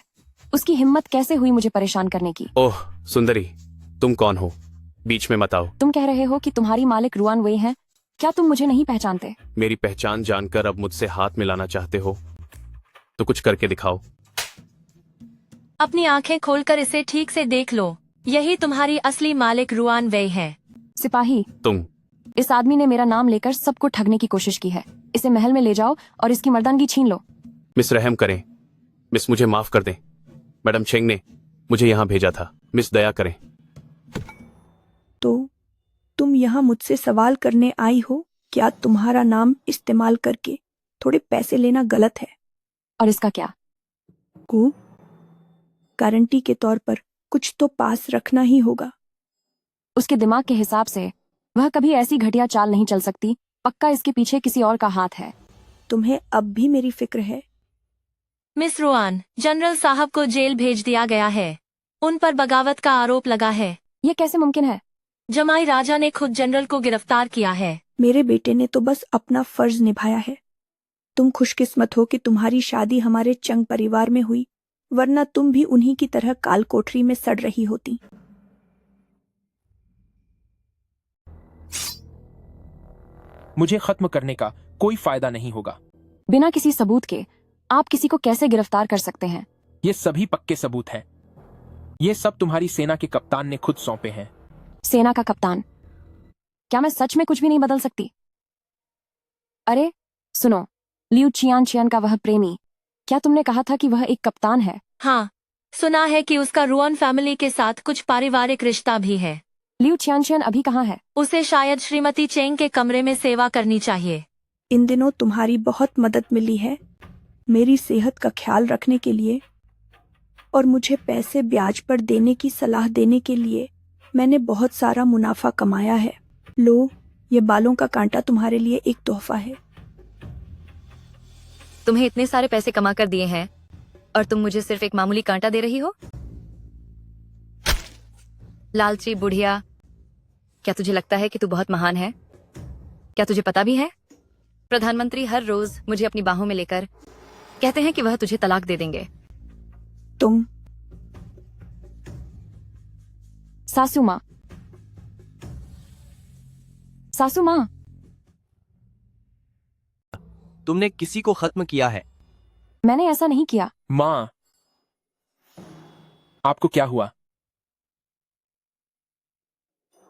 उसकी हिम्मत कैसे हुई मुझे परेशान करने की? ओह सुंदरी, तुम कौन हो? बीच में मत आओ। तुम कह रहे हो कि तुम्हारी मालिक रुआन वेई है? क्या तुम मुझे नहीं पहचानते? मेरी पहचान जानकर अब मुझसे हाथ मिलाना चाहते हो तो कुछ करके दिखाओ। अपनी आंखें खोलकर इसे ठीक से देख लो। यही तुम्हारी असली मालिक रुआन वे है। सिपाही, तुम इस आदमी ने मेरा नाम लेकर सबको ठगने की कोशिश की है। इसे महल में ले जाओ और इसकी मर्दानगी छीन लो। मिस रहम करें। मिस मुझे माफ कर दें। मैडम चेंग ने मुझे यहाँ भेजा था। मिस दया करें। तो तुम यहाँ मुझसे सवाल करने आई हो? क्या तुम्हारा नाम इस्तेमाल करके थोड़े पैसे लेना गलत है? और इसका क्या? को गारंटी के तौर पर कुछ तो पास रखना ही होगा। उसके दिमाग के हिसाब से वह कभी ऐसी घटिया चाल नहीं चल सकती। पक्का इसके पीछे किसी और का हाथ है। तुम्हें अब भी मेरी फिक्र है? मिस रुआन, जनरल साहब को जेल भेज दिया गया है। उन पर बगावत का आरोप लगा है। ये कैसे मुमकिन है? जमाई राजा ने खुद जनरल को गिरफ्तार किया है। मेरे बेटे ने तो बस अपना फर्ज निभाया है। तुम खुशकिस्मत हो कि तुम्हारी शादी हमारे चंग परिवार में हुई, वरना तुम भी उन्हीं की तरह काल कोठरी में सड़ रही होती। मुझे खत्म करने का कोई फायदा नहीं होगा। बिना किसी सबूत के आप किसी को कैसे गिरफ्तार कर सकते हैं? ये सभी पक्के सबूत हैं। ये सब तुम्हारी सेना के कप्तान ने खुद सौंपे हैं। सेना का कप्तान? क्या मैं सच में कुछ भी नहीं बदल सकती? अरे सुनो, लियू चियान का वह प्रेमी, क्या तुमने कहा था कि वह एक कप्तान है? हाँ, सुना है कि उसका रुआन फैमिली के साथ कुछ पारिवारिक रिश्ता भी है। लियू चियान अभी कहाँ है? उसे शायद श्रीमती चेंग के कमरे में सेवा करनी चाहिए। इन दिनों तुम्हारी बहुत मदद मिली है मेरी सेहत का ख्याल रखने के लिए, और मुझे पैसे ब्याज पर देने की सलाह देने के लिए मैंने बहुत सारा मुनाफा कमाया है। लो, ये बालों का कांटा तुम्हारे लिए एक तोहफा है। तुम्हें इतने सारे पैसे कमा कर दिए हैं और तुम मुझे सिर्फ एक मामूली कांटा दे रही हो? लालची बुढ़िया, क्या तुझे लगता है कि तू बहुत महान है? क्या तुझे पता भी है प्रधानमंत्री हर रोज मुझे अपनी बाहों में लेकर कहते हैं कि वह तुझे तलाक दे देंगे। तुम सासू माँ, सासू माँ, तुमने किसी को खत्म किया है। मैंने ऐसा नहीं किया। माँ, आपको क्या हुआ?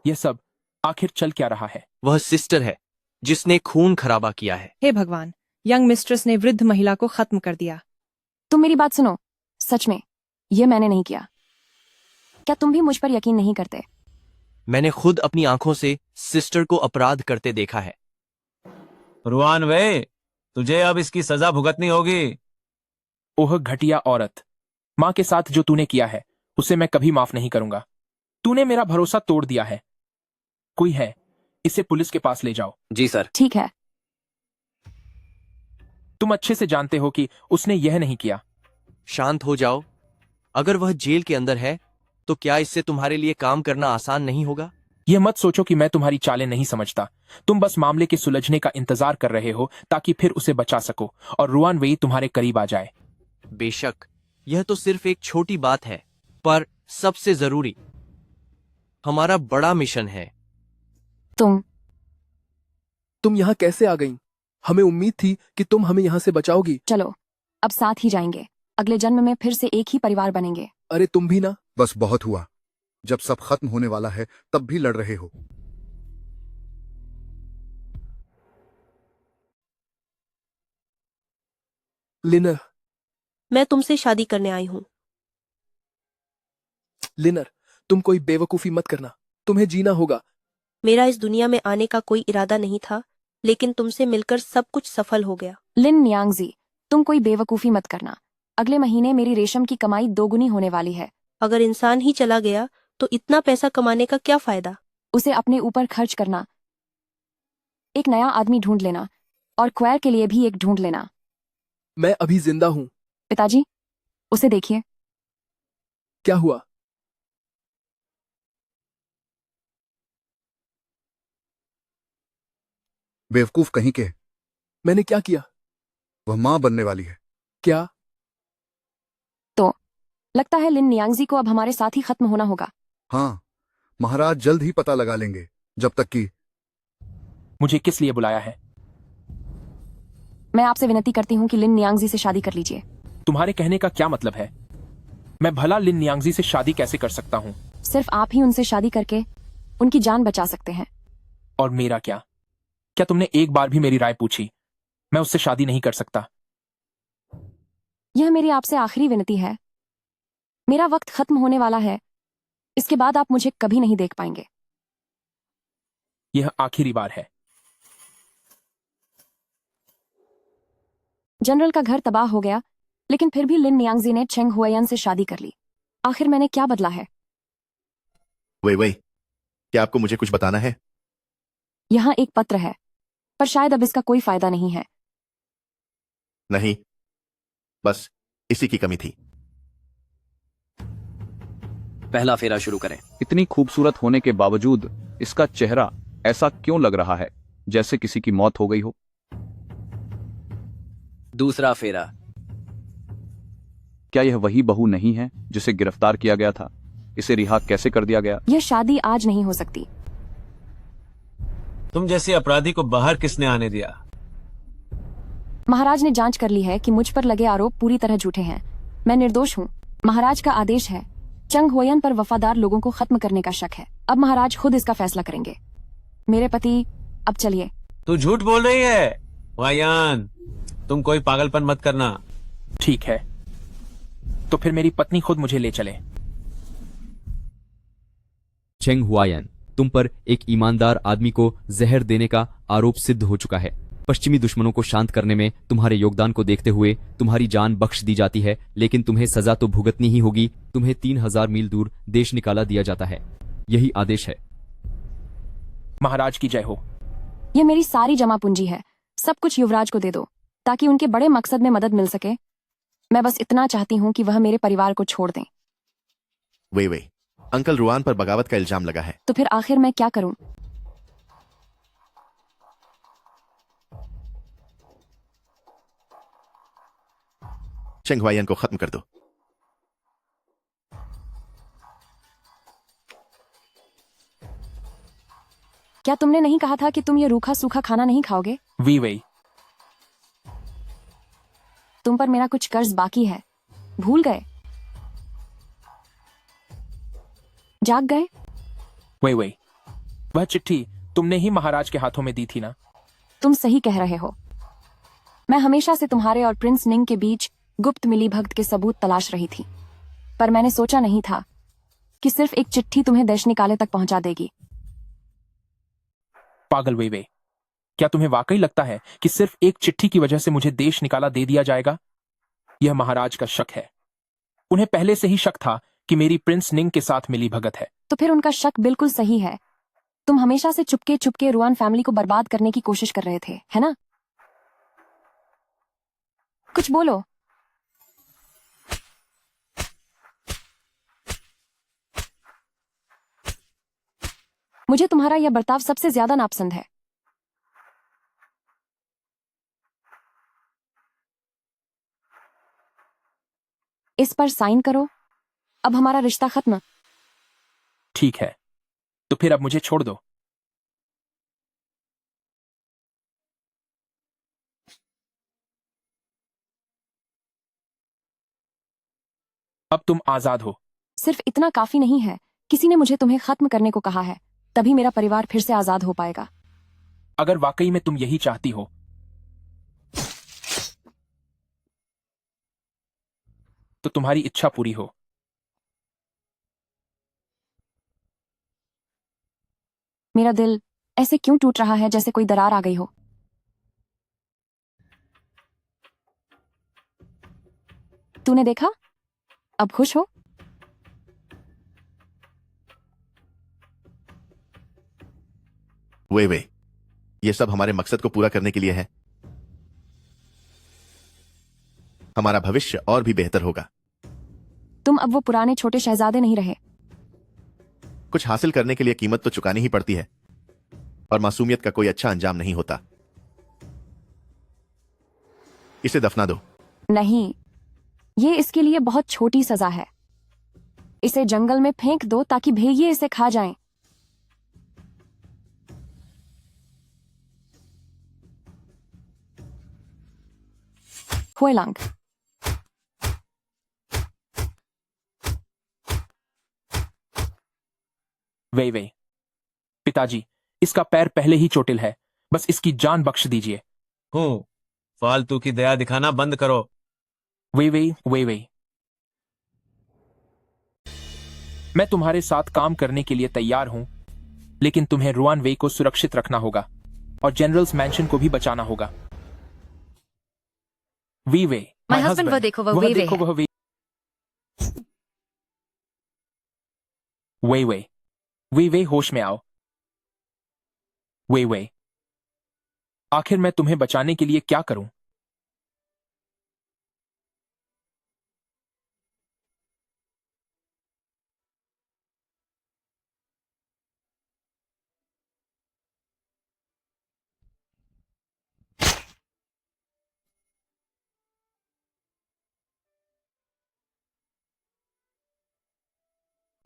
यह सब आखिर चल क्या रहा है? वह सिस्टर है जिसने खून खराबा किया है। हे भगवान, यंग मिस्ट्रेस ने वृद्ध महिला को खत्म कर दिया। तुम मेरी बात सुनो, सच में ये मैंने नहीं किया। क्या तुम भी मुझ पर यकीन नहीं करते? मैंने खुद अपनी आंखों से सिस्टर को अपराध करते देखा है। रुआन वे, तुझे अब इसकी सजा भुगतनी होगी। ओह घटिया औरत, माँ के साथ जो तूने किया है उसे मैं कभी माफ नहीं करूंगा। तूने मेरा भरोसा तोड़ दिया है। कोई है, इसे पुलिस के पास ले जाओ। जी सर। ठीक है। तुम अच्छे से जानते हो कि उसने यह नहीं किया। शांत हो जाओ। अगर वह जेल के अंदर है तो क्या इससे तुम्हारे लिए काम करना आसान नहीं होगा? यह मत सोचो कि मैं तुम्हारी चालें नहीं समझता। तुम बस मामले के सुलझने का इंतजार कर रहे हो ताकि फिर उसे बचा सको और रुआन वेई तुम्हारे करीब आ जाए। बेशक, यह तो सिर्फ एक छोटी बात है, पर सबसे जरूरी हमारा बड़ा मिशन है। तुम यहाँ कैसे आ गई? हमें उम्मीद थी कि तुम हमें यहाँ से बचाओगी। चलो, अब साथ ही जाएंगे। अगले जन्म में फिर से एक ही परिवार बनेंगे। अरे तुम भी ना। बस बहुत हुआ। जब सब खत्म होने वाला है तब भी लड़ रहे हो। लिनर, मैं तुमसे शादी करने आई हूँ। लिनर, तुम कोई बेवकूफी मत करना। तुम्हें जीना होगा। मेरा इस दुनिया में आने का कोई इरादा नहीं था, लेकिन तुमसे मिलकर सब कुछ सफल हो गया। लिन नियांगजी, तुम कोई बेवकूफी मत करना। अगले महीने मेरी रेशम की कमाई दोगुनी होने वाली है। अगर इंसान ही चला गया तो इतना पैसा कमाने का क्या फायदा? उसे अपने ऊपर खर्च करना, एक नया आदमी ढूंढ लेना और क्वेर के लिए भी एक ढूंढ लेना। मैं अभी जिंदा हूँ। पिताजी, उसे देखिए। क्या हुआ? बेवकूफ कहीं के। मैंने क्या किया? वह मां बनने वाली है। क्या? तो लगता है लिन नियांगजी को अब हमारे साथ ही खत्म होना होगा। हाँ, महाराज जल्द ही पता लगा लेंगे। जब तक कि मुझे किस लिए बुलाया है? मैं आपसे विनती करती हूँ कि लिन नियांगजी से शादी कर लीजिए। तुम्हारे कहने का क्या मतलब है? मैं भला लिन नियांगजी से शादी कैसे कर सकता हूँ? सिर्फ आप ही उनसे शादी करके उनकी जान बचा सकते हैं। और मेरा क्या? क्या तुमने एक बार भी मेरी राय पूछी? मैं उससे शादी नहीं कर सकता। यह मेरी आपसे आखिरी विनती है। मेरा वक्त खत्म होने वाला है। इसके बाद आप मुझे कभी नहीं देख पाएंगे। यह आखिरी बार है। जनरल का घर तबाह हो गया, लेकिन फिर भी लिन नियांगजी ने चेंग हुआयन से शादी कर ली। आखिर मैंने क्या बदला है? वही क्या आपको मुझे कुछ बताना है? यहाँ एक पत्र है, पर शायद अब इसका कोई फायदा नहीं है। नहीं, बस इसी की कमी थी। पहला फेरा शुरू करें। इतनी खूबसूरत होने के बावजूद इसका चेहरा ऐसा क्यों लग रहा है जैसे किसी की मौत हो गई हो? दूसरा फेरा। क्या यह वही बहू नहीं है जिसे गिरफ्तार किया गया था? इसे रिहा कैसे कर दिया गया? यह शादी आज नहीं हो सकती। तुम जैसे अपराधी को बाहर किसने आने दिया? महाराज ने जांच कर ली है कि मुझ पर लगे आरोप पूरी तरह झूठे हैं। मैं निर्दोष हूँ। महाराज का आदेश है। चंग हुआयन पर वफादार लोगों को खत्म करने का शक है। अब महाराज खुद इसका फैसला करेंगे। मेरे पति, अब चलिए। तू झूठ बोल रही है हुआयन। तुम कोई पागलपन मत करना। ठीक है, तो फिर मेरी पत्नी खुद मुझे ले चले। चेंग हुआयन, तुम पर एक ईमानदार आदमी को जहर देने का आरोप सिद्ध हो चुका है। पश्चिमी दुश्मनों को शांत करने में तुम्हारे योगदान को देखते हुए तुम्हारी जान बख्श दी जाती है, लेकिन तुम्हें सजा तो भुगतनी ही होगी। तुम्हें 3000 मील दूर देश निकाला दिया जाता है। यही आदेश है। महाराज की जय हो। यह मेरी सारी जमा पूंजी है। सब कुछ युवराज को दे दो ताकि उनके बड़े मकसद में मदद मिल सके। मैं बस इतना चाहती हूँ कि वह मेरे परिवार को छोड़ दें। वही अंकल रुआन पर बगावत का इल्जाम लगा है। तो फिर आखिर मैं क्या करूं? चेंग हुआयन को खत्म कर दो। क्या तुमने नहीं कहा था कि तुम ये रूखा सूखा खाना नहीं खाओगे? वही तुम पर मेरा कुछ कर्ज बाकी है। भूल गए? जाग गए? वही वह चिट्ठी तुमने ही महाराज के हाथों में दी थी ना? तुम सही कह रहे हो। मैं हमेशा से तुम्हारे और प्रिंस निंग के बीच गुप्त मिलीभगत के सबूत तलाश रही थी, पर मैंने सोचा नहीं था कि सिर्फ एक चिट्ठी तुम्हें देश निकाले तक पहुंचा देगी। पागल वे क्या तुम्हें वाकई लगता है कि सिर्फ एक चिट्ठी की वजह से मुझे देश निकाला दे दिया जाएगा? यह महाराज का शक है। उन्हें पहले से ही शक था कि मेरी प्रिंस निंग के साथ मिली भगत है। तो फिर उनका शक बिल्कुल सही है। तुम हमेशा से चुपके चुपके रुआन फैमिली को बर्बाद करने की कोशिश कर रहे थे, है ना? कुछ बोलो। मुझे तुम्हारा यह बर्ताव सबसे ज्यादा नापसंद है। इस पर साइन करो। अब हमारा रिश्ता खत्म। ठीक है, तो फिर अब मुझे छोड़ दो। अब तुम आजाद हो। सिर्फ इतना काफी नहीं है। किसी ने मुझे तुम्हें खत्म करने को कहा है, तभी मेरा परिवार फिर से आजाद हो पाएगा। अगर वाकई में तुम यही चाहती हो तो तुम्हारी इच्छा पूरी हो। मेरा दिल ऐसे क्यों टूट रहा है जैसे कोई दरार आ गई हो? तूने देखा? अब खुश हो? वे ये सब हमारे मकसद को पूरा करने के लिए है। हमारा भविष्य और भी बेहतर होगा। तुम अब वो पुराने छोटे शहजादे नहीं रहे। कुछ हासिल करने के लिए कीमत तो चुकानी ही पड़ती है, और मासूमियत का कोई अच्छा अंजाम नहीं होता। इसे दफना दो। नहीं, ये इसके लिए बहुत छोटी सजा है। इसे जंगल में फेंक दो ताकि भेड़िए इसे खा जाएं। हुएलांग, वे पिताजी, इसका पैर पहले ही चोटिल है, बस इसकी जान बख्श दीजिए। हो, फालतू की दया दिखाना बंद करो। वे मैं तुम्हारे साथ काम करने के लिए तैयार हूं, लेकिन तुम्हें रुआन वे को सुरक्षित रखना होगा और जनरल्स मैंशन को भी बचाना होगा। वे My husband, वह देखो, वह वे है। वे होश में आओ। वे आखिर मैं तुम्हें बचाने के लिए क्या करूं?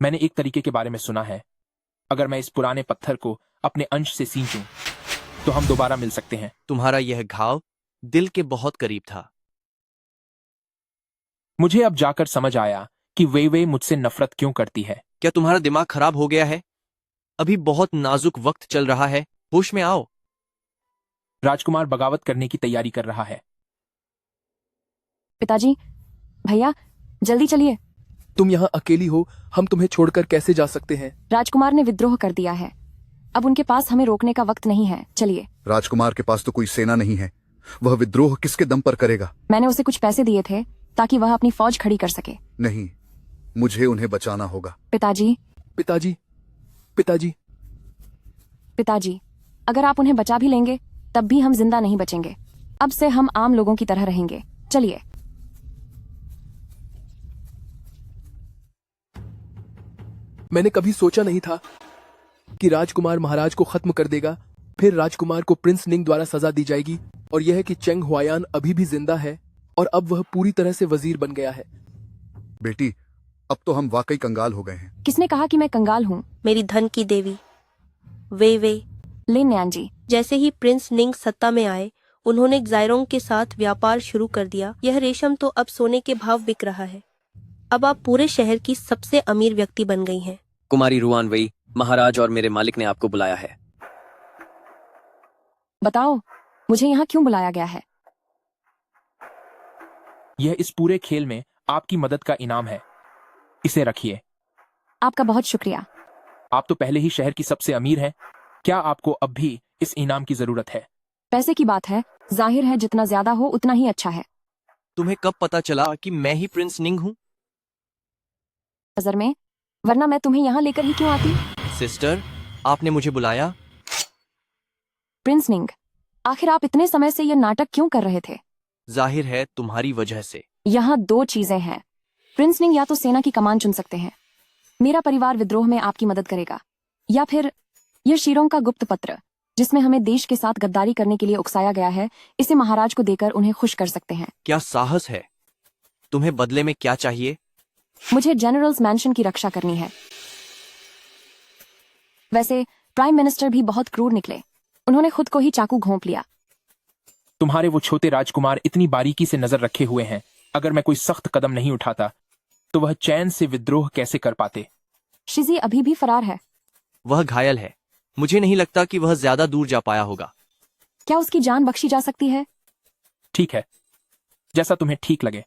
मैंने एक तरीके के बारे में सुना है, अगर मैं इस पुराने पत्थर को अपने अंश से सींचूं तो हम दोबारा मिल सकते हैं। तुम्हारा यह घाव दिल के बहुत करीब था। मुझे अब जाकर समझ आया कि वे मुझसे नफरत क्यों करती है। क्या तुम्हारा दिमाग खराब हो गया है? अभी बहुत नाजुक वक्त चल रहा है, होश में आओ। राजकुमार बगावत करने की तैयारी कर रहा है। पिताजी, भैया, जल्दी चलिए। तुम यहाँ अकेली हो, हम तुम्हें छोड़कर कैसे जा सकते हैं? राजकुमार ने विद्रोह कर दिया है, अब उनके पास हमें रोकने का वक्त नहीं है। चलिए। राजकुमार के पास तो कोई सेना नहीं है, वह विद्रोह किसके दम पर करेगा? मैंने उसे कुछ पैसे दिए थे ताकि वह अपनी फौज खड़ी कर सके। नहीं, मुझे उन्हें बचाना होगा। पिताजी, पिताजी, पिताजी, पिताजी, अगर आप उन्हें बचा भी लेंगे तब भी हम जिंदा नहीं बचेंगे। अब से हम आम लोगों की तरह रहेंगे। चलिए। मैंने कभी सोचा नहीं था कि राजकुमार महाराज को खत्म कर देगा, फिर राजकुमार को प्रिंस निंग द्वारा सजा दी जाएगी, और यह कि चेंग हुआयान अभी भी जिंदा है और अब वह पूरी तरह से वजीर बन गया है। बेटी, अब तो हम वाकई कंगाल हो गए हैं। किसने कहा कि मैं कंगाल हूँ? मेरी धन की देवी वे लिन न्यान जी। जैसे ही प्रिंस निंग सत्ता में आए, उन्होंने ज़ायरोंग के साथ व्यापार शुरू कर दिया। यह रेशम तो अब सोने के भाव बिक रहा है। अब आप पूरे शहर की सबसे अमीर व्यक्ति बन गई हैं। कुमारी रुआन वई, महाराज और मेरे मालिक ने आपको बुलाया है। बताओ, मुझे यहाँ क्यों बुलाया गया है? यह इस पूरे खेल में आपकी मदद का इनाम है। इसे रखिए। आपका बहुत शुक्रिया। आप तो पहले ही शहर की सबसे अमीर हैं। क्या आपको अब भी इस इनाम की जरूरत है? पैसे की बात है, जाहिर है जितना ज्यादा हो उतना ही अच्छा है। तुम्हें कब पता चला कि मैं ही प्रिंस निंग हूँ? नजर में, वरना मैं तुम्हें यहाँ लेकर ही क्यों आती? सिस्टर, आपने मुझे बुलाया? प्रिंस निंग, आखिर आप इतने समय से यह नाटक क्यों कर रहे थे? जाहिर है तुम्हारी वजह से। यहाँ दो चीजें हैं। प्रिंस निंग या तो सेना की कमान चुन सकते हैं, मेरा परिवार विद्रोह में आपकी मदद करेगा, या फिर यह शीरों का गुप्त पत्र जिसमें हमें देश के साथ गद्दारी करने के लिए उकसाया गया है, इसे महाराज को देकर उन्हें खुश कर सकते हैं। क्या साहस है? तुम्हें बदले में क्या चाहिए? मुझे जनरल्स मैंशन की रक्षा करनी है। वैसे प्राइम मिनिस्टर भी बहुत क्रूर निकले, उन्होंने खुद को ही चाकू घोंप लिया। तुम्हारे वो छोटे राजकुमार इतनी बारीकी से नजर रखे हुए हैं, अगर मैं कोई सख्त कदम नहीं उठाता तो वह चैन से विद्रोह कैसे कर पाते? शिजी अभी भी फरार है। वह घायल है, मुझे नहीं लगता कि वह ज्यादा दूर जा पाया होगा। क्या उसकी जान बख्शी जा सकती है? ठीक है, जैसा तुम्हें ठीक लगे।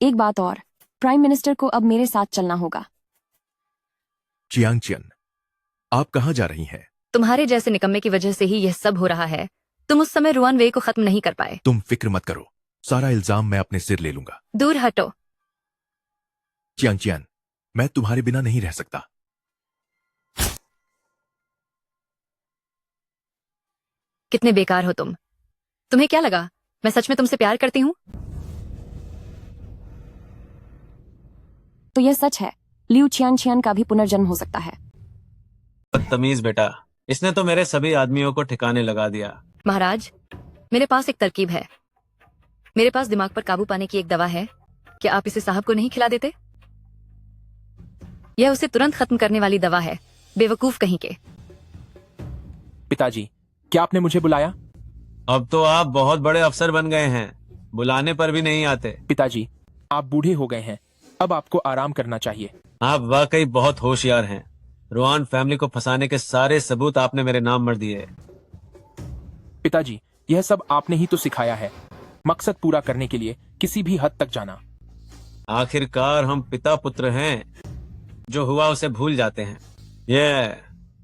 एक बात और, प्राइम मिनिस्टर को अब मेरे साथ चलना होगा। चियांगचियन, आप कहाँ जा रही हैं? तुम्हारे जैसे निकम्मे की वजह से ही यह सब हो रहा है। तुम उस समय रुआन वे को खत्म नहीं कर पाए। तुम फिक्र मत करो, सारा इल्जाम मैं अपने सिर ले लूंगा। दूर हटो। चियांग, मैं तुम्हारे बिना नहीं रह सकता। कितने बेकार हो तुम। तुम्हें क्या लगा मैं सच में तुमसे प्यार करती हूँ? तो यह सच है, लियू चियान का भी पुनर्जन्म हो सकता है। बदतमीज बेटा, इसने तो मेरे सभी आदमियों को ठिकाने लगा दिया। महाराज, मेरे पास एक तरकीब है। मेरे पास दिमाग पर काबू पाने की एक दवा है। क्या आप इसे साहब को नहीं खिला देते? यह उसे तुरंत खत्म करने वाली दवा है, बेवकूफ कहीं के। पिताजी, क्या आपने मुझे बुलाया? अब तो आप बहुत बड़े अफसर बन गए हैं, बुलाने पर भी नहीं आते। पिताजी, आप बूढ़े हो गए हैं, अब आपको आराम करना चाहिए। आप वाकई बहुत होशियार हैं। रुआन फैमिली को फंसाने के सारे सबूत आपने मेरे नाम मर दिए। पिताजी, यह सब आपने ही तो सिखाया है, मकसद पूरा करने के लिए किसी भी हद तक जाना। आखिरकार हम पिता पुत्र हैं, जो हुआ उसे भूल जाते हैं। यह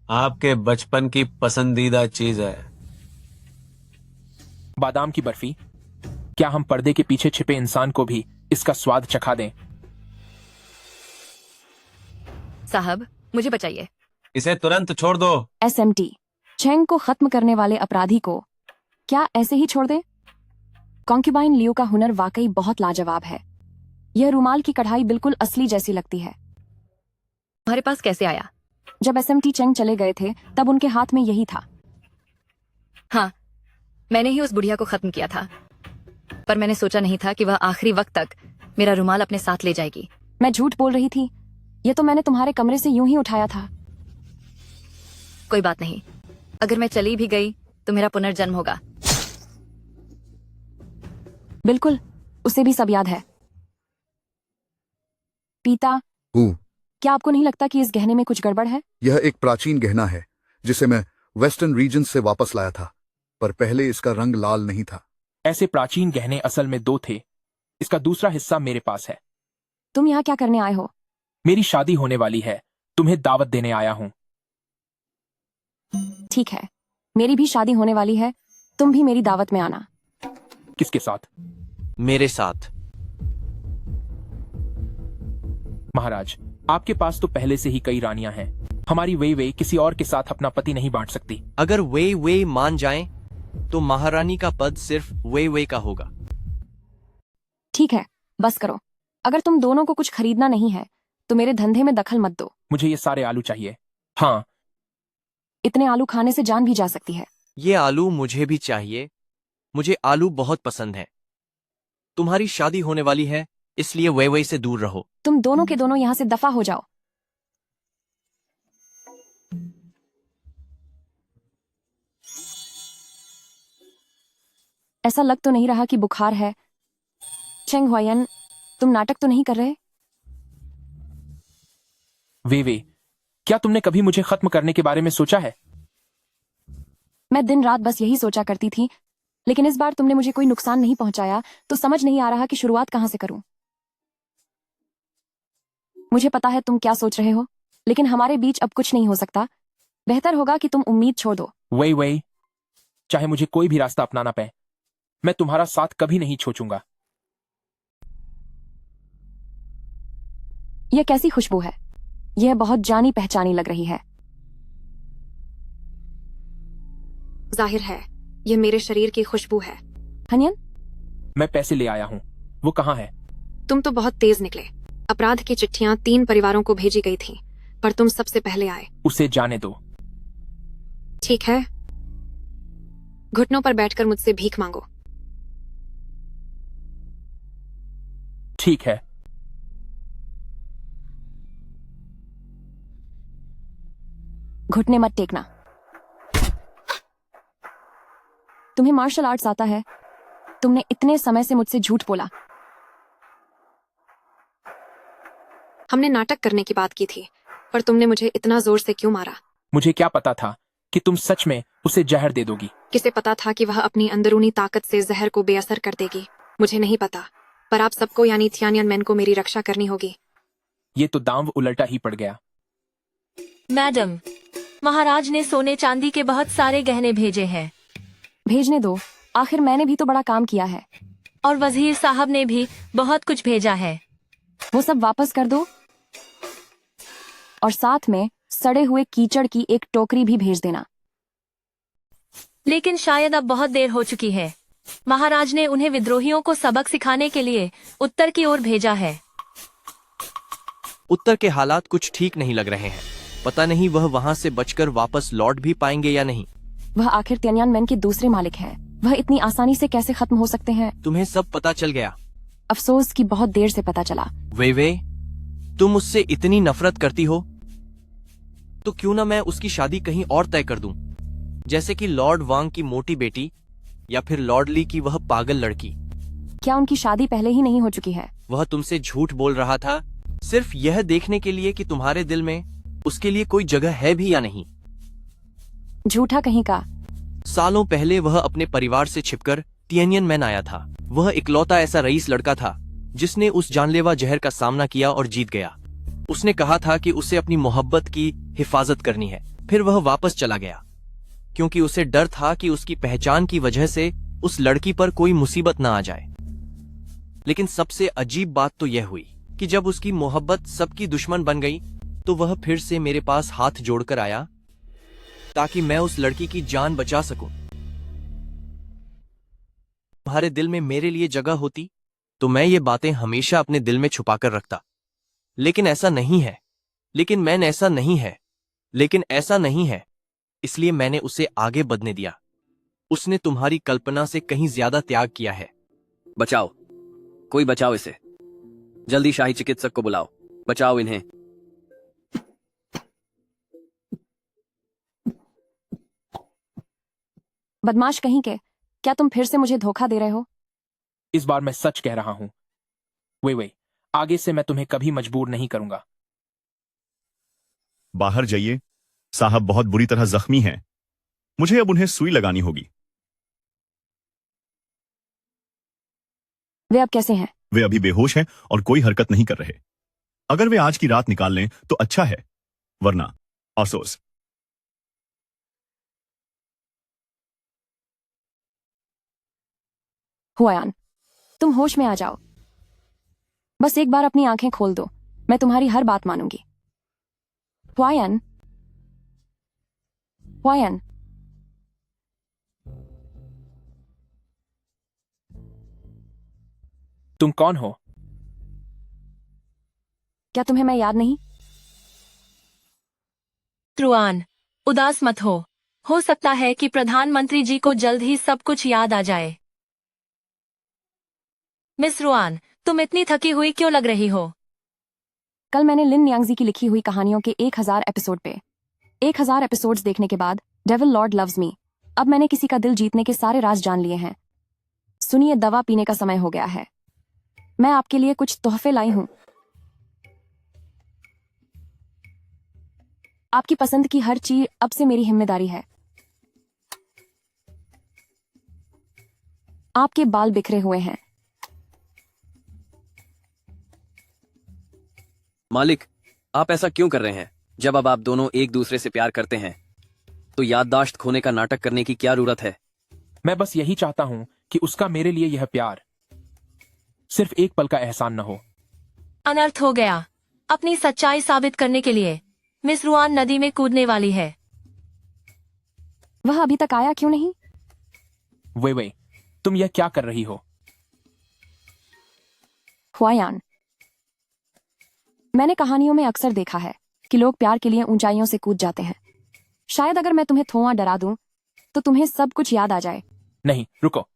आपके बचपन की पसंदीदा चीज है। बादाम की बर्फी। क्या हम पर्दे के पीछे छिपे इंसान को भी इसका स्वाद चखा दें? साहब, मुझे बचाइए। इसे तुरंत छोड़ दो। SMT, चेंग को खत्म करने वाले अपराधी को क्या ऐसे ही छोड़ दे? कॉन्क्यूबाइन लियो का हुनर वाकई बहुत लाजवाब है। यह रुमाल की कढ़ाई बिल्कुल असली जैसी लगती है। तुम्हारे पास कैसे आया? जब SMT चेंग चले गए थे तब उनके हाथ में यही था। हाँ, मैंने ही उस बुढ़िया को खत्म किया था, पर मैंने सोचा नहीं था कि वह आखिरी वक्त तक मेरा रुमाल अपने साथ ले जाएगी। मैं झूठ बोल रही थी, ये तो मैंने तुम्हारे कमरे से यूं ही उठाया था। कोई बात नहीं, अगर मैं चली भी गई तो मेरा पुनर्जन्म होगा। बिल्कुल, उसे भी सब याद है। पिता, क्या आपको नहीं लगता कि इस गहने में कुछ गड़बड़ है? यह एक प्राचीन गहना है जिसे मैं वेस्टर्न रीजन से वापस लाया था, पर पहले इसका रंग लाल नहीं था। ऐसे प्राचीन गहने असल में 2 थे। इसका दूसरा हिस्सा मेरे पास है। तुम यहाँ क्या करने आए हो? मेरी शादी होने वाली है, तुम्हें दावत देने आया हूँ। ठीक है, मेरी भी शादी होने वाली है, तुम भी मेरी दावत में आना। किसके साथ? मेरे साथ। महाराज, आपके पास तो पहले से ही कई रानियां हैं। हमारी वे किसी और के साथ अपना पति नहीं बांट सकती। अगर वे मान जाएं, तो महारानी का पद सिर्फ वे का होगा। ठीक है, बस करो। अगर तुम दोनों को कुछ खरीदना नहीं है तो मेरे धंधे में दखल मत दो। मुझे ये सारे आलू चाहिए। हाँ, इतने आलू खाने से जान भी जा सकती है। ये आलू मुझे भी चाहिए, मुझे आलू बहुत पसंद है। तुम्हारी शादी होने वाली है, इसलिए वे से दूर रहो। तुम दोनों के दोनों यहाँ से दफा हो जाओ। ऐसा लग तो नहीं रहा कि बुखार है। चेंग हुआयन, तुम नाटक तो नहीं कर रहे? वे क्या तुमने कभी मुझे खत्म करने के बारे में सोचा है? मैं दिन रात बस यही सोचा करती थी, लेकिन इस बार तुमने मुझे कोई नुकसान नहीं पहुंचाया, तो समझ नहीं आ रहा कि शुरुआत कहां से करूं। मुझे पता है तुम क्या सोच रहे हो, लेकिन हमारे बीच अब कुछ नहीं हो सकता। बेहतर होगा कि तुम उम्मीद छोड़ दो। वे चाहे मुझे कोई भी रास्ता अपनाना पड़े, मैं तुम्हारा साथ कभी नहीं छोड़ूंगा। यह कैसी खुशबू है? यह बहुत जानी पहचानी लग रही है। जाहिर है यह मेरे शरीर की खुशबू है। हनियन, मैं पैसे ले आया हूँ, वो कहाँ है? तुम तो बहुत तेज निकले। अपराध की चिट्ठियां 3 परिवारों को भेजी गई थीं, पर तुम सबसे पहले आए। उसे जाने दो। ठीक है, घुटनों पर बैठकर मुझसे भीख मांगो। ठीक है। घुटने मत टेकना। तुम्हें मार्शल आर्ट्स आता है? तुमने इतने समय से मुझसे झूठ बोला। हमने नाटक करने की बात की थी, पर तुमने मुझे इतना जोर से क्यों मारा? मुझे क्या पता था कि तुम सच में उसे जहर दे दोगी। किसे पता था कि वह अपनी अंदरूनी ताकत से जहर को बेअसर कर देगी? मुझे नहीं पता, पर आप सबको यानी थियानियनमेन को मेरी रक्षा करनी होगी। ये तो दांव उलटा ही पड़ गया। मैडम, महाराज ने सोने चांदी के बहुत सारे गहने भेजे हैं। भेजने दो, आखिर मैंने भी तो बड़ा काम किया है। और वजीर साहब ने भी बहुत कुछ भेजा है। वो सब वापस कर दो और साथ में सड़े हुए कीचड़ की एक टोकरी भी भेज देना। लेकिन शायद अब बहुत देर हो चुकी है। महाराज ने उन्हें विद्रोहियों को सबक सिखाने के लिए उत्तर की ओर भेजा है। उत्तर के हालात कुछ ठीक नहीं लग रहे हैं। पता नहीं वह वहां से बचकर वापस लौट भी पाएंगे या नहीं। वह आखिर तियानमेन के दूसरे मालिक हैं। वह इतनी आसानी से कैसे खत्म हो सकते हैं? तुम्हें सब पता चल गया? अफसोस कि बहुत देर से पता चला। वे तुम उससे इतनी नफरत करती हो तो क्यों ना मैं उसकी शादी कहीं और तय कर दूं, जैसे कि लॉर्ड वांग की मोटी बेटी या फिर लॉर्ड ली की वह पागल लड़की। क्या उनकी शादी पहले ही नहीं हो चुकी है? वह तुमसे झूठ बोल रहा था सिर्फ यह देखने के लिए कि तुम्हारे दिल में उसके लिए कोई जगह है भी या नहीं। झूठा कहीं का। सालों पहले वह अपने परिवार से छिपकर तियानमेन आया था। वह इकलौता ऐसा रईस लड़का था जिसने उस जानलेवा जहर का सामना किया और जीत गया। उसने कहा था कि उसे अपनी मोहब्बत की हिफाजत करनी है। फिर वह वापस चला गया क्योंकि उसे डर था कि उसकी पहचान की वजह से उस लड़की पर कोई मुसीबत न आ जाए। लेकिन सबसे अजीब बात तो यह हुई कि जब उसकी मोहब्बत सबकी दुश्मन बन गई तो वह फिर से मेरे पास हाथ जोड़कर आया ताकि मैं उस लड़की की जान बचा सकूं। तुम्हारे दिल में मेरे लिए जगह होती तो मैं ये बातें हमेशा अपने दिल में छुपाकर रखता। लेकिन ऐसा नहीं है। लेकिन ऐसा नहीं है। इसलिए मैंने उसे आगे बढ़ने दिया। उसने तुम्हारी कल्पना से कहीं ज्यादा त्याग किया है। बचाओ, कोई बचाओ इसे। जल्दी शाही चिकित्सक को बुलाओ। बचाओ इन्हें। बदमाश कहीं के, क्या तुम फिर से मुझे धोखा दे रहे हो? इस बार मैं सच कह रहा हूं। वे आगे से मैं तुम्हें कभी मजबूर नहीं करूंगा। बाहर जाइए, साहब बहुत बुरी तरह जख्मी हैं। मुझे अब उन्हें सुई लगानी होगी। वे अब कैसे हैं? वे अभी बेहोश हैं और कोई हरकत नहीं कर रहे। अगर वे आज की रात निकाल लें तो अच्छा है, वरना अफसोस। हुआयान, तुम होश में आ जाओ। बस एक बार अपनी आंखें खोल दो, मैं तुम्हारी हर बात मानूंगी। हुआयान, हुआयान, तुम कौन हो? क्या तुम्हें मैं याद नहीं? रुआन, उदास मत हो सकता है कि प्रधानमंत्री जी को जल्द ही सब कुछ याद आ जाए। मिस रुआन, तुम इतनी थकी हुई क्यों लग रही हो? कल मैंने लिन न्यांगजी की लिखी हुई कहानियों के 1000 एपिसोड पे 1000 एपिसोड्स देखने के बाद डेविल लॉर्ड लव्स मी, अब मैंने किसी का दिल जीतने के सारे राज जान लिए हैं। सुनिए, दवा पीने का समय हो गया है। मैं आपके लिए कुछ तोहफे लाई हूं। आपकी पसंद की हर चीज अब से मेरी जिम्मेदारी है। आपके बाल बिखरे हुए हैं। मालिक, आप ऐसा क्यों कर रहे हैं? जब अब आप दोनों एक दूसरे से प्यार करते हैं तो याददाश्त खोने का नाटक करने की क्या जरूरत है? मैं बस यही चाहता हूं कि उसका मेरे लिए यह प्यार सिर्फ एक पल का एहसान न हो। अनर्थ हो गया। अपनी सच्चाई साबित करने के लिए मिस रुआन नदी में कूदने वाली है। वह अभी तक आया क्यों नहीं? वे तुम यह क्या कर रही हो? हुआयान, मैंने कहानियों में अक्सर देखा है कि लोग प्यार के लिए ऊंचाइयों से कूद जाते हैं। शायद अगर मैं तुम्हें थोड़ा डरा दूं तो तुम्हें सब कुछ याद आ जाए। नहीं, रुको।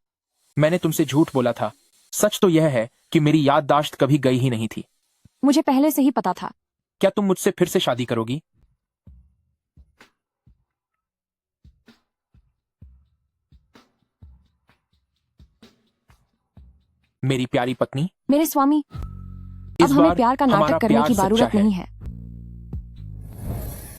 मैंने तुमसे झूठ बोला था। सच तो यह है कि मेरी याददाश्त कभी गई ही नहीं थी। मुझे पहले से ही पता था। क्या तुम मुझसे फिर से शादी करोगी? मेरी प्यारी पत्नी, मेरे स्वामी, अब हमें प्यार का नाटक करने की जरूरत नहीं है।